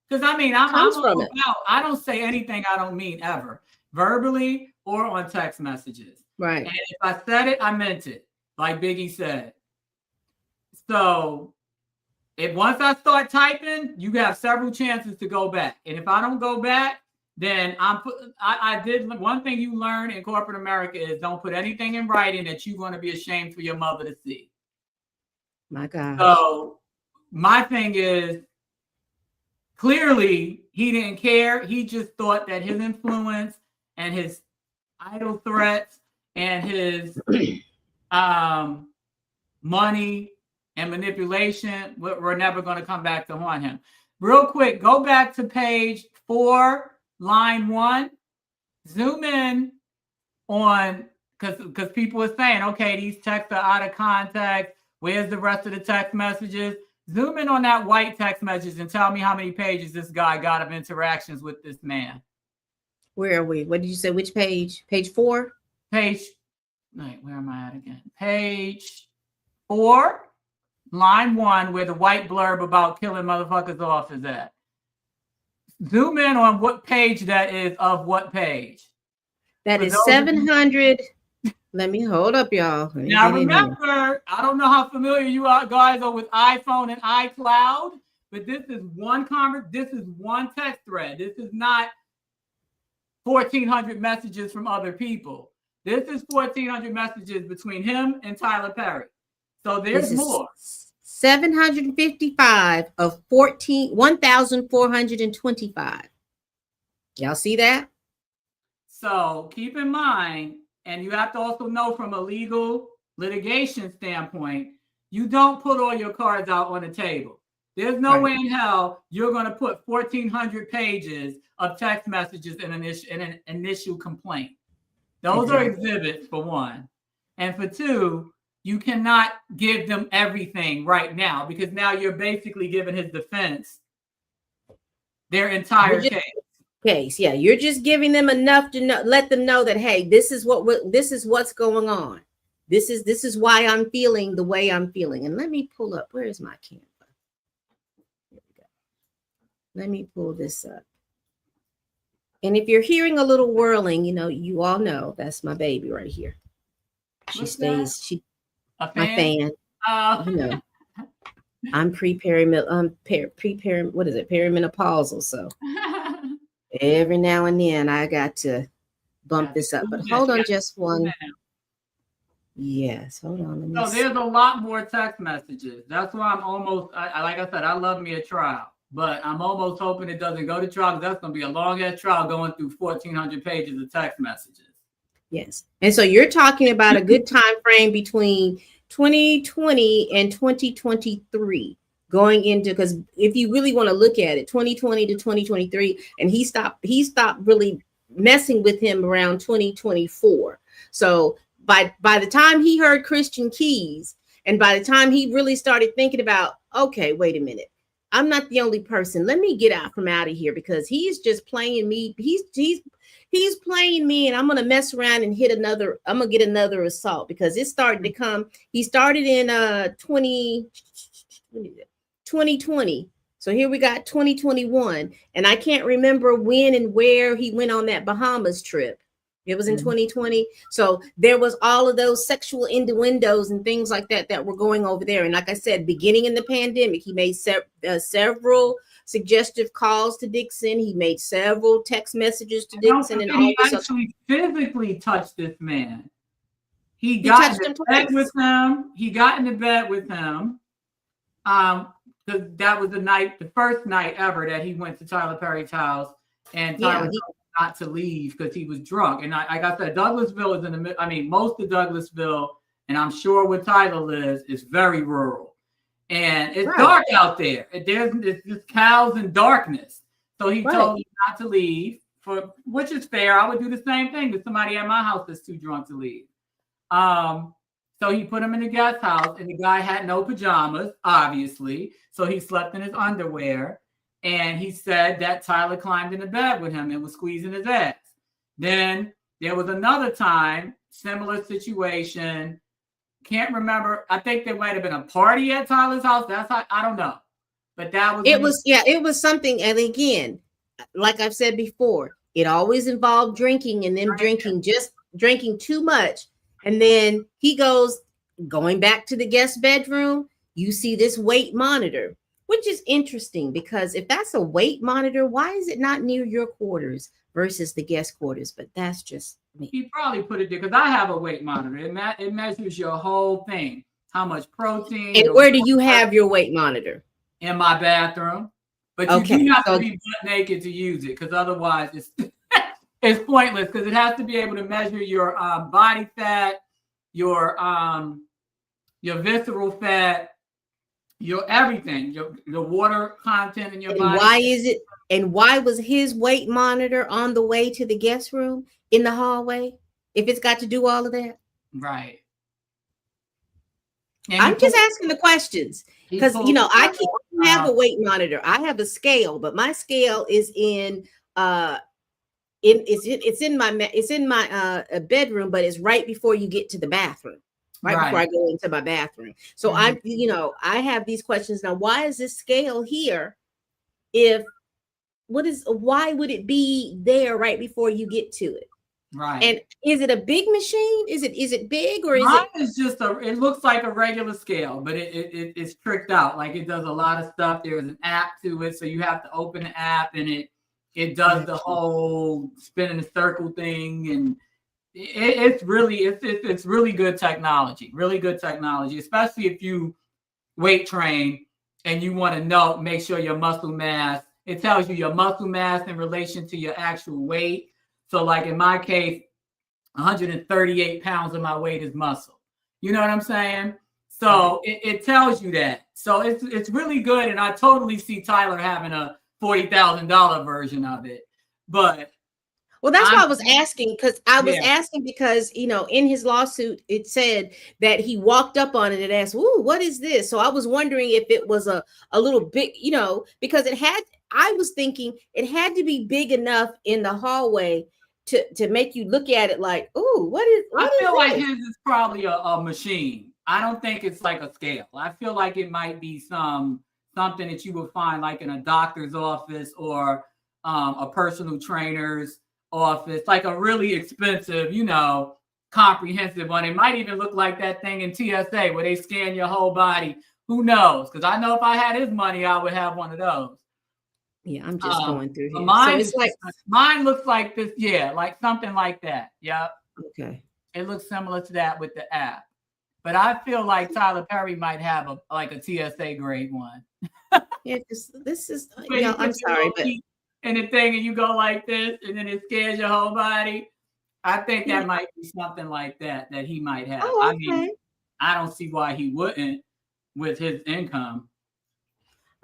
B: Because I mean, I don't say anything I don't mean ever, verbally or on text messages.
A: Right.
B: And if I said it, I meant it, like Biggie said. So if once I start typing, you have several chances to go back. And if I don't go back, then I did one thing you learn in corporate America is don't put anything in writing that you're going to be ashamed for your mother to see.
A: My God.
B: So my thing is clearly he didn't care. He just thought that his influence and his idle threats and his money and manipulation were never going to come back to haunt him. Real quick, go back to page 4, line 1. Zoom in on, because people are saying, okay, these texts are out of context. Where's the rest of the text messages? Zoom in on that white text message and tell me how many pages this guy got of interactions with this man.
A: Where are we? What did you say? Which page? Page 4?
B: Wait, where am I at again? Page 4, line 1, where the white blurb about killing motherfuckers off is at. Zoom in on what page that is of what page.
A: That is 700. Let me hold up, y'all.
B: Now remember, I don't know how familiar you guys are with iPhone and iCloud, but this is one text thread. This is not 1,400 messages from other people. This is 1,400 messages between him and Tyler Perry. So there's more.
A: 755 of 1,425. Y'all see that?
B: So keep in mind, and you have to also know from a legal litigation standpoint, you don't put all your cards out on the table. There's no way in hell you're going to put 1,400 pages of text messages in an initial complaint. Those are exhibits, for one. And for two, you cannot give them everything right now, because now you're basically giving his defense their entire case.
A: Yeah, you're just giving them enough to know, let them know that, hey, this is what's going on. This is why I'm feeling the way I'm feeling. And let me pull up. Where is my camera? Here we go. Let me pull this up. And if you're hearing a little whirling, you all know that's my baby right here. My fan. I'm perimenopausal, so every now and then I got to bump this up. But hold on just one. Yes, hold on.
B: So there's a lot more text messages. That's why I'm almost, like I said, I love me a trial, but I'm almost hoping it doesn't go to trial, because that's going to be a long ass trial going through 1,400 pages of text messages.
A: Yes. And so you're talking about a good time frame between 2020 and 2023 going into, because if you really want to look at it, 2020 to 2023, and he stopped really messing with him around 2024. So by the time he heard Christian Keys, and by the time he really started thinking about, okay, wait a minute, I'm not the only person. Let me get out of here, because he's just playing me. He's playing me, and I'm going to mess around and I'm going to get another assault, because it started to come. He started in 2020. So here we got 2021, and I can't remember when and where he went on that Bahamas trip. It was in 2020. So there was all of those sexual innuendos and things like that were going over there. And like I said, beginning in the pandemic, he made several suggestive calls to Dixon. He made several text messages to Dixon, and all
B: he actually physically touched this man. He got in the bed with him. He got in the bed with him. Because that was the first night ever that he went to Tyler Perry's house, and Tyler told him not to leave because he was drunk. And like I said, Douglasville is most of Douglasville, and I'm sure where Tyler lives, is very rural. And it's dark out there. It's just cows and darkness. So he told me not to leave, which is fair. I would do the same thing with somebody at my house that's too drunk to leave. So he put him in the guest house, and the guy had no pajamas, obviously. So he slept in his underwear. And he said that Tyler climbed in the bed with him and was squeezing his ass. Then there was another time, similar situation. Can't remember. I think there might have been a party at Tyler's house. I don't know. But that was
A: it was something. And again, like I've said before, it always involved drinking, and then drinking too much. And then he going back to the guest bedroom. You see this weight monitor, which is interesting, because if that's a weight monitor, why is it not near your quarters versus the guest quarters? But that's just me.
B: He probably put it there because I have a weight monitor. It measures your whole thing, how much protein.
A: And where do you have your weight monitor?
B: In my bathroom. But you do have to be butt naked to use it, because otherwise it's it's pointless, because it has to be able to measure your body fat, your visceral fat, your everything, your water content in your body.
A: Why is it? And why was his weight monitor on the way to the guest room in the hallway? If it's got to do all of that,
B: right?
A: I'm just asking the questions, because I can't have a weight monitor. I have a scale, but my scale is it's in my bedroom, but it's right before you get to the bathroom, right before I go into my bathroom. So I have these questions now. Why is this scale here? Why would it be there right before you get to it?
B: Right.
A: And is it a big machine? Is it big, or
B: is just it looks like a regular scale, but it's tricked out. Like, it does a lot of stuff. There's an app to it, so you have to open the app, and it does the whole spin in a circle thing, and it's really good technology. Really good technology, especially if you weight train and you want to make sure your muscle mass. It tells you your muscle mass in relation to your actual weight. So, like in my case, 138 pounds of my weight is muscle. You know what I'm saying? So it tells you that. So it's really good. And I totally see Tyler having a $40,000 version of it. But
A: well, that's why I was asking, because asking because, in his lawsuit, it said that he walked up on it and asked, "Ooh, what is this?" So I was wondering if it was a little big, because I was thinking it had to be big enough in the hallway to make you look at it like, "Ooh, what is
B: I feel like his is probably a machine. I don't think it's like a scale. I feel like it might be something that you would find like in a doctor's office or a personal trainer's office, like a really expensive, comprehensive one. It might even look like that thing in TSA where they scan your whole body. Who knows? Because I know if I had his money, I would have one of those.
A: Yeah, I'm just going through here.
B: Mine, so it's like mine looks like this. Yeah, like something like that. Yeah.
A: Okay.
B: It looks similar to that with the app, but I feel like Tyler Perry might have a TSA grade one.
A: Yeah, this is. I'm sorry, but
B: and the thing, and you go like this, and then it scares your whole body. I think that might be something like that he might have.
A: Oh, okay.
B: I mean, I don't see why he wouldn't with his income.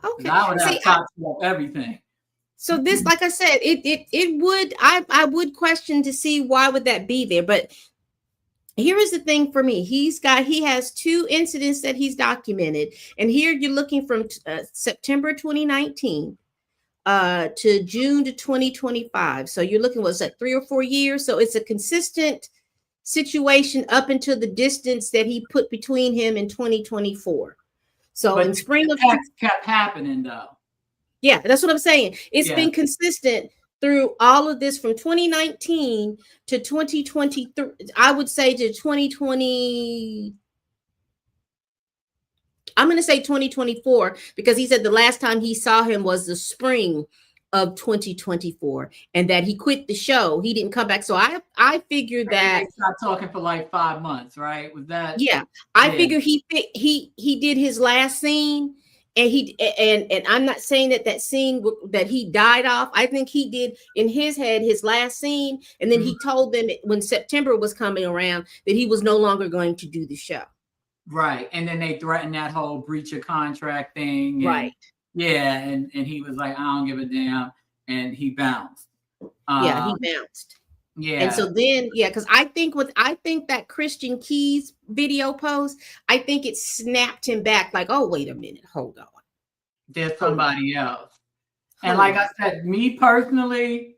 A: Okay.
B: I would have top everything.
A: So this, like I said, it would. I would question to see why would that be there, but here is the thing for me. He has 2 incidents that he's documented, and here you're looking from September 2019 to June to 2025. So you're looking, what's that, 3 or 4 years? So it's a consistent situation up until the distance that he put between him in 2024. So in spring of
B: kept happening though.
A: Yeah, that's what I'm saying. It's been consistent through all of this from 2019 to 2023. I would say to 2020. I'm going to say 2024 because he said the last time he saw him was the spring of 2024, and that he quit the show. He didn't come back. So I figured that
B: they stopped talking for like 5 months, right? Was that?
A: Yeah, I figured he did his last scene, and and I'm not saying that scene that he died off. I think he did in his head his last scene, and then he told them when September was coming around that he was no longer going to do the show.
B: Right, and then they threatened that whole breach of contract thing.
A: Right.
B: Yeah, and he was like, I don't give a damn, and he bounced.
A: He bounced.
B: Yeah.
A: And so then, because I think that Christian Keys video post, I think it snapped him back like, oh, wait a minute, hold on.
B: There's somebody else. And like I said, me personally,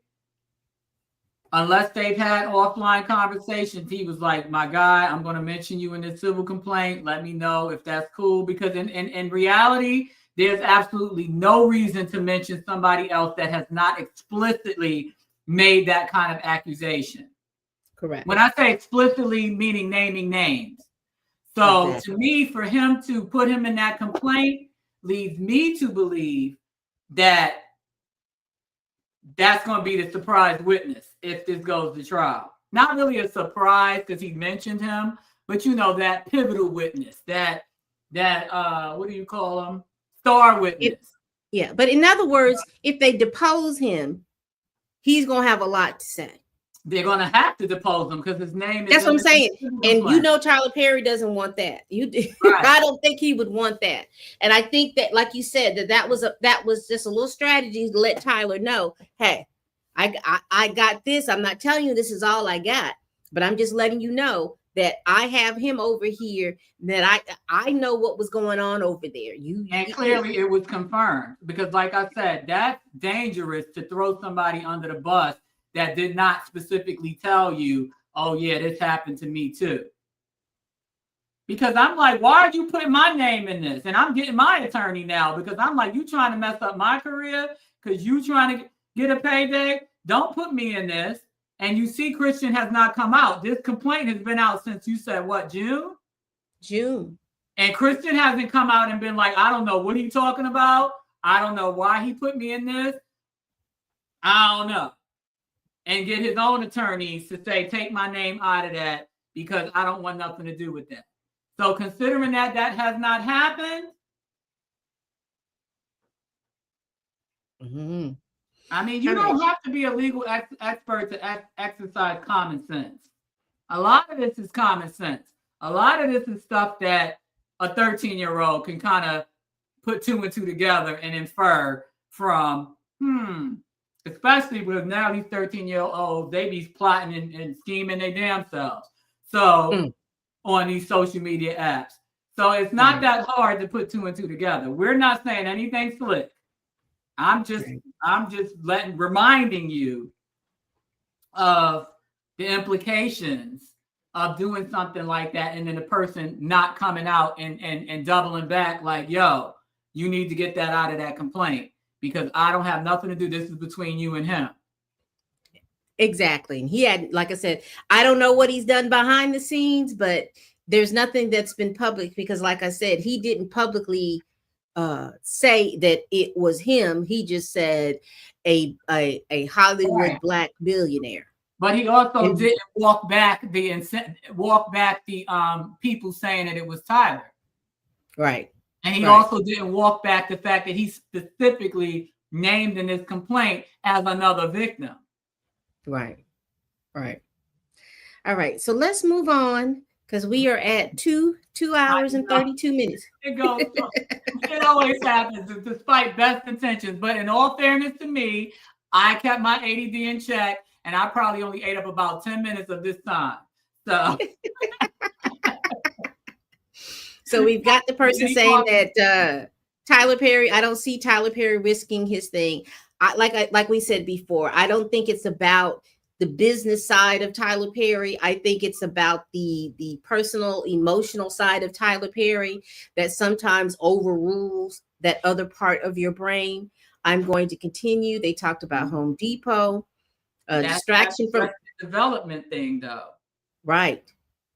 B: unless they've had offline conversations, he was like, my guy, I'm going to mention you in this civil complaint. Let me know if that's cool. Because in reality, there's absolutely no reason to mention somebody else that has not explicitly made that kind of accusation.
A: Correct.
B: When I say explicitly, meaning naming names. So to me, for him to put him in that complaint leads me to believe that that's going to be the surprise witness if this goes to trial. Not really a surprise because he mentioned him, but that pivotal witness, that what do you call him? Star witness.
A: Yeah, but in other words, if they depose him, he's gonna have a lot to say.
B: They're going to have to depose him because his name is.
A: That's what I'm saying. And you
B: complaint.
A: know, Tyler Perry doesn't want that.
B: Right.
A: I don't think he would want that. And I think that, like you said, that was just a little strategy to let Tyler know, hey, I got this. I'm not telling you this is all I got, but I'm just letting you know that I have him over here. That I know what was going on over there.
B: And clearly it was confirmed because, like I said, that's dangerous to throw somebody under the bus that did not specifically tell you, oh yeah, this happened to me too. Because I'm like, why are you putting my name in this? And I'm getting my attorney now because I'm like, you trying to mess up my career because you trying to get a payday? Don't put me in this. And you see, Christian has not come out. This complaint has been out since you said what, June?
A: June.
B: And Christian hasn't come out and been like, I don't know what he's talking about. I don't know why he put me in this. I don't know. And get his own attorneys to say, take my name out of that because I don't want nothing to do with that. So considering that has not happened, I mean, you don't have to be a legal expert to exercise common sense. A lot of this is common sense. A lot of this is stuff that a 13-year-old can kind of put two and two together and infer from, especially with now these 13-year-olds, they be plotting and scheming their damn selves. So on these social media apps. So it's not that hard to put two and two together. We're not saying anything slick. I'm just reminding you of the implications of doing something like that and then the person not coming out and doubling back like, yo, you need to get that out of that complaint because I don't have nothing to do. This is between you and him.
A: Exactly. And he had, like I said, I don't know what he's done behind the scenes, but there's nothing that's been public because, like I said, he didn't publicly say that it was him. He just said a Hollywood black billionaire.
B: But he also didn't walk back the people saying that it was Tyler.
A: Right.
B: And he also didn't walk back the fact that he specifically named in his complaint as another victim. Right.
A: All right. So let's move on because we are at 2 hours and 32 minutes.
B: It goes. It always happens despite best intentions. But in all fairness to me, I kept my ADD in check and I probably only ate up about 10 minutes of this time. So.
A: So we've got the person saying that Tyler Perry, I don't see Tyler Perry risking his thing. Like we said before, I don't think it's about the business side of Tyler Perry. I think it's about the personal, emotional side of Tyler Perry that sometimes overrules that other part of your brain. I'm going to continue. They talked about Home Depot, distraction from
B: the development thing, though.
A: Right.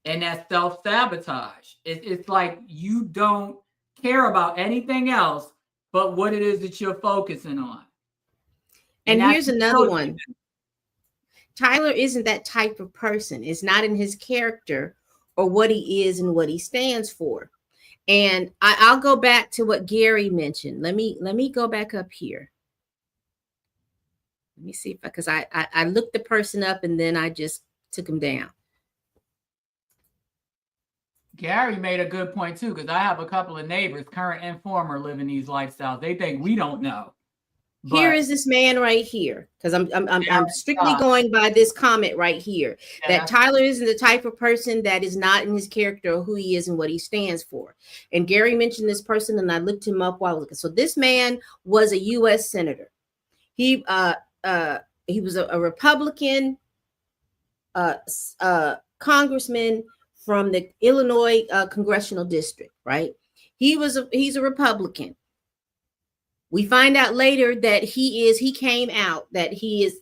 B: And that self-sabotage. It's like you don't care about anything else but what it is that you're focusing on.
A: And here's another one. Tyler isn't that type of person. It's not in his character or what he is and what he stands for. And I'll go back to what Gary mentioned. Let me go back up here. Let me see because I looked the person up and then I just took him down.
B: Gary made a good point too, because I have a couple of neighbors, current and former, living these lifestyles. They think we don't know. But
A: here is this man right here, because I'm strictly going by this comment right here, that Tyler isn't the type of person that is not in his character or who he is and what he stands for. And Gary mentioned this person, and I looked him up while I was looking. So this man was a U.S. senator. He was a Republican congressman from the Illinois congressional district, right? He's a Republican. We find out later that he came out that he's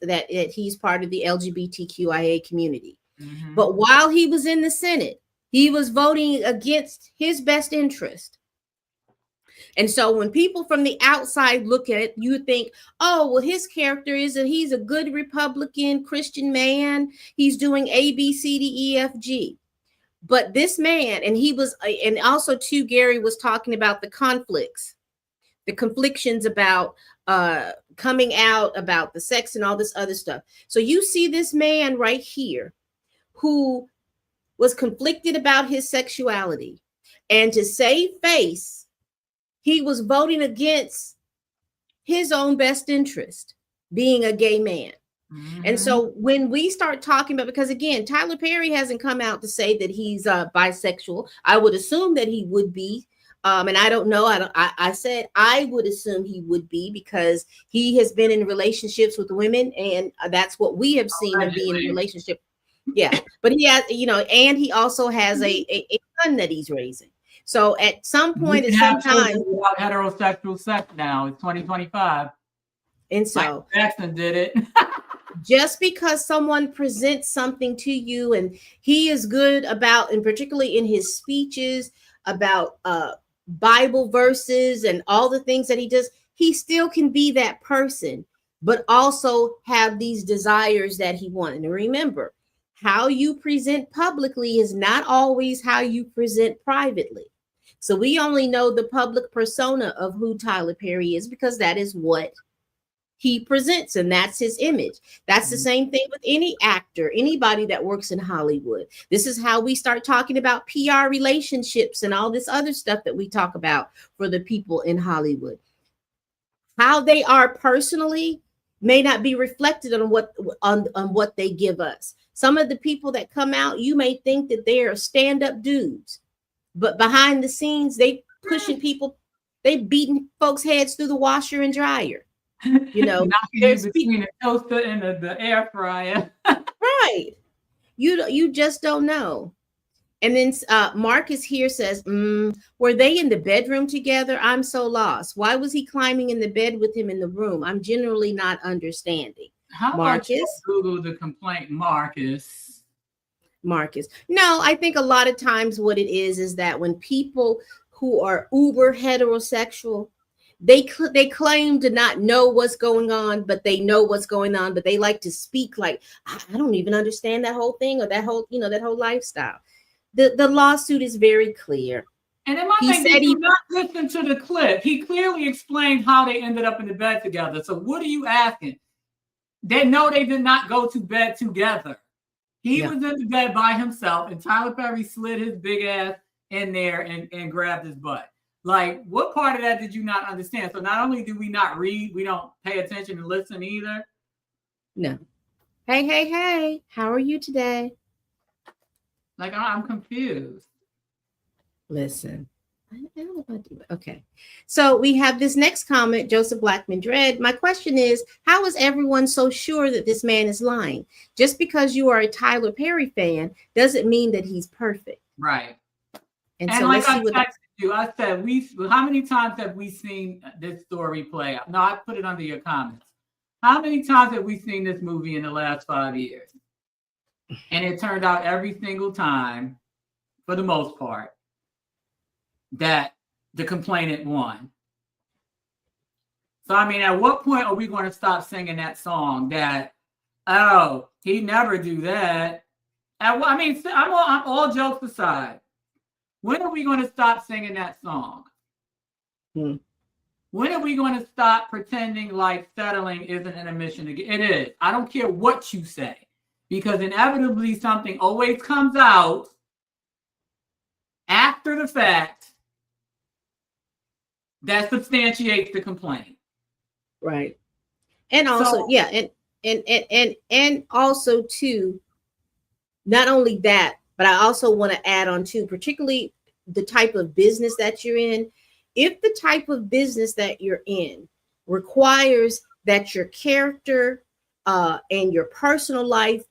A: part of the LGBTQIA community. Mm-hmm. But while he was in the Senate, he was voting against his best interest. And so when people from the outside look at it, you think, oh, well, his character is that he's a good Republican Christian man. He's doing A, B, C, D, E, F, G. But this man, and also too, Gary was talking about the conflicts the conflictions about coming out, about the sex and all this other stuff. So you see this man right here who was conflicted about his sexuality, and to save face, he was voting against his own best interest, being a gay man. Mm-hmm. And so when we start talking about, because again, Tyler Perry hasn't come out to say that he's bisexual. I would assume that he would be. And I don't know. I said I would assume he would be, because he has been in relationships with women, and that's what we have seen him be in a relationship. Yeah, but he has, and he also has a son that he's raising. So at some point, at some time,
B: without heterosexual sex now, it's 2025.
A: And so
B: Michael Jackson did it.
A: Just because someone presents something to you and he is good about, and particularly in his speeches about Bible verses and all the things that he does, he still can be that person, but also have these desires that he wants. And remember, how you present publicly is not always how you present privately. So we only know the public persona of who Tyler Perry is because that is what he presents, and that's his image. That's the same thing with any actor, anybody that works in Hollywood. This is how we start talking about PR relationships and all this other stuff that we talk about for the people in Hollywood. How they are personally may not be reflected on what they give us. Some of the people that come out, you may think that they are stand-up dudes, but behind the scenes, they pushing people, they beating folks' heads through the washer and dryer.
B: There's between the toaster and the air fryer.
A: Right. You just don't know. And then Marcus here says, were they in the bedroom together? I'm so lost. Why was he climbing in the bed with him in the room? I'm generally not understanding.
B: How
A: Marcus?
B: About you Google the complaint, Marcus?
A: No, I think a lot of times what it is that when people who are uber heterosexual, they claim to not know what's going on, but they know what's going on, but they like to speak like, I don't even understand that whole thing or that whole, that whole lifestyle. The lawsuit is very clear.
B: And in my thing, did you not listen to the clip? He clearly explained how they ended up in the bed together. So what are you asking? They know they did not go to bed together. He was in the bed by himself, and Tyler Perry slid his big ass in there and grabbed his butt. Like, what part of that did you not understand? So not only do we not read, we don't pay attention and listen either.
A: No. Hey, how are you today?
B: Like, I'm confused.
A: Listen. Okay. So we have this next comment, Joseph Blackman Dread. My question is, how is everyone so sure that this man is lying? Just because you are a Tyler Perry fan doesn't mean that he's perfect.
B: Right.
A: And
B: so
A: like
B: I texted you, I said, how many times have we seen this story play out? No, I put it under your comments. How many times have we seen this movie in the last 5 years? And it turned out every single time, for the most part, that the complainant won. So, I mean, at what point are we going to stop singing that song that, oh, he never do that? I'm all jokes aside. When are we going to stop singing that song? When are we going to stop pretending like settling isn't an admission? It is. I don't care what you say, because inevitably something always comes out after the fact that substantiates the complaint.
A: Right. And also, and also too, not only that, but I also want to add on too, particularly the type of business that you're in. If the type of business that you're in requires that your character and your personal life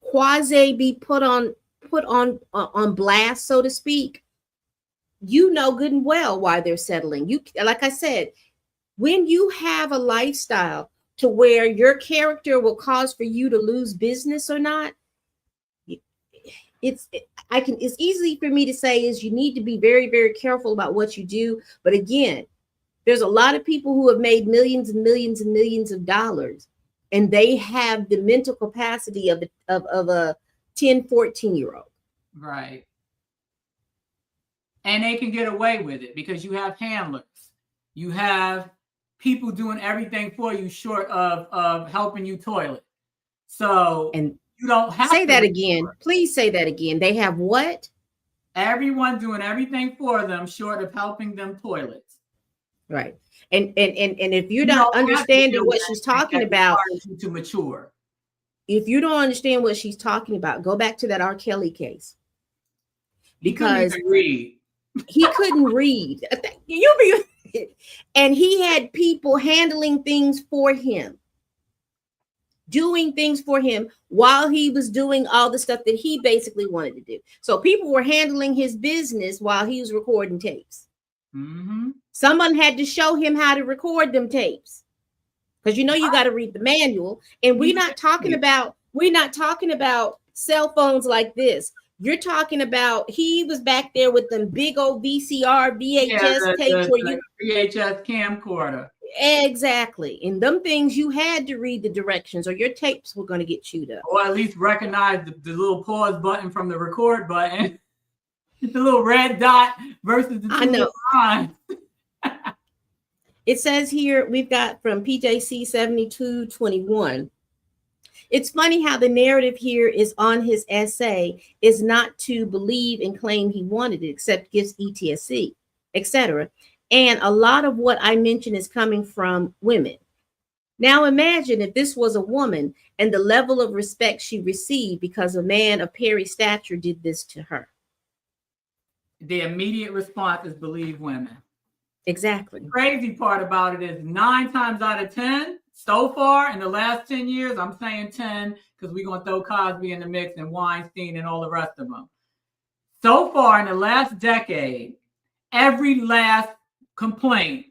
A: quasi be put on blast, so to speak, you know good and well why they're settling. You, like I said, when you have a lifestyle to where your character will cause for you to lose business or not, it's easy for me to say is you need to be very, very careful about what you do. But again, there's a lot of people who have made millions and millions and millions of dollars, and they have the mental capacity of a 10, 14-year-old.
B: Right. And they can get away with it because you have handlers. You have people doing everything for you short of helping you toilet. So
A: And
B: you don't have
A: say
B: to
A: that again. Please say that again. They have what?
B: Everyone doing everything for them short of helping them toilet.
A: Right. And if you're not understanding what she's talking about,
B: you to mature.
A: If you don't understand what she's talking about, go back to that R. Kelly case. Because he couldn't read. And he had people handling things for him, doing things for him while he was doing all the stuff that he basically wanted to do. So people were handling his business while he was recording tapes.
B: Mm-hmm.
A: Someone had to show him how to record them tapes, because you got to read the manual. And we're not talking about cell phones like this. You're talking about he was back there with them big old VCR, VHS tapes where you
B: VHS camcorder.
A: Exactly. And them things you had to read the directions or your tapes were going to get chewed up.
B: Or at least recognize the little pause button from the record button. The little red dot versus the two little lines.
A: It says here, we've got from PJC 7221. It's funny how the narrative here is on his essay is not to believe and claim he wanted it, except gifts ETSC, etc. And a lot of what I mentioned is coming from women. Now imagine if this was a woman and the level of respect she received because a man of Perry's stature did this to her.
B: The immediate response is believe women.
A: Exactly.
B: The crazy part about it is 9 times out of 10, so far in the last 10 years, I'm saying 10 because we're going to throw Cosby in the mix and Weinstein and all the rest of them. So far in the last decade, every last complaint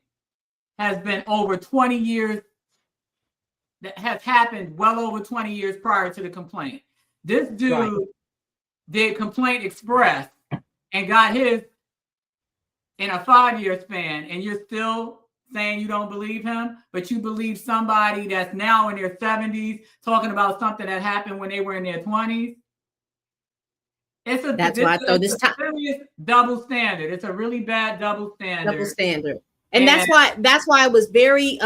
B: has been over 20 years, that has happened well over 20 years prior to the complaint. This dude did Complaint Express and got his in a 5-year span, and you're still saying you don't believe him, but you believe somebody that's now in their 70s talking about something that happened when they were in their 20s. It's a serious double standard. It's a really bad double standard.
A: And that's why I was very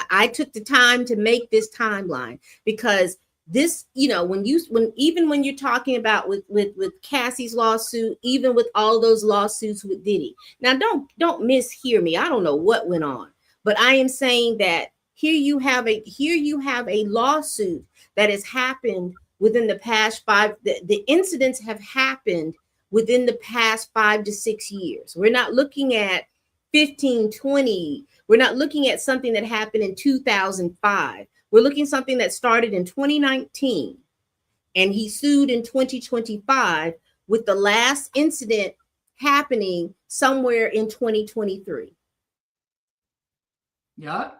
A: I took the time to make this timeline, because this, when you're talking about with Cassie's lawsuit, even with all those lawsuits with Diddy. Now don't mishear me. I don't know what went on, but I am saying that here you have a lawsuit that has happened within the past the incidents have happened within the past 5 to 6 years. We're not looking at 15, 20. We're not looking at something that happened in 2005. We're looking at something that started in 2019, and he sued in 2025, with the last incident happening somewhere in 2023.
B: Yeah.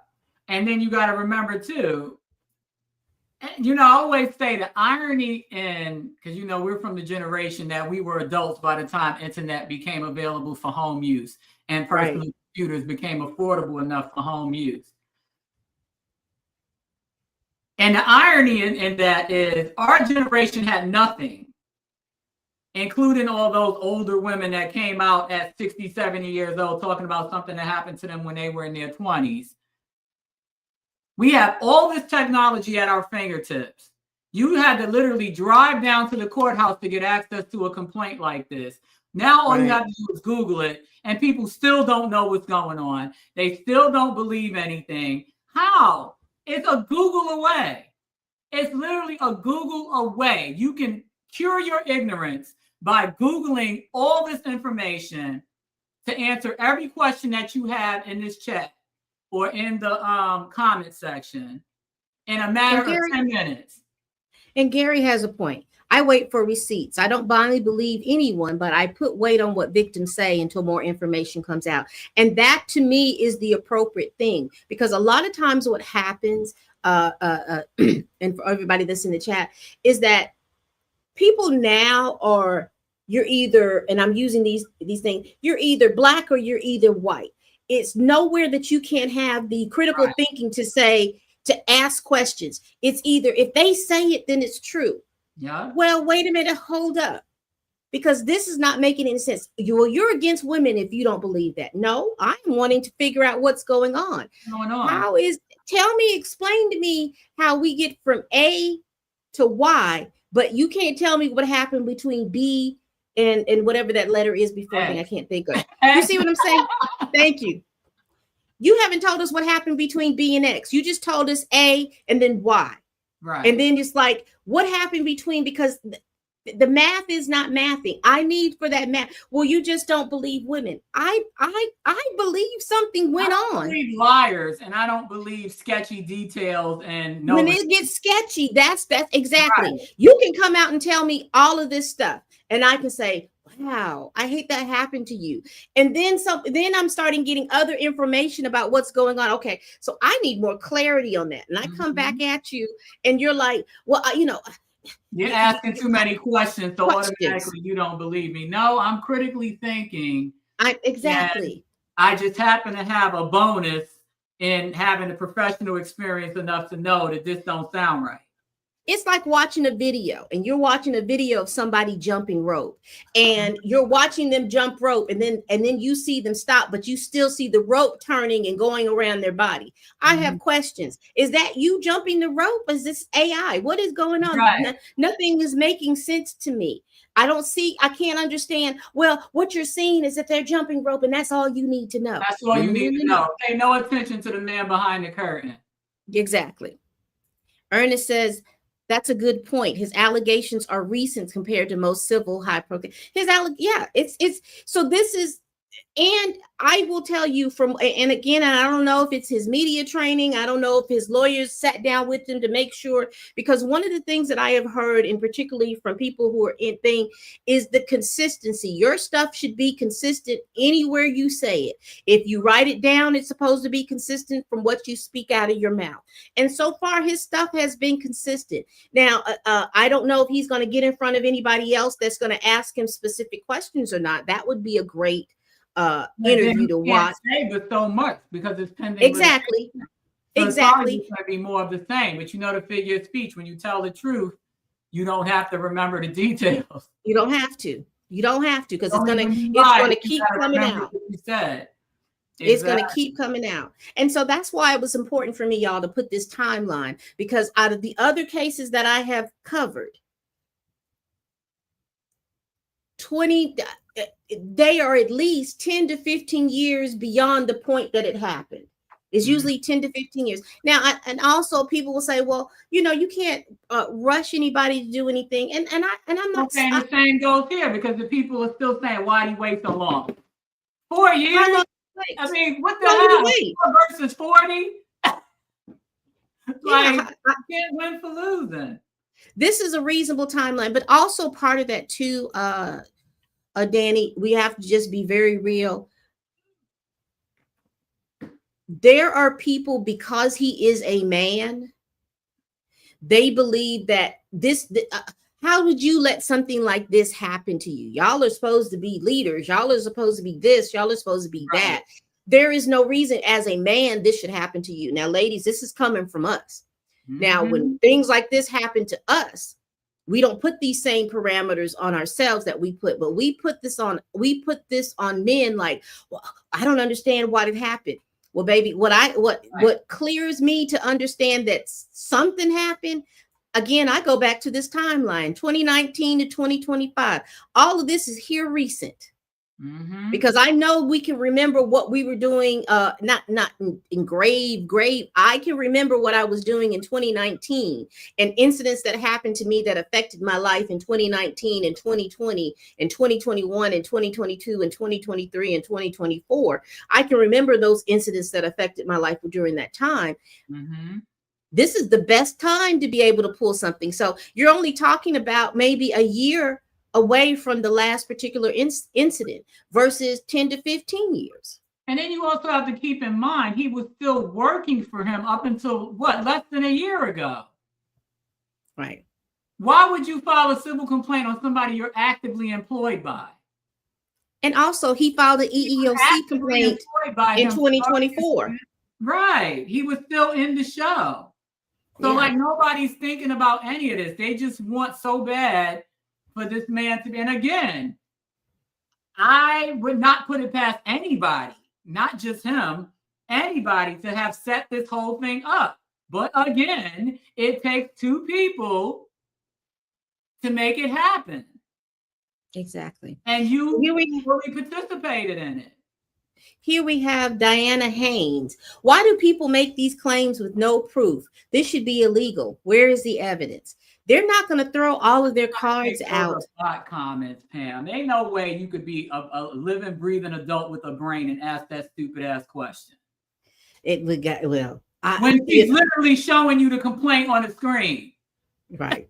B: And then you got to remember too, I always say the irony in, because we're from the generation that we were adults by the time internet became available for home use and personal computers became affordable enough for home use. And the irony in that is our generation had nothing, including all those older women that came out at 60, 70 years old talking about something that happened to them when they were in their 20s. We have all this technology at our fingertips. You had to literally drive down to the courthouse to get access to a complaint like this. Now all you have to do is Google it, and people still don't know what's going on. They still don't believe anything. How? It's a Google away. It's literally a Google away. You can cure your ignorance by Googling all this information to answer every question that you have in this chat or in the comment section in a matter of 10 minutes.
A: And Gary has a point. I wait for receipts. I don't blindly believe anyone, but I put weight on what victims say until more information comes out. And that to me is the appropriate thing, because a lot of times what happens, and for everybody that's in the chat, is that people now you're either, and I'm using these things, you're either black or you're either white. It's nowhere that you can't have the critical thinking to ask questions. It's either if they say it, then it's true.
B: Yeah.
A: Well, wait a minute, hold up. because this is not making any sense. You're against women if you don't believe that. No, I'm wanting to figure out what's going on. Explain to me how we get from A to Y, but you can't tell me what happened between B and whatever that letter is before thing I can't think of. You see what I'm saying? Thank you. You haven't told us what happened between B and X. You just told us A and then Y.
B: Right.
A: And then just like what happened between, because the math is not mathing. I need for that math. Well, you just don't believe women. I believe something went on.
B: I believe liars, and I don't believe sketchy details. And
A: when it gets sketchy, that's exactly. Right. You can come out and tell me all of this stuff, and I can say, wow, I hate that happened to you. And then then I'm starting getting other information about what's going on. Okay, so I need more clarity on that. And I come back at you, and you're like, well,
B: you're asking too many questions, so automatically you don't believe me. No, I'm critically thinking.
A: Exactly.
B: I just happen to have a bonus in having a professional experience enough to know that this don't sound right.
A: It's like watching a video, and you're watching a video of somebody jumping rope, and you're watching them jump rope, and then you see them stop, but you still see the rope turning and going around their body. I have questions. Is that you jumping the rope? Is this AI? What is going on?
B: Right.
A: Nothing is making sense to me. I can't understand. Well, what you're seeing is that they're jumping rope, and that's all you need to know.
B: That's all you need to know. Pay no attention to the man behind the curtain.
A: Exactly. Ernest says, that's a good point. His allegations are recent compared to most civil high profile. So this is, and I will tell you and again, I don't know if it's his media training. I don't know if his lawyers sat down with him to make sure, because one of the things that I have heard, and particularly from people who are in thing, is the consistency. Your stuff should be consistent anywhere you say it. If you write it down, it's supposed to be consistent from what you speak out of your mouth. And so far, his stuff has been consistent. Now, I don't know if he's going to get in front of anybody else that's going to ask him specific questions or not. That would be a great interview to watch.
B: But so much because it's pending.
A: Exactly.
B: So
A: exactly.
B: It's going to be more of the same. But the figure of speech, when you tell the truth, you don't have to remember the details.
A: You don't have to because it's going to keep coming out.
B: You said.
A: It's going to keep coming out. And so that's why it was important for me, y'all, to put this timeline, because out of the other cases that I have covered, they are at least 10 to 15 years beyond the point that it happened. It's usually 10 to 15 years. Now, and also people will say, well, you can't rush anybody to do anything. And I'm not
B: saying the same goes here, because the people are still saying, why do you wait so long? 4 years? I mean, what the hell? 4 versus 40? I can't win for losing.
A: This is a reasonable timeline, but also part of that too, Danny, we have to just be very real. There are people, because he is a man, they believe that how would you let something like this happen to you? Y'all are supposed to be leaders. Y'all are supposed to be this. Y'all are supposed to be that. There is no reason as a man this should happen to you. Now, ladies, this is coming from us. Now, when things like this happen to us, we don't put these same parameters on ourselves that we put, but we put this on men like, well, I don't understand why it happened. Well, baby, what clears me to understand that something happened, again, I go back to this timeline, 2019 to 2025. All of this is here recent. Because I know we can remember what we were doing, not in grave. I can remember what I was doing in 2019 and incidents that happened to me that affected my life in 2019 and 2020 and 2021 and 2022 and 2023 and 2024. I can remember those incidents that affected my life during that time. This is the best time to be able to pull something. So you're only talking about maybe a year away from the last particular incident versus 10 to 15 years.
B: And then you also have to keep in mind, he was still working for him up until less than a year ago.
A: Right.
B: Why would you file a civil complaint on somebody you're actively employed by?
A: And also he filed an EEOC complaint in 2024.
B: Right. He was still in the show. So nobody's thinking about any of this. They just want so bad for this man to be. And again, I would not put it past anybody, not just him, anybody to have set this whole thing up. But again, it takes two people to make it happen.
A: Exactly.
B: And you
A: Here we
B: fully participated in it.
A: Here we have Diana Haynes. Why do people make these claims with no proof? This should be illegal. Where is the evidence? They're not going to throw all of their cards out.
B: Comments, Pam. Ain't no way you could be a living, breathing adult with a brain and ask that stupid ass question.
A: It would get well.
B: When she's literally showing you the complaint on the screen.
A: Right.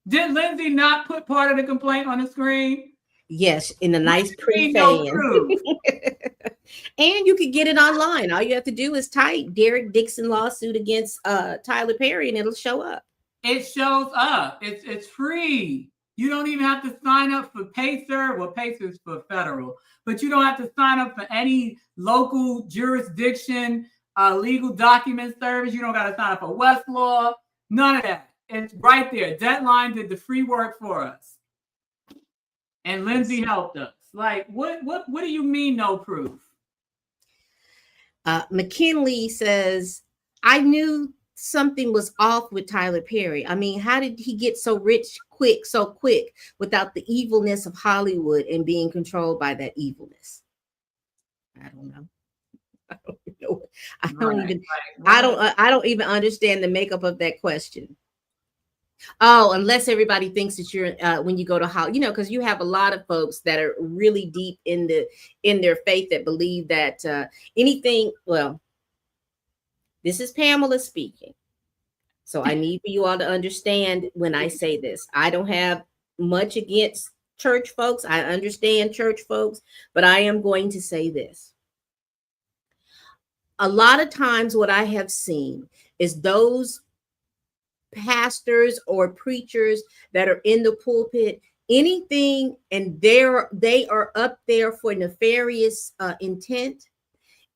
B: Did Lindsey not put part of the complaint on the screen?
A: Yes, in a nice pre-fan.
B: No
A: And you can get it online. All you have to do is type Derek Dixon lawsuit against Tyler Perry, and it'll show up.
B: It shows up. It's free. You don't even have to sign up for Pacer. Well, Pacer's for federal, but you don't have to sign up for any local jurisdiction legal document service. You don't got to sign up for Westlaw. None of that. It's right there. Deadline did the free work for us, and Lindsey helped us. Like, what do you mean no proof?
A: McKinley says, I knew something was off with Tyler Perry. I mean, how did he get so rich so quick without the evilness of Hollywood and being controlled by that evilness? I don't know. I don't even understand the makeup of that question. Oh, unless everybody thinks that you're when you go to Hollywood, because you have a lot of folks that are really deep in their faith that believe that anything. Well, this is Pamela speaking, so I need for you all to understand when I say this. I don't have much against church folks. I understand church folks, but I am going to say this. A lot of times, what I have seen is those pastors or preachers that are in the pulpit, anything, and they are up there for nefarious intent,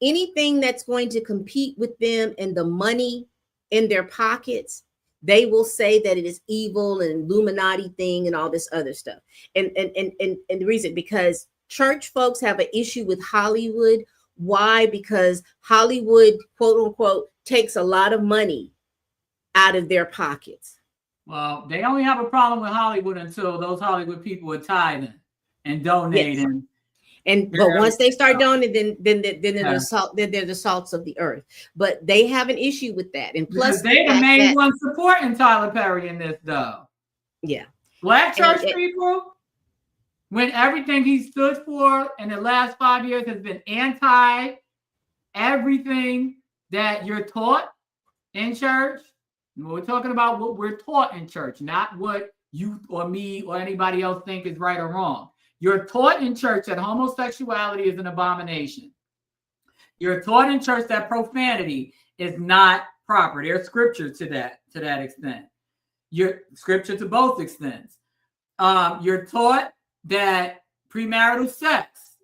A: anything that's going to compete with them and the money in their pockets, they will say that it is evil and Illuminati thing and all this other stuff. And the reason, because church folks have an issue with Hollywood. Why? Because Hollywood, quote unquote, takes a lot of money out of their pockets.
B: Well, they only have a problem with Hollywood until those Hollywood people are tithing and donating.
A: Yes. But once they start donating, then they're the salts of the earth. But they have an issue with that. And plus,
B: they're the main ones supporting Tyler Perry in this, though.
A: Yeah.
B: Black church people, when everything he stood for in the last 5 years has been anti everything that you're taught in church. We're talking about what we're taught in church, not what you or me or anybody else think is right or wrong. You're taught in church that homosexuality is an abomination. You're taught in church that profanity is not proper. There's scripture to that extent. You're scripture to both extents. You're taught that premarital sex,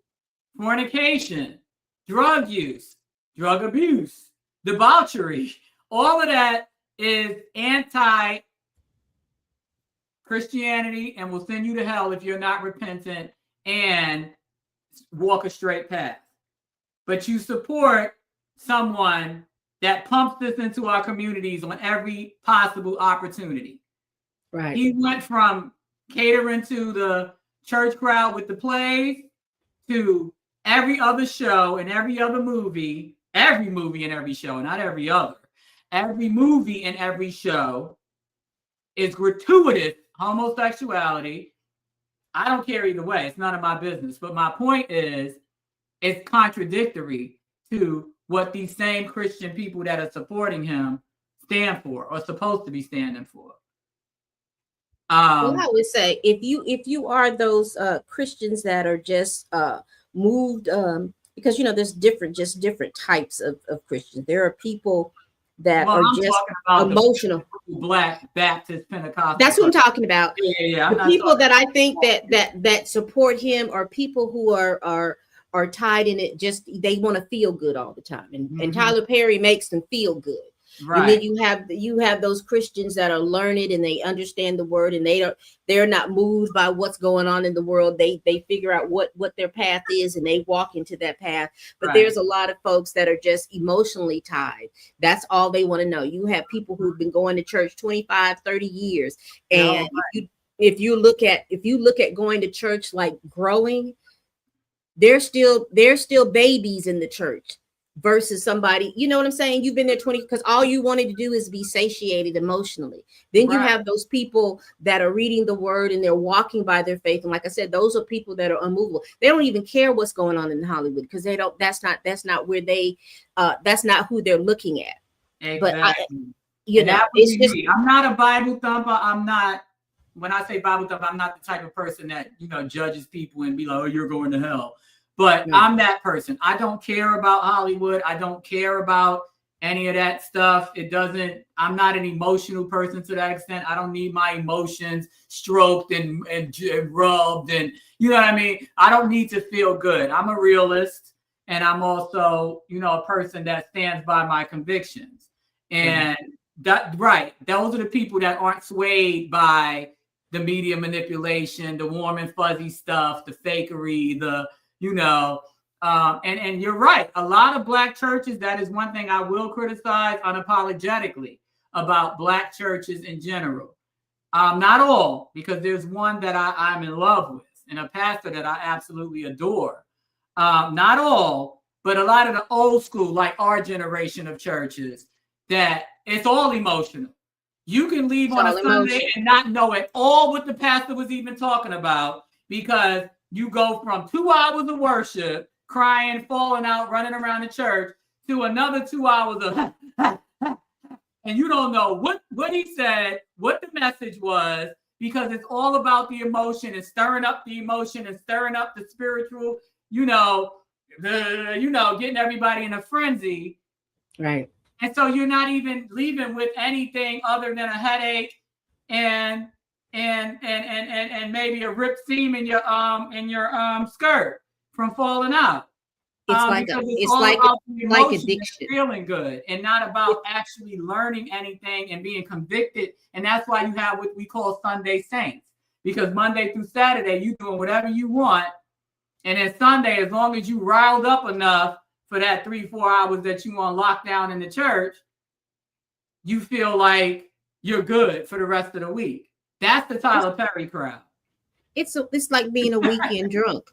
B: fornication, drug use, drug abuse, debauchery, all of that is anti-Christianity and will send you to hell if you're not repentant and walk a straight path. But you support someone that pumps this into our communities on every possible opportunity.
A: Right.
B: He went from catering to the church crowd with the plays to every other show and every other movie, every movie and every show, not every other. Every movie and every show is gratuitous homosexuality. I don't care either way. It's none of my business. But my point is, it's contradictory to what these same Christian people that are supporting him stand for or supposed to be standing for.
A: Well, I would say if you are those Christians that are just moved, because there's different types of Christians. There are people that are just emotional.
B: Black Baptist Pentecostal.
A: That's what I'm talking about.
B: Yeah.
A: The people that I think that support him are people who are tied in it. Just they want to feel good all the time, and Tyler Perry makes them feel good. And then you have those Christians that are learned and they understand the word, and they're not moved by what's going on in the world. They figure out what their path is, and they walk into that path. But there's a lot of folks that are just emotionally tied. That's all they want to know. You have people who've been going to church 25, 30 years. And if you look at going to church like growing, they're still babies in the church versus somebody, you know what I'm saying? You've been there 20, because all you wanted to do is be satiated emotionally. Then you have those people that are reading the word and they're walking by their faith. And like I said, those are people that are unmovable. They don't even care what's going on in Hollywood, because that's not where they that's not who they're looking at.
B: Exactly.
A: But it's just,
B: I'm not a Bible thumper. When I say Bible thumper, I'm not the type of person that, judges people and be like, oh, you're going to hell. But I'm that person. I don't care about Hollywood. I don't care about any of that stuff. I'm not an emotional person to that extent. I don't need my emotions stroked and rubbed, and you know what I mean? I don't need to feel good. I'm a realist, and I'm also, a person that stands by my convictions. And those are the people that aren't swayed by the media manipulation, the warm and fuzzy stuff, the fakery, and you're right. A lot of Black churches, that is one thing I will criticize unapologetically about Black churches in general. Not all, because there's one that I'm in love with and a pastor that I absolutely adore. Not all, but a lot of the old school, like our generation of churches, that it's all emotional. You can leave on a Sunday and not know at all what the pastor was even talking about, because you go from 2 hours of worship, crying, falling out, running around the church, to another 2 hours of and you don't know what he said, what the message was, because it's all about the emotion and stirring up the emotion and stirring up the spiritual, getting everybody in a frenzy.
A: Right.
B: And so you're not even leaving with anything other than a headache and maybe a ripped seam in your skirt from falling out. It's like addiction, feeling good, and not about actually learning anything and being convicted. And that's why you have what we call Sunday saints, because Monday through Saturday you doing whatever you want, and then Sunday, as long as you riled up enough for that 3-4 hours that you on lockdown in the church, you feel like you're good for the rest of the week. That's the Tyler Perry crowd. It's
A: like being a weekend drunk.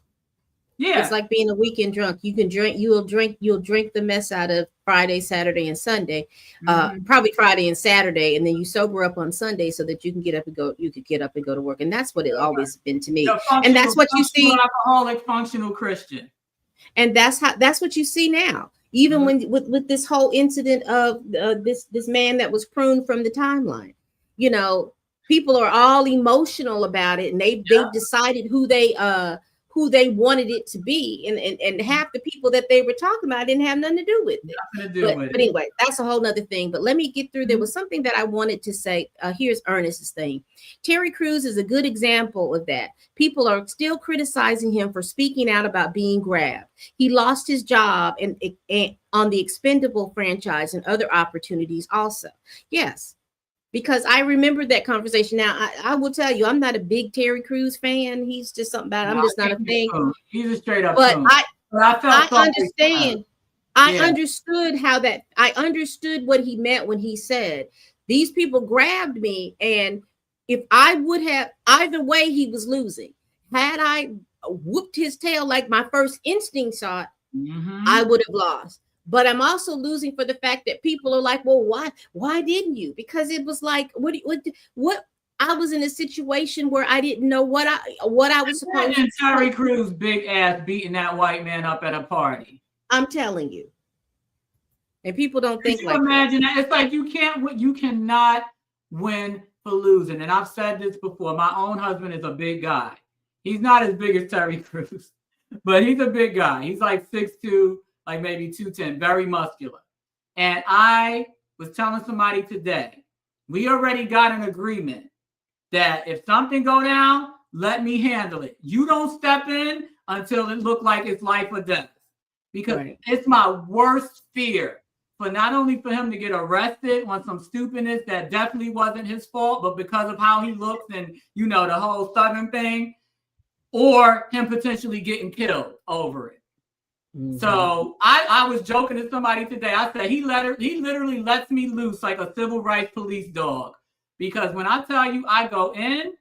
B: Yeah.
A: It's like being a weekend drunk. You'll drink the mess out of Friday, Saturday, and Sunday. Probably Friday and Saturday, and then you sober up on Sunday so that you can get up and go to work. And that's what it always been to me. And that's what you see.
B: Alcoholic, functional Christian.
A: And that's what you see now. Even when with this whole incident of this man that was pruned from the timeline, people are all emotional about it, and they've decided who they wanted it to be, and half the people that they were talking about didn't have nothing to do with it. But anyway, that's a whole nother thing. But let me get through. There was something that I wanted to say. Here's Ernest's thing. Terry Crews is a good example of that. People are still criticizing him for speaking out about being grabbed. He lost his job and on the Expendable franchise and other opportunities also. Yes. Because I remember that conversation. Now, I will tell you, I'm not a big Terry Crews fan. He's just something about it. I'm just not a fan.
B: He's a straight up.
A: But I understand. I understood what he meant when he said, these people grabbed me. And if I would have, either way, he was losing. Had I whooped his tail like my first instinct shot, I would have lost. But I'm also losing for the fact that people are like, well, why didn't you? Because it was like, what I was in a situation where I didn't know what I was supposed to do.
B: Terry Crews big ass beating that white man up at a party.
A: I'm telling you. And people don't think like
B: imagine that. It's like you cannot win for losing. And I've said this before. My own husband is a big guy. He's not as big as Terry Crews, but he's a big guy. He's like 6'2". Like maybe 210, very muscular. And I was telling somebody today, we already got an agreement that if something go down, let me handle it. You don't step in until it look like it's life or death. Because it's my worst fear for not only for him to get arrested on some stupidness that definitely wasn't his fault, but because of how he looks and, you know, the whole Southern thing, or him potentially getting killed over it. Mm-hmm. So I was joking to somebody today. I said he literally lets me loose like a civil rights police dog, because when I tell you I go in,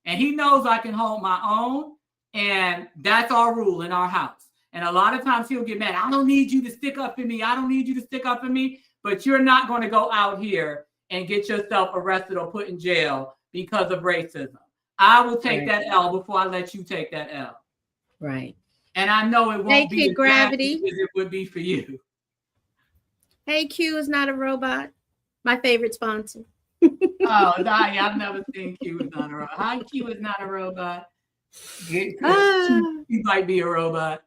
B: and he knows I can hold my own, and that's our rule in our house. And a lot of times he'll get mad. I don't need you to stick up for me. I don't need you to stick up for me, but you're not going to go out here and get yourself arrested or put in jail because of racism. I will take that L before I let you take that L.
A: Right.
B: And I know it won't be as
A: gravity
B: as it would be for you.
A: Hey, Q is not a robot. My favorite sponsor.
B: Oh, I've never seen Q is not a robot. Hi, Q is not a robot. He might be a robot.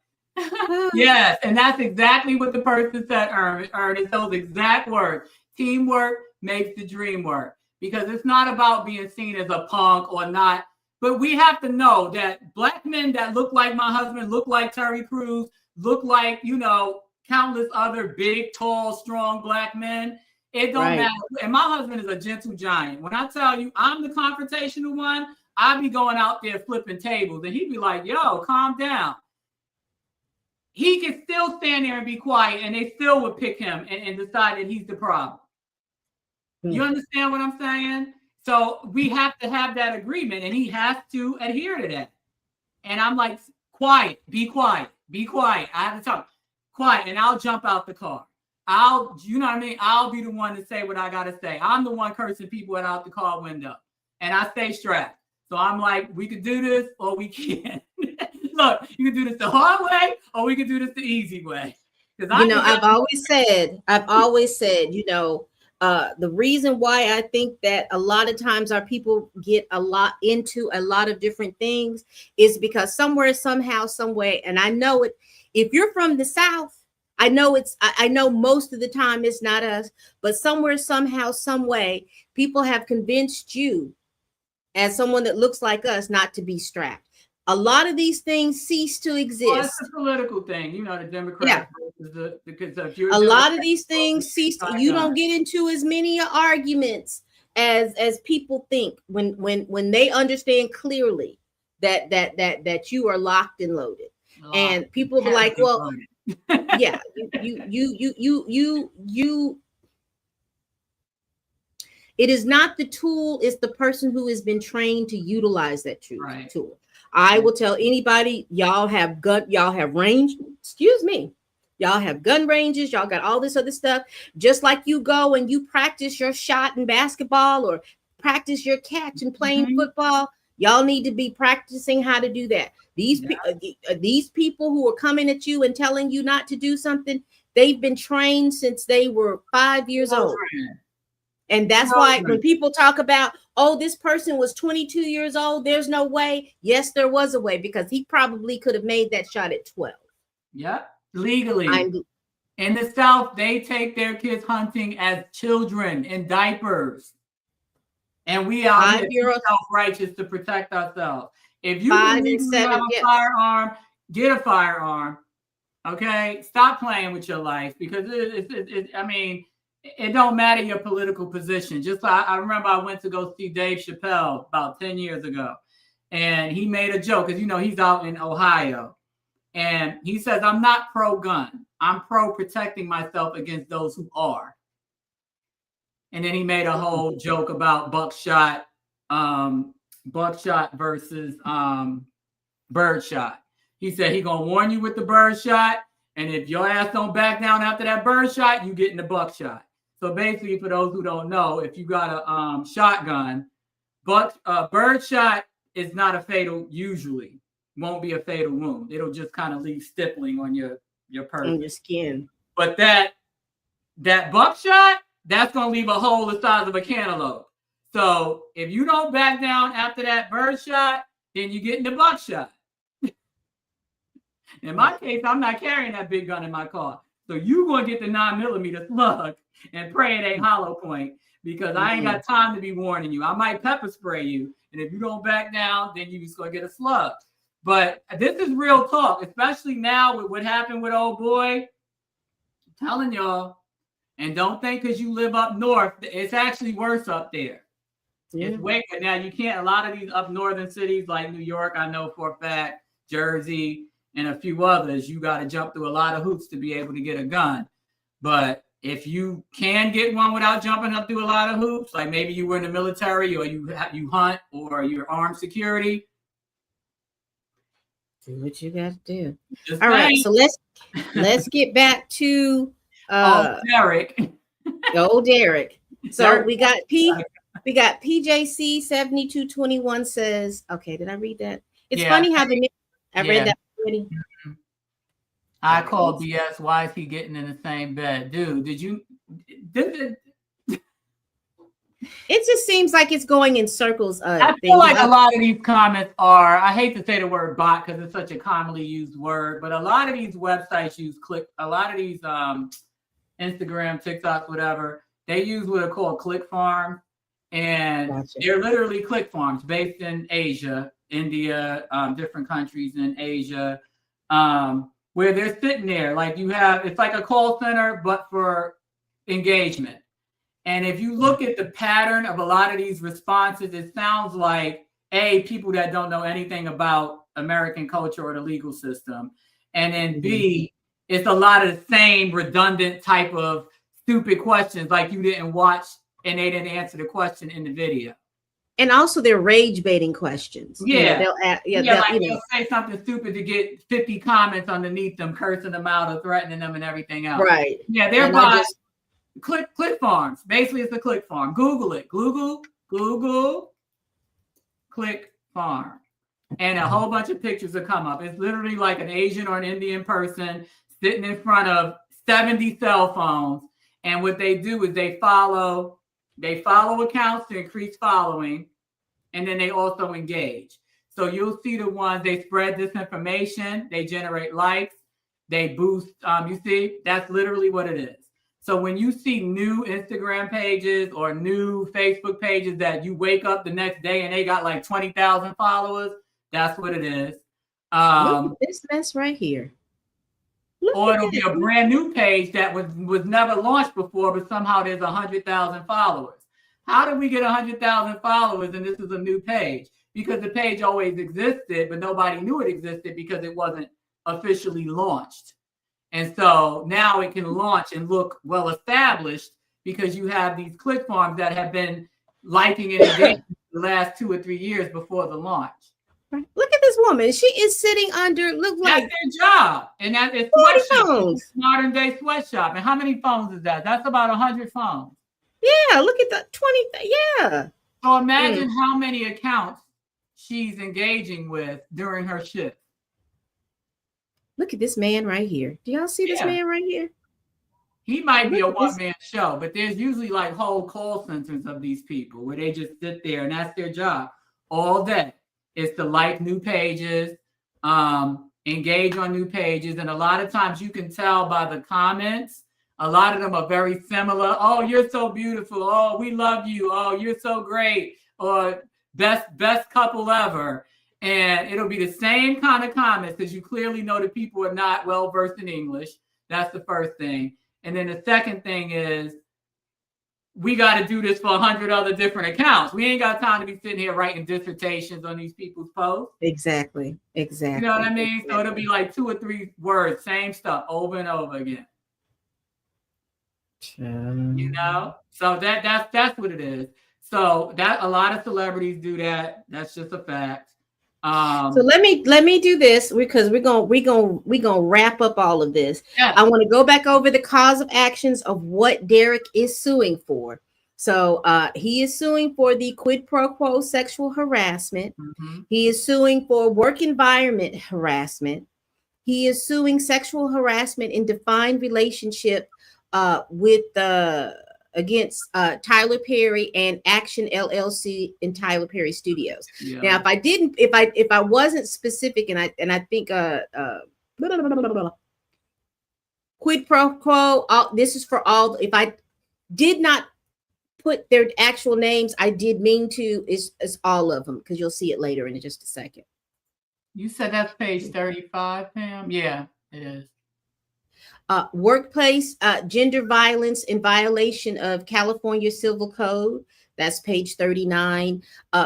B: Yes, and that's exactly what the person said, Ernest, those exact words. Teamwork makes the dream work. Because it's not about being seen as a punk or not. But we have to know that Black men that look like my husband, look like Terry Crews, look like, you know, countless other big, tall, strong Black men, it don't matter. And my husband is a gentle giant. When I tell you I'm the confrontational one, I be going out there flipping tables. And he'd be like, yo, calm down. He can still stand there and be quiet, and they still would pick him and decide that he's the problem. You understand what I'm saying? So we have to have that agreement, and he has to adhere to that. And I'm like, quiet, be quiet, be quiet. I have to talk quiet, and I'll jump out the car. You know what I mean? I'll be the one to say what I got to say. I'm the one cursing people out the car window, and I stay strapped. So I'm like, we could do this or we can't. Look, you can do this the hard way or we can do this the easy way.
A: You know, I've always said, you know, the reason why I think that a lot of times our people get a lot into a lot of different things is because somewhere, somehow, some way, and I know it, if you're from the South, I know most of the time it's not us, but somewhere, somehow, some way, people have convinced you as someone that looks like us not to be strapped. A lot of these things cease to exist. Well,
B: it's a political thing, you know, the Democrats. Yeah. Because if you're
A: a lot of these things cease. You don't get into as many arguments as people think when they understand clearly that you are locked and loaded. And people be like, well, yeah, you. It is not the tool; it's the person who has been trained to utilize that tool. I will tell anybody, y'all have range. Excuse me. Y'all have gun ranges. Y'all got all this other stuff. Just like you go and you practice your shot in basketball or practice your catch in playing football. Y'all need to be practicing how to do that. These people who are coming at you and telling you not to do something, they've been trained since they were 5 years old. And that's why when people talk about, oh, this person was 22 years old, there's no way. Yes, there was a way, because he probably could have made that shot at 12.
B: Yep, legally. In the South, they take their kids hunting as children in diapers. And we are self-righteous to protect ourselves. If you have a firearm, get a firearm. Okay? Stop playing with your life, because it don't matter your political position. Just like I remember I went to go see Dave Chappelle about 10 years ago, and he made a joke, because, you know, he's out in Ohio, and he says, I'm not pro-gun. I'm pro-protecting myself against those who are. And then he made a whole joke about buckshot versus birdshot. He said he gonna warn you with the birdshot, and if your ass don't back down after that birdshot, you get in the buckshot. So basically, for those who don't know, if you got a shotgun, birdshot is not a fatal, usually won't be a fatal wound. It'll just kind of leave stippling on your person,
A: on your skin.
B: But that buckshot, that's gonna leave a hole the size of a cantaloupe. So if you don't back down after that birdshot, then you get in the buckshot. In my case, I'm not carrying that big gun in my car. So you're going to get the 9mm slug and pray it ain't hollow point, because I ain't got time to be warning you. I might pepper spray you. And if you don't back down, then you're just going to get a slug. But this is real talk, especially now with what happened with old boy. telling y'all. And don't think because you live up north, it's actually worse up there. Yeah. It's way now. You can't. A lot of these up northern cities like New York, I know for a fact, Jersey, and a few others, you got to jump through a lot of hoops to be able to get a gun. But if you can get one without jumping up through a lot of hoops, like maybe you were in the military or you hunt or you're armed security,
A: do what you got to do.
B: Just
A: all right, so let's get back to
B: Derek.
A: Derek. So
B: Derek.
A: we got PJC 7221 says, okay, did I read that? It's funny how I read that already.
B: I call BS. Why is he getting in the same bed? Dude, it
A: just seems like it's going in circles.
B: I feel like a lot of these comments are, I hate to say the word bot because it's such a commonly used word, but a lot of these websites a lot of these Instagram, TikTok, whatever, they use what are called click farms. And they're literally click farms based in Asia, India, different countries in Asia, where they're sitting there. Like it's like a call center, but for engagement. And if you look at the pattern of a lot of these responses, it sounds like people that don't know anything about American culture or the legal system. And then B, it's a lot of the same redundant type of stupid questions, like you didn't watch and they didn't answer the question in the video.
A: And also they're rage baiting questions.
B: Yeah.
A: They'll
B: say something stupid to get 50 comments underneath them, cursing them out or threatening them and everything else.
A: Right.
B: Yeah, they're by click farms. Basically, it's a click farm. Google it. Google click farm. And a whole bunch of pictures will come up. It's literally like an Asian or an Indian person sitting in front of 70 cell phones. And what they do is they follow accounts to increase following, and then they also engage. So you'll see the ones, they spread disinformation, they generate likes, they boost, you see, that's literally what it is. So when you see new Instagram pages or new Facebook pages that you wake up the next day and they got like 20,000 followers, that's what it is.
A: Look at this mess right here.
B: Or it'll be a brand new page that was never launched before, but somehow there's 100,000 followers. How did we get 100,000 followers and this is a new page? Because the page always existed, but nobody knew it existed because it wasn't officially launched. And so now it can launch and look well established because you have these click farms that have been liking and engaging the last 2 or 3 years before the launch.
A: Look at this woman. She is sitting under, look like
B: that's their job. And that is
A: phones.
B: Modern day sweatshop. And how many phones is that? That's about 100 phones.
A: Yeah, look at the 20. Yeah.
B: So imagine how many accounts she's engaging with during her shift.
A: Look at this man right here. Do y'all see this man right here?
B: He might be a one-man show, but there's usually like whole call centers of these people where they just sit there and that's their job all day. It's to like new pages, engage on new pages. And a lot of times you can tell by the comments, a lot of them are very similar. Oh, you're so beautiful. Oh, we love you. Oh, you're so great. Or best couple ever. And it'll be the same kind of comments because you clearly know that people are not well versed in English. That's the first thing. And then the second thing is we got to do this for 100 other different accounts. We ain't got time to be sitting here writing dissertations on these people's posts.
A: Exactly.
B: You know what I mean? So it'll be like 2 or 3 words, same stuff over and over again. You know? So that's what it is. So that a lot of celebrities do that. That's just a fact.
A: So let me do this because we're gonna wrap up all of this.
B: Yeah.
A: I want to go back over the cause of actions of what Derek is suing for. So he is suing for the quid pro quo sexual harassment.
B: Mm-hmm.
A: He is suing for work environment harassment. He is suing sexual harassment in defined relationship against Tyler Perry and Action LLC in Tyler Perry Studios.
B: Yeah.
A: Now, if I wasn't specific, and I think quid pro quo, this is for all. If I did not put their actual names, I did mean to. Is all of them because you'll see it later in just a second.
B: You said that's page 35, Pam? Yeah, it is.
A: Workplace gender violence in violation of California Civil Code. That's page 39.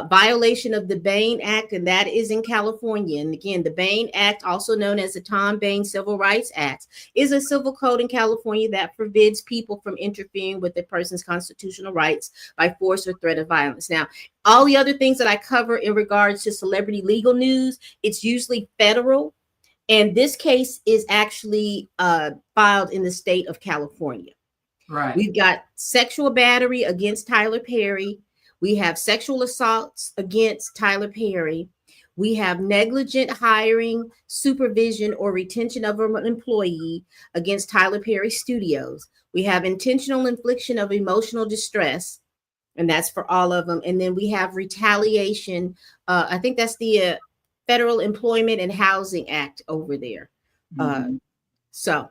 A: Violation of the Bain Act, and that is in California. And again, the Bain Act, also known as the Tom Bain Civil Rights Act, is a civil code in California that forbids people from interfering with a person's constitutional rights by force or threat of violence. Now, all the other things that I cover in regards to celebrity legal news, it's usually federal. And this case is actually filed in the state of California.
B: Right.
A: We've got sexual battery against Tyler Perry. We have sexual assaults against Tyler Perry. We have negligent hiring, supervision, or retention of an employee against Tyler Perry Studios. We have intentional infliction of emotional distress, and that's for all of them. And then we have retaliation. I think that's the Federal Employment and Housing Act over there. So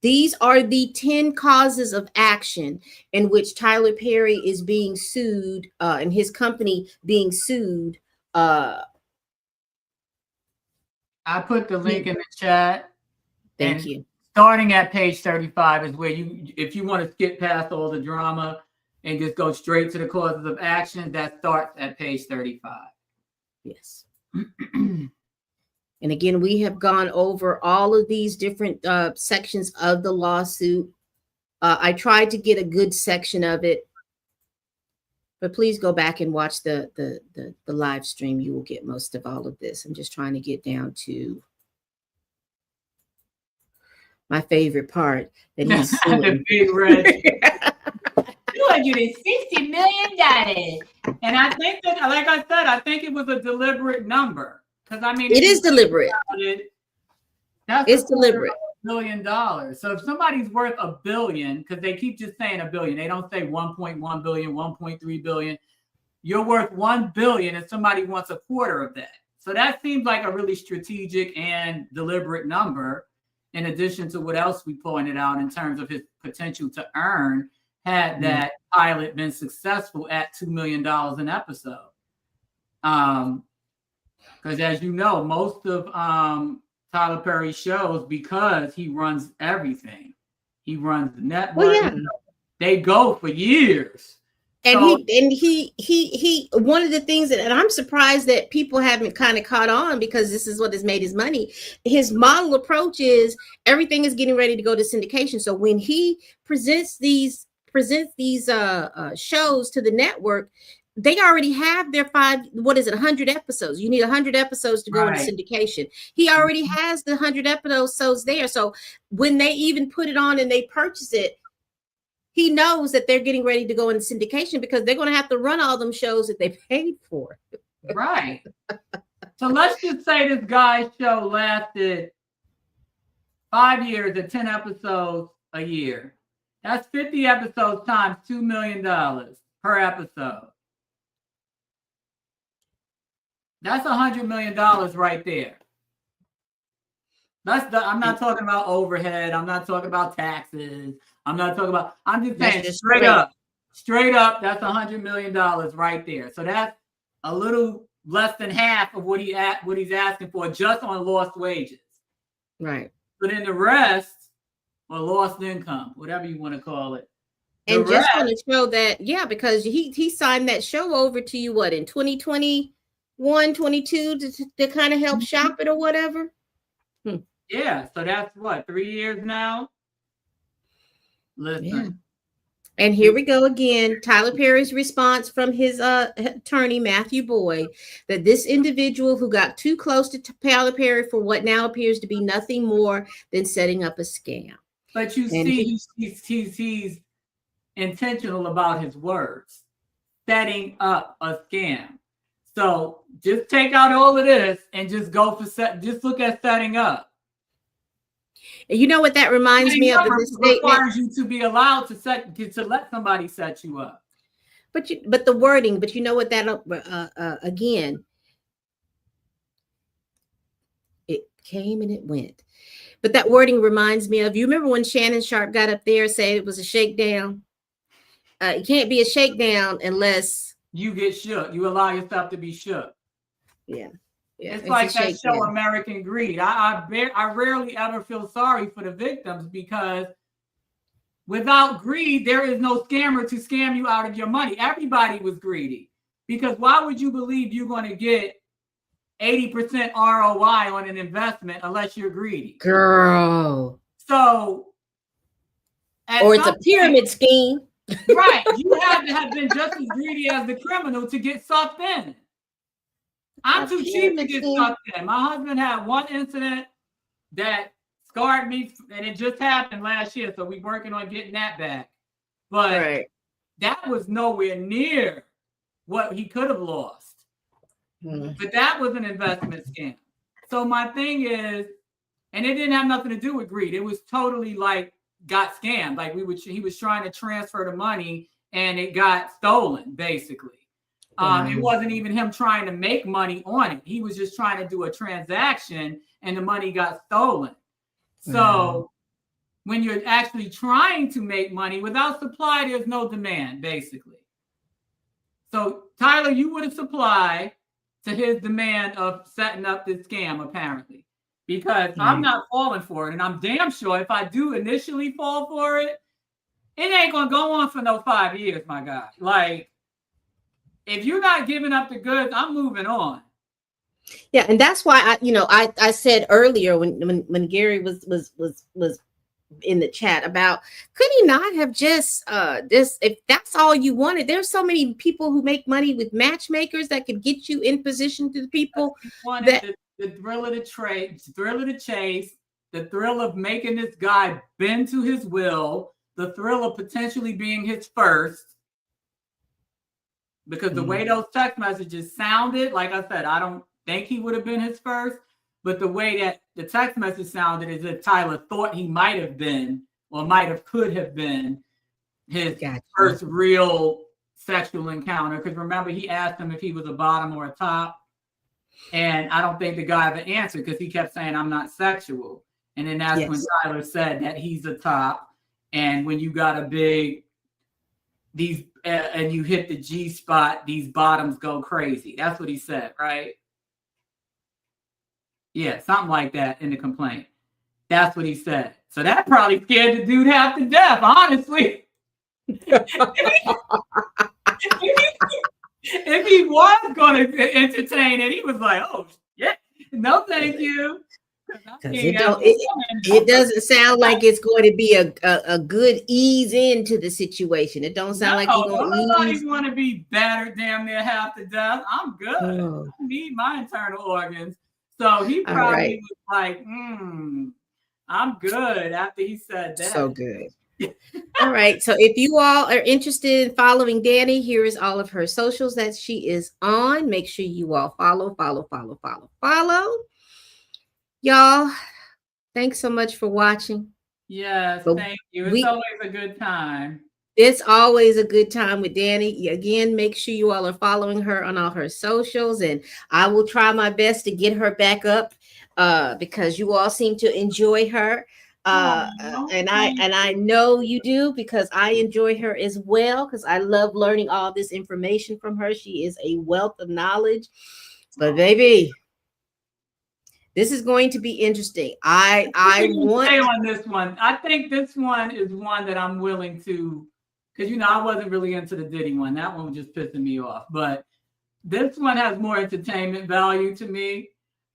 A: these are the 10 causes of action in which Tyler Perry is being sued, and his company being sued.
B: I put the link in the chat.
A: Thank you.
B: Starting at page 35 is where you, if you want to skip past all the drama and just go straight to the causes of action, that starts at page 35.
A: Yes. And again, we have gone over all of these different sections of the lawsuit. I tried to get a good section of it, but please go back and watch the live stream. You will get most of all of this. I'm just trying to get down to my favorite part that he's suing.
B: The big red. $260 million. And I think that, like I said, I think it was a deliberate number. Because I mean,
A: it is deliberate. It's deliberate.
B: $1 billion. So if somebody's worth $1 billion, because they keep just saying $1 billion, they don't say 1.1 billion, 1.3 billion. You're worth $1 billion, and somebody wants a quarter of that. So that seems like a really strategic and deliberate number. In addition to what else we pointed out in terms of his potential to earn, had that pilot been successful at $2 million an episode. Because as you know, most of Tyler Perry's shows, because he runs everything, he runs the network.
A: Well, yeah.
B: They go for years.
A: And
B: so,
A: he one of the things that, and I'm surprised that people haven't kind of caught on, because this is what has made his money. His model approach is everything is getting ready to go to syndication. So when he presents these shows to the network, they already have their 100 episodes. You need 100 episodes to go into syndication. He already has the 100 episodes there. So when they even put it on and they purchase it, he knows that they're getting ready to go into syndication, because they're going to have to run all them shows that they paid for.
B: Right. So let's just say this guy's show lasted 5 years at 10 episodes a year. That's 50 episodes times $2 million per episode. That's $100 million right there. I'm not talking about overhead. I'm not talking about taxes. I'm just saying straight up, that's $100 million right there. So that's a little less than half of what he's asking for just on lost wages.
A: Right.
B: But then the rest, or lost income, whatever you want to call it.
A: And just want to show that, yeah, because he signed that show over to you, what, in 2021, 22 to kind of help shop it or whatever.
B: Yeah, so that's what, 3 years now? Listen.
A: Yeah. And here we go again. Tyler Perry's response from his attorney, Matthew Boyd, that this individual who got too close to Tyler Perry for what now appears to be nothing more than setting up a scam.
B: But you see, he's intentional about his words, setting up a scam. So just take out all of this and just just look at setting up.
A: You know what that reminds me of? This
B: requires you to be allowed to let somebody set you up.
A: But the wording. But you know what that again? It came and it went. But that wording reminds me of, you remember when Shannon Sharp got up there and said it was a shakedown? It can't be a shakedown unless
B: you get shook. You allow yourself to be shook.
A: Yeah. Yeah,
B: It's like
A: a
B: that show
A: shakedown.
B: American Greed. I rarely ever feel sorry for the victims because without greed, there is no scammer to scam you out of your money. Everybody was greedy because why would you believe you're going to get 80% ROI on an investment unless you're greedy?
A: Girl.
B: So,
A: Or it's a pyramid scheme.
B: Right. You have to have been just as greedy as the criminal to get sucked in. I'm too cheap to get sucked in. My husband had one incident that scarred me, and it just happened last year. So we're working on getting that back. But that was nowhere near what he could have lost. But that was an investment scam. So my thing is, and it didn't have nothing to do with greed. It was totally like got scammed. Like he was trying to transfer the money and it got stolen, basically. It wasn't even him trying to make money on it. He was just trying to do a transaction and the money got stolen. So when you're actually trying to make money without supply, there's no demand, basically. So Tyler, you would have supplied to his demand of setting up this scam, apparently, because I'm not falling for it. And I'm damn sure if I do initially fall for it, it ain't going to go on for no 5 years, my guy. Like, if you're not giving up the goods, I'm moving on.
A: Yeah, and that's why I said earlier when Gary was in the chat about could he not have just if that's all you wanted. There's so many people who make money with matchmakers that could get you in position to the people that
B: the thrill of the thrill of the chase, the thrill of making this guy bend to his will, the thrill of potentially being his first. Because the way those text messages sounded, like I said, I don't think he would have been his first, but the way that the text message sounded as if Tyler thought he might have been or could have been his first real sexual encounter. Because remember, he asked him if he was a bottom or a top. And I don't think the guy ever answered because he kept saying, I'm not sexual. And then that's when Tyler said that he's a top. And when you got a big, and you hit the G spot, these bottoms go crazy. That's what he said, right? Yeah, something like that in the complaint. That's what he said. So that probably scared the dude half to death, honestly. If he was going to entertain it, he was like, oh, yeah, no, thank you.
A: It doesn't sound like it's going to be a good ease into the situation. It don't sound like you're going to ease.
B: Nobody want to be battered damn near half to death. I'm good. I need my internal organs. So he probably was like, I'm good after he said that.
A: So good. All right. So if you all are interested in following Danny, here is all of her socials that she is on. Make sure you all follow. Y'all, thanks so much for watching.
B: Yes, thank you. It's always a good time.
A: It's always a good time with Danny. Again, make sure you all are following her on all her socials, and I will try my best to get her back up because you all seem to enjoy her. And I know you do because I enjoy her as well because I love learning all this information from her. She is a wealth of knowledge. But baby, this is going to be interesting. I want
B: to say on this one. I think this one is one that I'm willing to, because I wasn't really into the Diddy one. That one was just pissing me off. But this one has more entertainment value to me.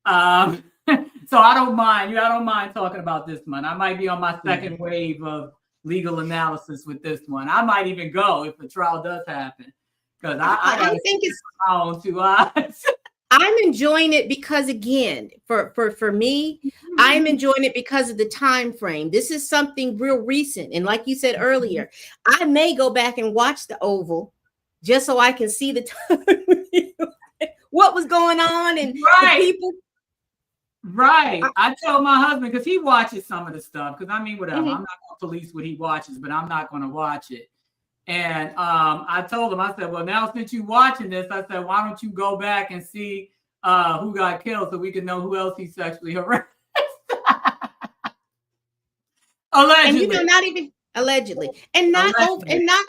B: So I don't mind. I don't mind talking about this one. I might be on my second wave of legal analysis with this one. I might even go if the trial does happen. Because I think it's my own 2 eyes.
A: I'm enjoying it because, again, for me, I'm enjoying it because of the time frame. This is something real recent. And like you said earlier, I may go back and watch the Oval just so I can see the time, what was going on and the people.
B: Right. I told my husband, because he watches some of the stuff, because whatever. I'm not going to police what he watches, but I'm not going to watch it. And I told him, I said, well, now since you're watching this, I said, why don't you go back and see who got killed so we can know who else he sexually harassed? Allegedly.
A: And not even allegedly. And not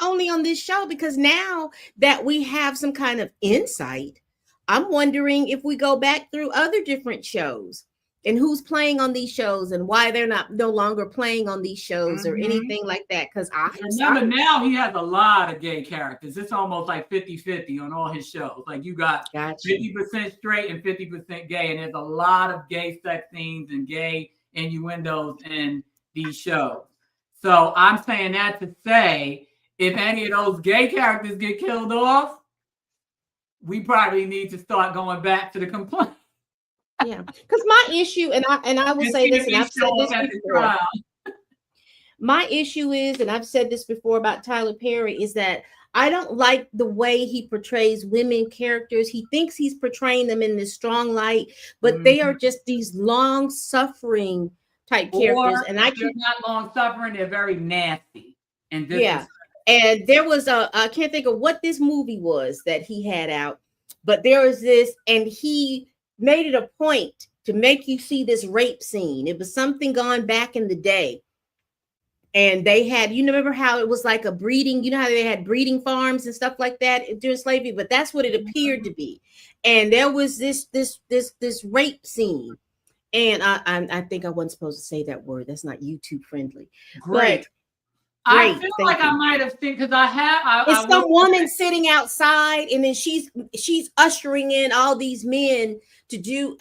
A: only on this show, because now that we have some kind of insight, I'm wondering if we go back through other different shows and who's playing on these shows and why they're no longer playing on these shows or anything like that. Because
B: remember now he has a lot of gay characters. It's almost like 50-50 on all his shows. Like you got 50% straight and 50% gay, and there's a lot of gay sex scenes and gay innuendos in these shows. So I'm saying that to say, if any of those gay characters get killed off, we probably need to start going back to the complaint.
A: Yeah, because my issue, and I will say this, and I've said this before. My issue is, and I've said this before about Tyler Perry, is that I don't like the way he portrays women characters. He thinks he's portraying them in this strong light, but they are just these long-suffering type characters. And
B: they're not long-suffering; they're very nasty. And
A: and there was I can't think of what this movie was that he had out, but there was this, and he made it a point to make you see this rape scene. It was something gone back in the day. And they had, you remember how it was like a breeding, you know how they had breeding farms and stuff like that during slavery, but that's what it appeared to be. And there was this rape scene. And I think I wasn't supposed to say that word. That's not YouTube friendly.
B: Great. I feel like I might have seen, because it's
A: some woman sitting outside, and then she's ushering in all these men to do,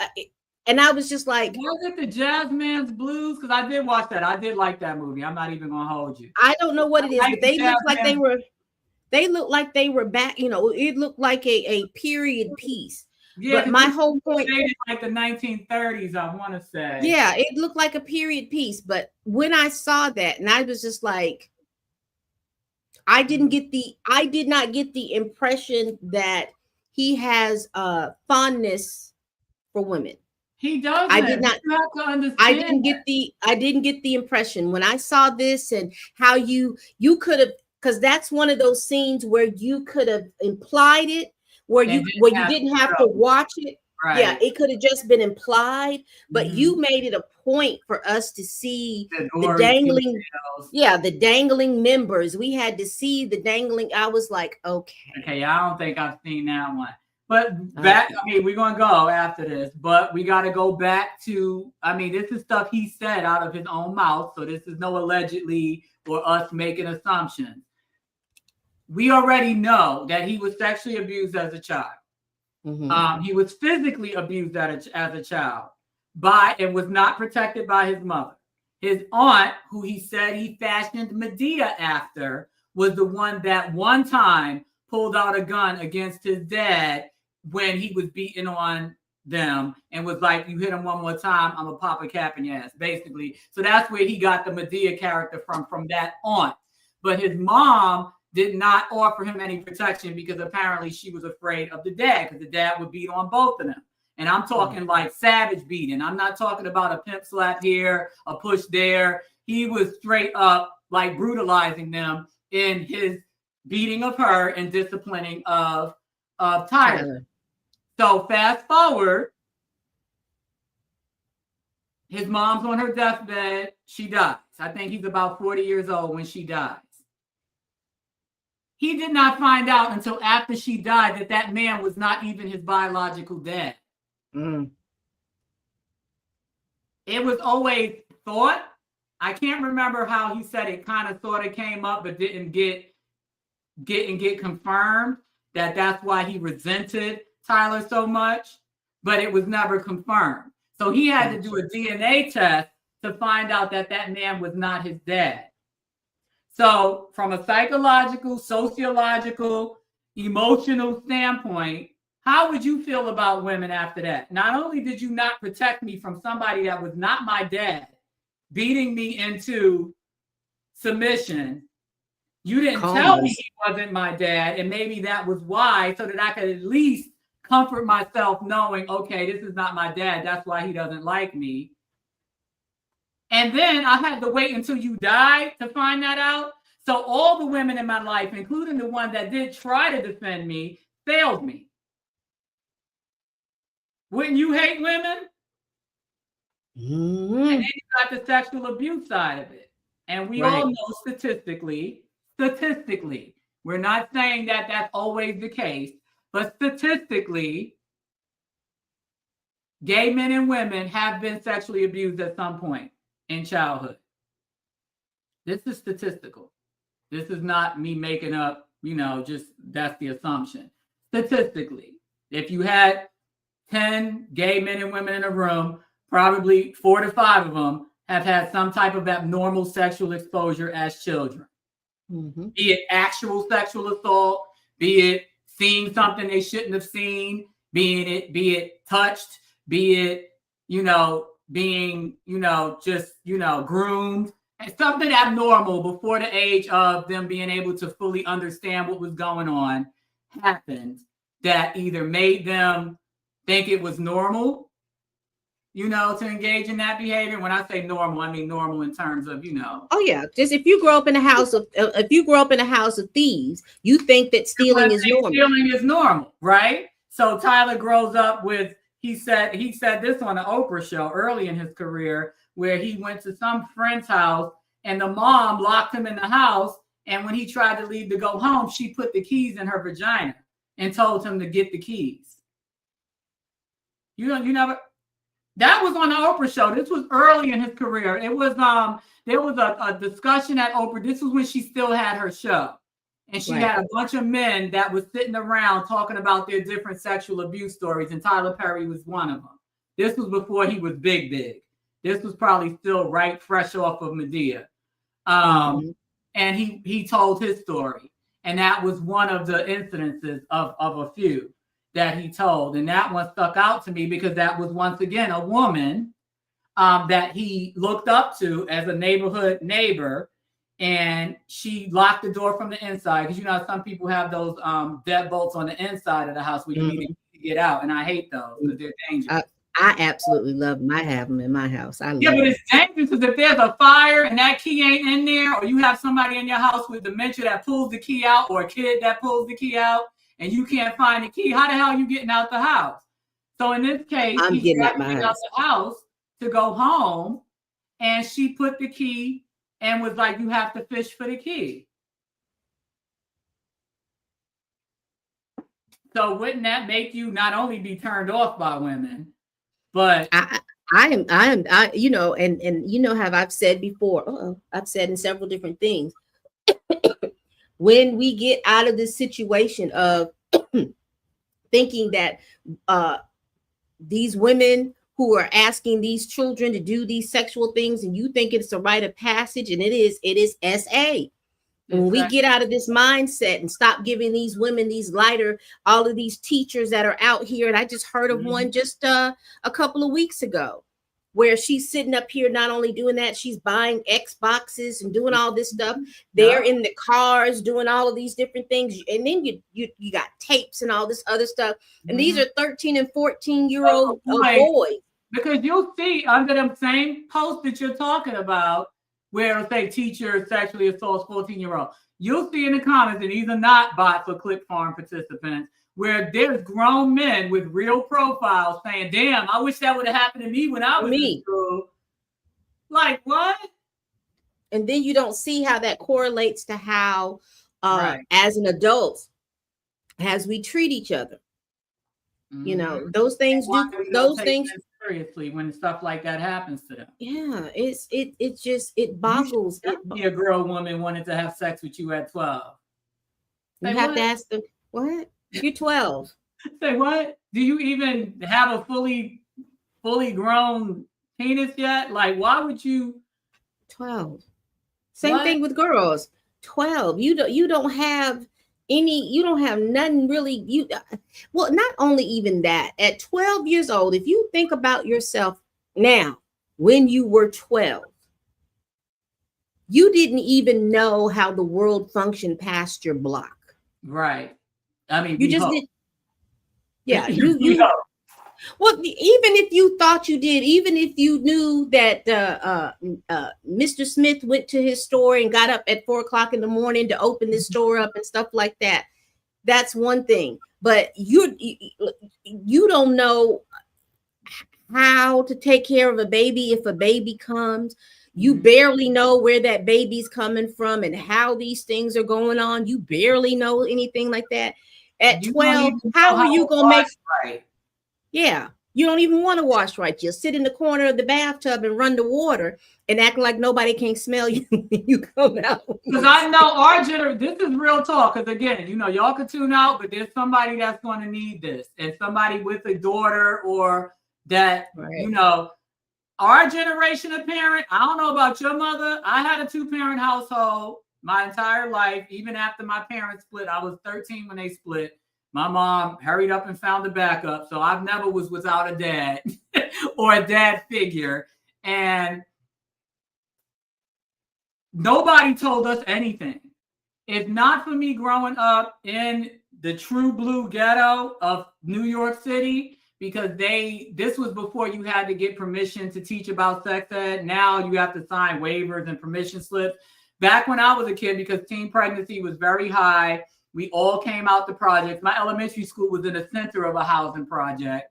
A: and I was just like,
B: was it the Jazzman's Blues? Because I did watch that. I did like that movie. I'm not even gonna hold you.
A: I don't know what it is, but they look like they were back. You know, it looked like a period piece.
B: Yeah,
A: but my whole point,
B: like the 1930s, I want to say.
A: Yeah, it looked like a period piece. But when I saw that, and I was just like, I did not get the impression that he has fondness for women.
B: He does.
A: I did not.
B: You have to understand.
A: I didn't get the impression when I saw this, and how you could have, because that's one of those scenes where you could have implied it, where you didn't have to watch it. Right. Yeah, it could have just been implied, but you made it a point for us to see the dangling. Details. Yeah, the dangling members. We had to see the dangling. I was like, okay.
B: I don't think I've seen that one. But we're going to go after this, but we got to go back to, this is stuff he said out of his own mouth. So this is no allegedly or us making assumptions. We already know that he was sexually abused as a child. Mm-hmm. He was physically abused as a child and was not protected by his mother. His aunt, who he said he fashioned Medea after, was the one that one time pulled out a gun against his dad when he was beating on them and was like, you hit him one more time, I'm gonna pop a cap in your ass, basically. So that's where he got the Medea character from that aunt. But his mom did not offer him any protection because apparently she was afraid of the dad, because the dad would beat on both of them. And I'm talking like savage beating. I'm not talking about a pimp slap here, a push there. He was straight up like brutalizing them in his beating of her and disciplining of Tyler. So fast forward, his mom's on her deathbed. She dies. I think he's about 40 years old when she dies. He did not find out until after she died that man was not even his biological dad. Mm. It was always thought. I can't remember how he said it. Kind of thought it came up, but didn't get confirmed that that's why he resented Tyler so much. But it was never confirmed. So he had to do a DNA test to find out that man was not his dad. So from a psychological, sociological, emotional standpoint, how would you feel about women after that? Not only did you not protect me from somebody that was not my dad, beating me into submission, you didn't tell me he wasn't my dad, and maybe that was why, so that I could at least comfort myself knowing, okay, this is not my dad, that's why he doesn't like me. And then I had to wait until you died to find that out. So all the women in my life, including the one that did try to defend me, failed me. Wouldn't you hate women? Mm-hmm. And then you got the sexual abuse side of it. And we all know statistically, we're not saying that that's always the case, but statistically, gay men and women have been sexually abused at some point in childhood. This is statistical. This is not me making up, just that's the assumption. Statistically, if you had 10 gay men and women in a room, probably 4 to 5 of them have had some type of abnormal sexual exposure as children.
A: Mm-hmm.
B: Be it actual sexual assault, be it seeing something they shouldn't have seen, be it touched, be it, being, groomed, and something abnormal before the age of them being able to fully understand what was going on happened that either made them think it was normal, to engage in that behavior. When I say normal, I mean normal in terms of,
A: Oh yeah, just if you grow up in a house of thieves, you think that stealing is normal.
B: Stealing is normal, right? So Tyler grows up with, he said this on the Oprah show early in his career, where he went to some friend's house and the mom locked him in the house. And when he tried to leave to go home, she put the keys in her vagina and told him to get the keys. You never. That was on the Oprah show. This was early in his career. It was there was a discussion at Oprah. This was when she still had her show. And she had a bunch of men that was sitting around talking about their different sexual abuse stories. And Tyler Perry was one of them. This was before he was big. This was probably still fresh off of Medea. And he told his story. And that was one of the incidences of a few that he told. And that one stuck out to me because that was once again a woman that he looked up to as a neighborhood neighbor. And she locked the door from the inside because some people have those deadbolts on the inside of the house where you need to get out. And I hate those because they're dangerous.
A: I absolutely love them. I have them in my house.
B: But it's dangerous because if there's a fire and that key ain't in there, or you have somebody in your house with dementia that pulls the key out, or a kid that pulls the key out, and you can't find the key, how the hell are you getting out the house? So in this case,
A: I'm getting out my
B: out the house to go home, and she put the key and was like, "You have to fish for the key." So wouldn't that make you not only be turned off by women, but
A: I am, and have I've said before, I've said in several different things, when we get out of this situation of thinking that these women who are asking these children to do these sexual things, and you think it's a rite of passage, and it is SA. When we get out of this mindset and stop giving these women these lighter, all of these teachers that are out here, and I just heard of one just a couple of weeks ago, where she's sitting up here not only doing that, she's buying Xboxes and doing all this stuff. They're in the cars doing all of these different things, and then you got tapes and all this other stuff. And these are 13 and 14-year-old boys.
B: Because you'll see under them same posts that you're talking about, where it'll say teacher sexually assaults 14-year-old. You'll see in the comments, and these are not bots or click farm participants, where there's grown men with real profiles saying, "Damn, I wish that would have happened to me when I was in school." Like, what?
A: And then you don't see how that correlates to how, as an adult, as we treat each other. Those things
B: seriously when stuff like that happens to them.
A: Yeah, it boggles.
B: Be a girl woman wanted to have sex with you at 12.
A: You have to ask them, what? You're 12.
B: Say what? Do you even have a fully grown penis yet? Like, why would you?
A: 12. Same thing with girls. 12. You don't have nothing really. Not only even that, at 12 years old, if you think about yourself now, when you were 12, you didn't even know how the world functioned past your block.
B: Right. I mean,
A: you just did. Yeah. You well, even if you thought you did, even if you knew that Mr. Smith went to his store and got up at 4:00 in the morning to open this store up and stuff like that, that's one thing. But you don't know how to take care of a baby if a baby comes. You barely know where that baby's coming from and how these things are going on. You barely know anything like that. At 12, how are you going to make...
B: Right.
A: Yeah, You don't even want to wash right. You'll sit in the corner of the bathtub and run the water and act like nobody can smell you when you come out.
B: Because I know our generation, this is real talk. Because again, you know, y'all can tune out, but there's somebody that's going to need this. And somebody with a daughter or that, you know, our generation of parent, I don't know about your mother. I had a 2-parent household my entire life. Even after my parents split, I was 13 when they split. My mom hurried up and found a backup. So I've never was without a dad or a dad figure. And nobody told us anything. If not for me growing up in the true blue ghetto of New York City, because this was before you had to get permission to teach about sex ed. Now you have to sign waivers and permission slips. Back when I was a kid, because teen pregnancy was very high, we all came out the projects. My elementary school was in the center of a housing project.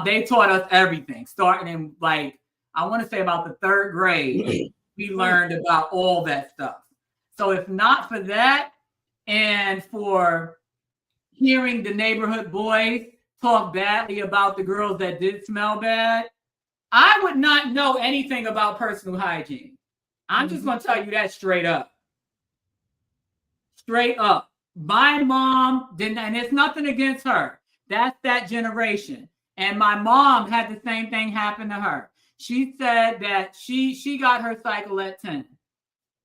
B: They taught us everything, starting in, like, I want to say about the 3rd grade, we learned about all that stuff. So if not for that, and for hearing the neighborhood boys talk badly about the girls that did smell bad, I would not know anything about personal hygiene. I'm just going to tell you that straight up. Straight up. My mom didn't, and it's nothing against her. That's that generation. And my mom had the same thing happen to her. She said that she got her cycle at 10.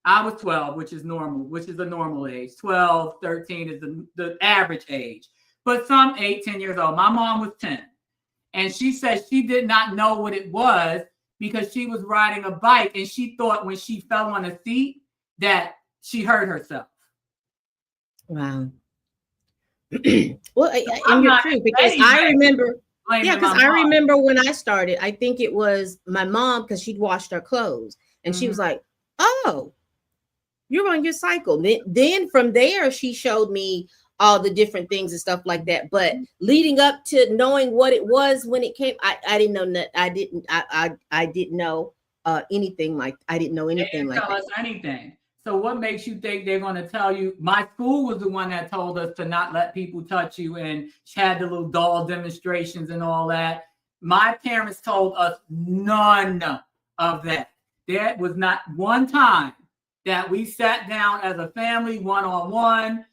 B: I was 12, which is normal, which is a normal age. 12, 13 is the average age. But some 8, 10 years old. My mom was 10. And she said she did not know what it was because she was riding a bike and she thought when she fell on a seat that she hurt herself.
A: Wow. Well, and you're true, because I remember, because I remember when I started, I think it was my mom, because she'd washed her clothes and she was like, oh, you're on your cycle. Then from there, she showed me all the different things and stuff like that. But leading up to knowing what it was when it came, I didn't know that. I didn't know anything like, I didn't know anything like that.
B: Tell us anything. So what makes you think they're going to tell you? My school was the one that told us to not let people touch you and had the little doll demonstrations and all that. My parents told us none of that. There was not one time that we sat down as a family, one-on-one.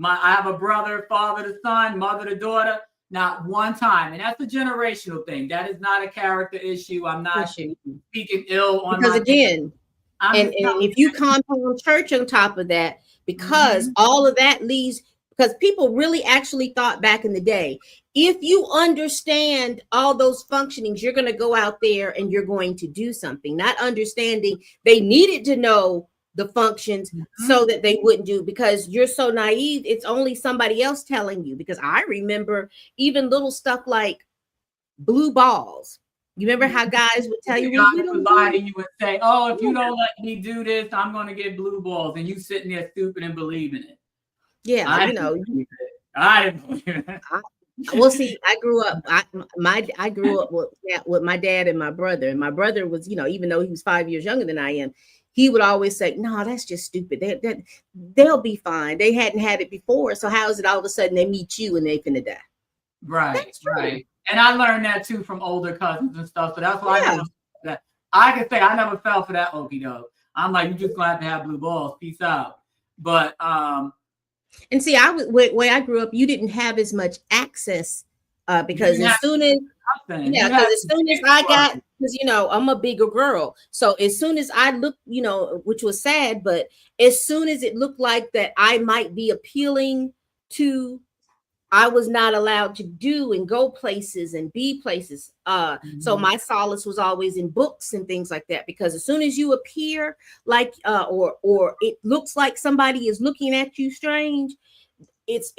B: I have a brother, father to son, mother to daughter, not one time. And that's a generational thing. That is not a character issue. I'm not speaking ill on
A: because again, and if you compound church on top of that, because all of that leads, because people really actually thought back in the day, if you understand all those functionings, you're going to go out there and you're going to do something, not understanding they needed to know the functions so that they wouldn't do, because you're so naive. It's only somebody else telling you, because I remember even little stuff like blue balls. You remember how guys would tell you,
B: well, you would lie to you and say, oh, if you don't let me do this, I'm going to get blue balls. And you sitting there stupid and believing it.
A: Yeah,
B: I didn't believe it.
A: Well, see, I grew up. I grew up with my dad and my brother. And my brother was, even though he was 5 years younger than I am, he would always say, "No, that's just stupid. They'll be fine. They hadn't had it before. So how is it all of a sudden they meet you and they finna die?"
B: Right, right. And I learned that too from older cousins and stuff. So that's why I can say I never fell for that okie doke. I'm like, you just gonna have to have blue balls. Peace out. But
A: and see, where I grew up, you didn't have as much access because as soon as I got, because I'm a bigger girl, so as soon as I looked, which was sad, but as soon as it looked like that I might be appealing to, I was not allowed to do and go places and be places. So my solace was always in books and things like that, because as soon as you appear like, or it looks like somebody is looking at you strange, it's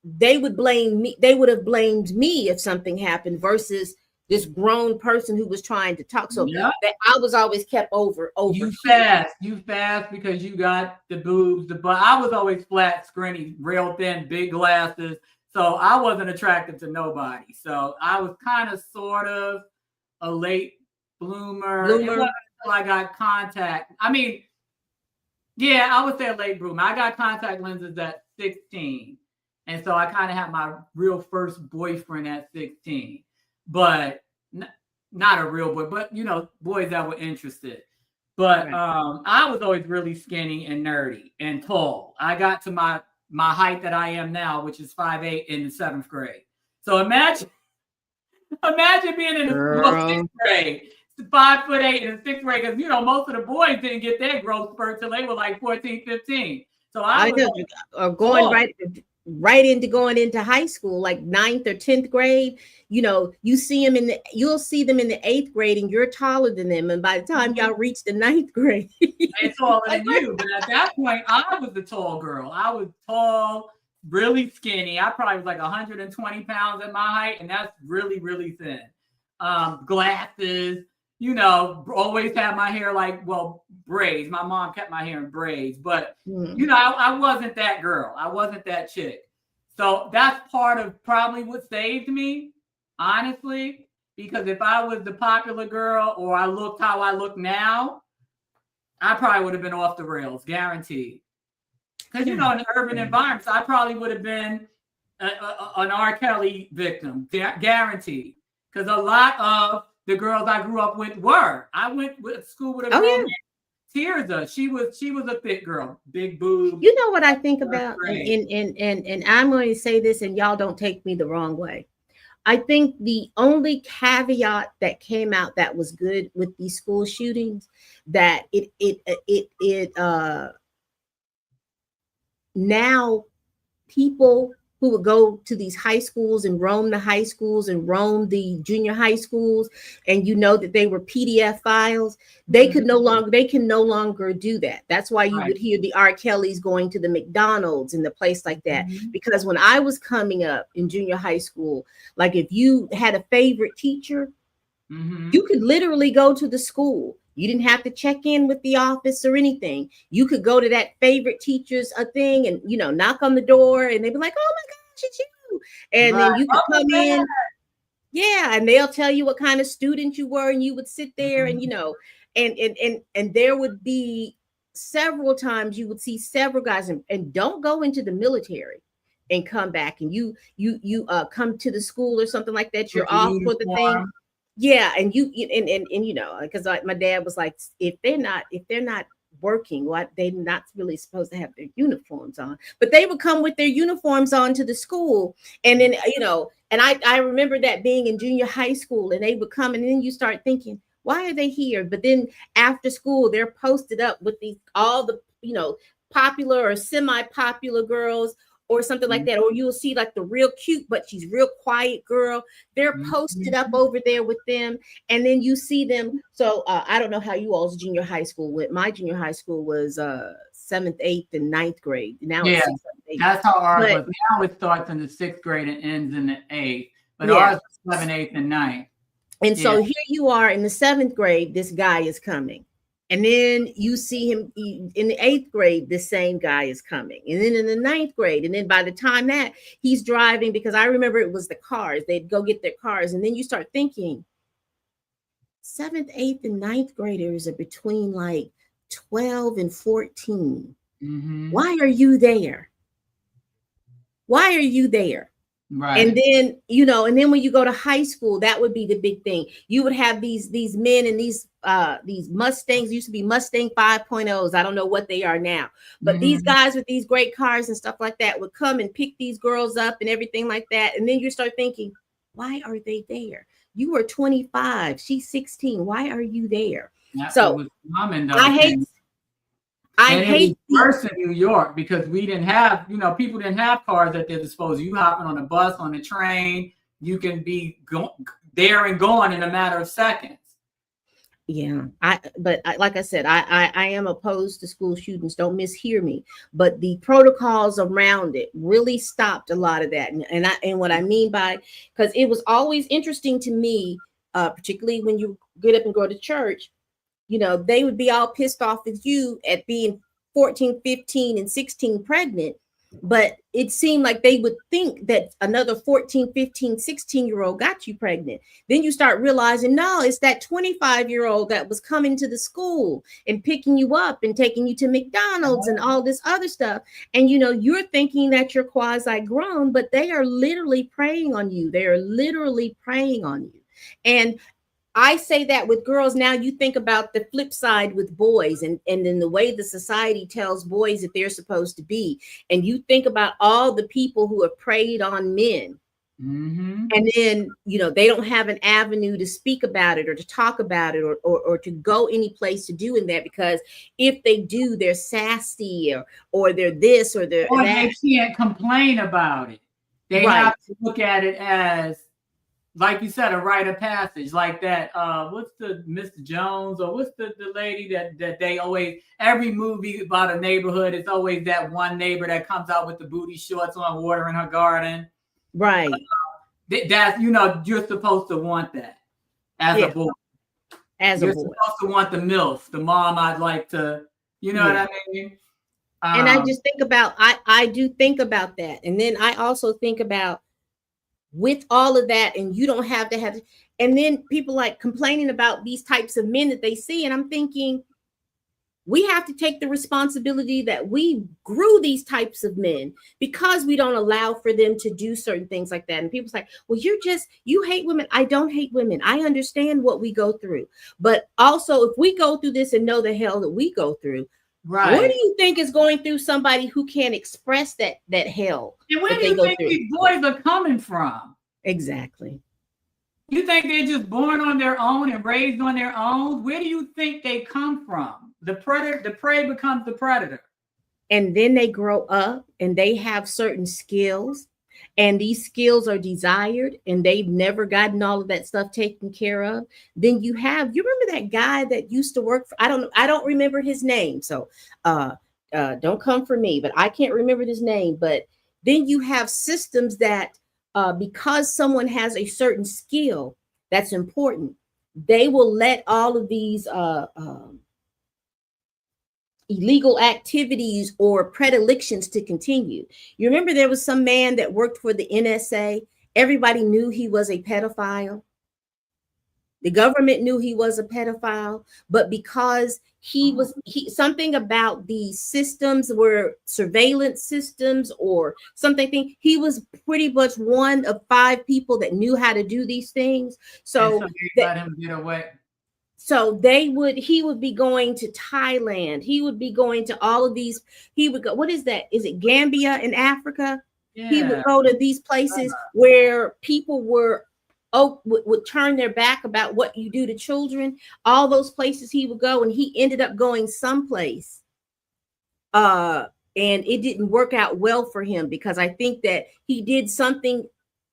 A: they would blame me. They would have blamed me if something happened versus this grown person who was trying to talk. So that I was always kept over. You
B: fast because you got the boobs, but I was always flat, skinny, real thin, big glasses. So I wasn't attractive to nobody. So I was kind of sort of a late bloomer. It wasn't until I got contact. I mean, yeah, I would say a late bloomer. I got contact lenses at 16. And so I kind of had my real first boyfriend at 16. but not a real boy, but boys that were interested. But
A: Right.
B: I was always really skinny and nerdy and tall. I got to my height that I am now, which is 5'8" in the 7th grade. So imagine being in the
A: Girl.
B: 6th grade, 5'8" in the 6th grade, because most of the boys didn't get their growth spurt till they were like 14, 15. So I
A: I
B: was
A: know,
B: like,
A: or going
B: tall.
A: right into going into high school, like 9th or 10th grade. You see them you'll see them in the 8th grade, and you're taller than them. And by the time y'all reach the 9th grade,
B: They're taller than you. But at that point, I was the tall girl. I was tall, really skinny. I probably was like 120 pounds at my height, and that's really, really thin. Glasses, always had my hair braids. My mom kept my hair in braids, but I wasn't that girl. I wasn't that chick. So that's part of probably what saved me, honestly, because if I was the popular girl or I looked how I look now, I probably would have been off the rails, guaranteed. Because, in urban environments, I probably would have been an R. Kelly victim, guaranteed. Because a lot of the girls I grew up with were. I went to school with a girl named Tirza. She was a thick girl, big boobs.
A: You know what I think about, and I'm going to say this, and y'all don't take me the wrong way. I think the only caveat that came out that was good with these school shootings, that now people who would go to these high schools and roam the high schools and roam the junior high schools, and that they were PDF files, they can no longer do that. That's why you would hear the R. Kellys going to the McDonald's and the place like that. Because when I was coming up in junior high school, like if you had a favorite teacher, you could literally go to the school. You didn't have to check in with the office or anything. You could go to that favorite teacher's thing and, knock on the door, and they'd be like, "Oh my gosh, it's you." And then you could come in. Yeah. And they'll tell you what kind of student you were, and you would sit there and, and there would be several times you would see several guys, and don't go into the military and come back, and you come to the school or something like that. You're off for the thing. Yeah, and because my dad was like, if they're not working, they're not really supposed to have their uniforms on, but they would come with their uniforms on to the school, and then and I remember that being in junior high school, and they would come, and then you start thinking, why are they here? But then after school, they're posted up with all the popular or semi-popular girls, or something like that, or you'll see like the real cute, but she's real quiet girl. They're posted up over there with them, and then you see them. So I don't know how you all's junior high school went. My junior high school was 7th, 8th, and 9th grade. Now it's 6th, 7th, 8th.
B: That's how ours was. Now it starts in the 6th grade and ends in the 8th. But ours was 7th, 8th, and 9th.
A: And so here you are in the 7th grade. This guy is coming. And then you see him in the 8th grade, the same guy is coming. And then in the 9th grade, and then by the time that he's driving, because I remember it was the cars, they'd go get their cars. And then you start thinking, 7th, 8th, and 9th graders are between like 12 and 14. Why are you there? Why are you there? Right. And then, and then when you go to high school, that would be the big thing. You would have these men and these Mustangs, used to be Mustang 5.0s. I don't know what they are now, but these guys with these great cars and stuff like that would come and pick these girls up and everything like that. And then you start thinking, why are they there? You are 25, she's 16. Why are you there? That's so I hate
B: worse in New York, because we didn't have, people didn't have cars at their disposal. You hopping on a bus, on a train, you can be there and gone in a matter of seconds.
A: Yeah, like I said, I am opposed to school shootings. Don't mishear me, but the protocols around it really stopped a lot of that. And what I mean by, because it was always interesting to me, particularly when you get up and go to church. They would be all pissed off with you at being 14, 15, and 16 pregnant. But it seemed like they would think that another 14, 15, 16-year-old got you pregnant. Then you start realizing, no, it's that 25-year-old that was coming to the school and picking you up and taking you to McDonald's and all this other stuff. And, you know, you're thinking that you're quasi grown, but they are literally preying on you. They are literally preying on you. And I say that with girls. Now you think about the flip side with boys, and then the way the society tells boys that they're supposed to be. And you think about all the people who have preyed on men.
B: Mm-hmm.
A: And then, you know, they don't have an avenue to speak about it or to talk about it or to go any place to do in that, because if they do, they're sassy or they're this or they're
B: or
A: that.
B: they can't complain about it. They have to look at it as, like you said, a rite of passage, like that. What's the Mr. Jones, or what's the lady that they always, every movie about a neighborhood, it's always that one neighbor that comes out with the booty shorts on, watering her garden.
A: Right.
B: That's, you know, you're supposed to want that as a boy. You're supposed to want the MILF, the mom I'd like to, you know what I mean?
A: And I just think about, I do think about that. And then I also think about, with all of that, and you don't have to have, and then people like complaining about these types of men that they see. And I'm thinking, we have to take the responsibility that we grew these types of men, because we don't allow for them to do certain things like that. And people's like, well, you hate women. I don't hate women. I understand what we go through. But also, if we go through this and know the hell that we go through, right, what do you think is going through somebody who can't express that hell?
B: And where do you think these boys are coming from?
A: Exactly.
B: You think they're just born on their own and raised on their own? Where do you think they come from? The prey becomes the predator.
A: And then they grow up and they have certain skills, and these skills are desired, and they've never gotten all of that stuff taken care of. Then you remember that guy that used to work for, I don't remember his name. So don't come for me, but I can't remember his name. But then you have systems that because someone has a certain skill that's important, they will let all of these illegal activities or predilections to continue. You remember there was some man that worked for the NSA. Everybody knew he was a pedophile. The government knew he was a pedophile, but because he something about the systems were surveillance systems or something, he was pretty much one of 5 people that knew how to do these things. So
B: they let him get away.
A: So he would be going to Thailand. He would be going to all of these. He would go, what is that? Is it Gambia in Africa? Yeah. He would go to these places where people would turn their back about what you do to children. All those places he would go, and he ended up going someplace. And it didn't work out well for him, because I think that he did something.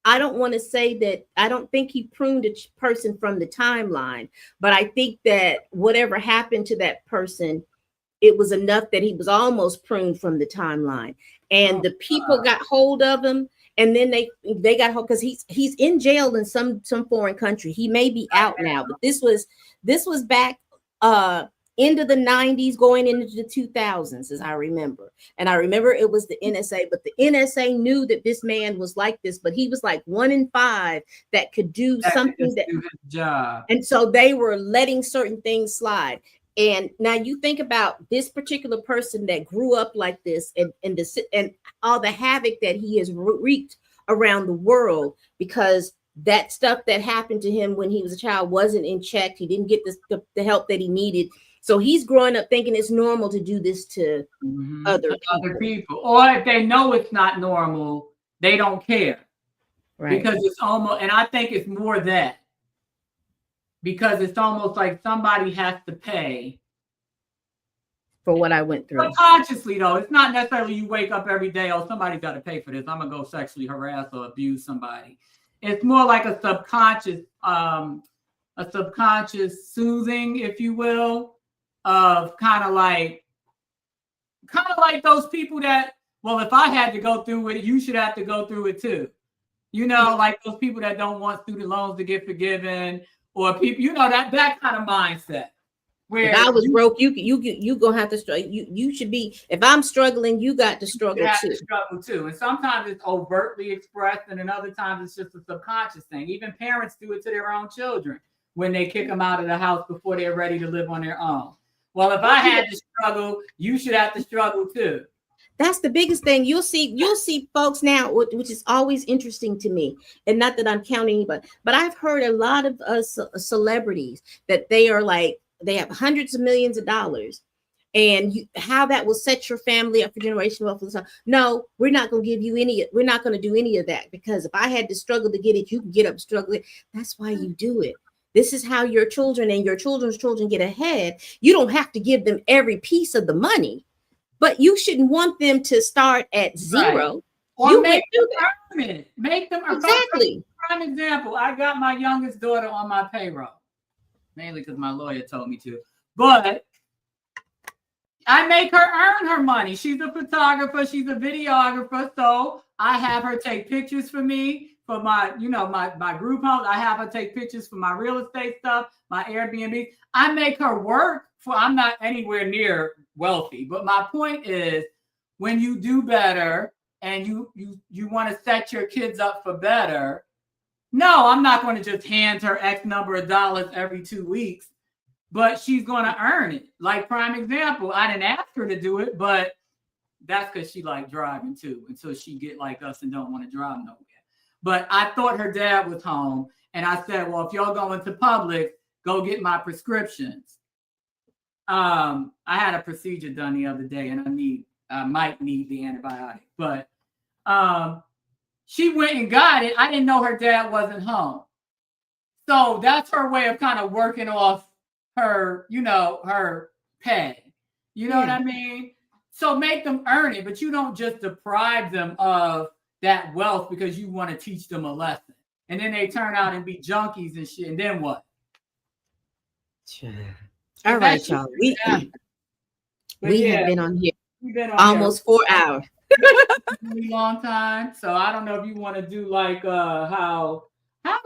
A: I don't want to say that I don't think he pruned a person from the timeline, but I think that whatever happened to that person, it was enough that he was almost pruned from the timeline. And the people got hold of him, and then they got hold, because he's in jail in some foreign country. He may be out now, but this was back end of the 90s going into the 2000s, as I remember. And I remember it was the NSA, but the NSA knew that this man was like this, but he was like 1 in 5 that could do something that
B: do his job.
A: And so they were letting certain things slide. And now you think about this particular person that grew up like this, and all the havoc that he has wreaked around the world, because that stuff that happened to him when he was a child wasn't in check. He didn't get the help that he needed. So he's growing up thinking it's normal to do this to other people.
B: Or if they know it's not normal, they don't care.
A: Right.
B: Because it's almost, and I think it's more that. Because it's almost like somebody has to pay
A: for what I went through.
B: Subconsciously, though, it's not necessarily you wake up every day, oh, somebody's got to pay for this. I'm gonna go sexually harass or abuse somebody. It's more like a subconscious soothing, if you will, of kind of like those people that, well, if I had to go through it, you should have to go through it too. You know, like those people that don't want student loans to get forgiven, or people, you know, that kind of mindset. Where
F: if I was broke, you gonna have to struggle. You should be. If I'm struggling, you got to struggle too.
B: Struggle too, and sometimes it's overtly expressed, and then other times it's just a subconscious thing. Even parents do it to their own children when they kick them out of the house before they're ready to live on their own. Well, if I had to struggle, you should have to struggle too.
F: That's the biggest thing. You'll see folks now, which is always interesting to me. And not that I'm counting, but I've heard a lot of celebrities that they have hundreds of millions of dollars, and how that will set your family up for generational wealth. No, we're not going to give you any. We're not going to do any of that, because if I had to struggle to get it, you can get up and struggle it. That's why you do it. This is how your children and your children's children get ahead. You don't have to give them every piece of the money, but you shouldn't want them to start at zero.
B: Right. Or
F: you
B: make them earn it. Make them
F: exactly.
B: Prime example. I got my youngest daughter on my payroll, mainly because my lawyer told me to. But I make her earn her money. She's a photographer. She's a videographer. So I have her take pictures for me for my, my group homes. I have her take pictures for my real estate stuff, my Airbnb. I make her work for. I'm not anywhere near wealthy, but my point is, when you do better and you want to set your kids up for better, no, I'm not going to just hand her X number of dollars every 2 weeks, but she's going to earn it. Like, prime example, I didn't ask her to do it, but that's because she like driving too, until she get like us and don't want to drive nowhere. But I thought her dad was home, and I said, well, if y'all going to Publix, go get my prescriptions. I had a procedure done the other day, and I might need the antibiotic, but she went and got it. I didn't know her dad wasn't home. So that's her way of kind of working off her, her pay. You know what I mean? So make them earn it, but you don't just deprive them of that wealth because you want to teach them a lesson. And then they turn out and be junkies and shit. And then what?
F: All right, y'all. We have been on here almost 4 hours.
B: A long time. So I don't know if you want to do like how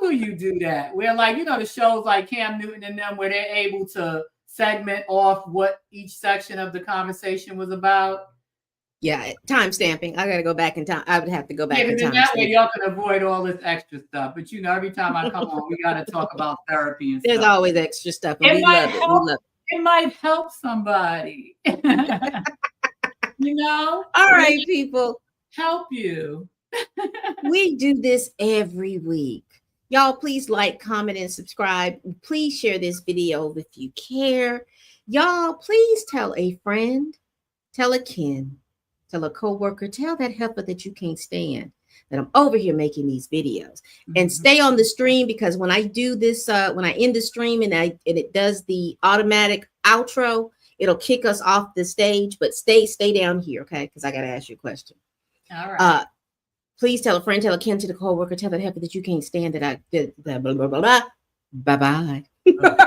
B: do you do that? Where like, the shows like Cam Newton and them, where they're able to segment off what each section of the conversation was about.
F: Yeah, time stamping. I got to go back in time. I would have to go back in time.
B: That way y'all can avoid all this extra stuff. But every time I come on, we got to talk about therapy and
F: There's
B: stuff.
F: always extra stuff. And we love it. We love it.
B: It might help somebody. All
F: right, people.
B: Help you.
F: We do this every week. Y'all, please like, comment, and subscribe. Please share this video if you care. Y'all, please tell a friend, tell a kin, tell a coworker, tell that helper that you can't stand that I'm over here making these videos. And stay on the stream, because when I do this, when I end the stream and it does the automatic outro, it'll kick us off the stage. But stay down here, okay? Because I got to ask you a question.
B: All right.
F: Please tell a friend, tell a kin, to the coworker, tell that helper that you can't stand that I did blah blah blah blah. Bye bye.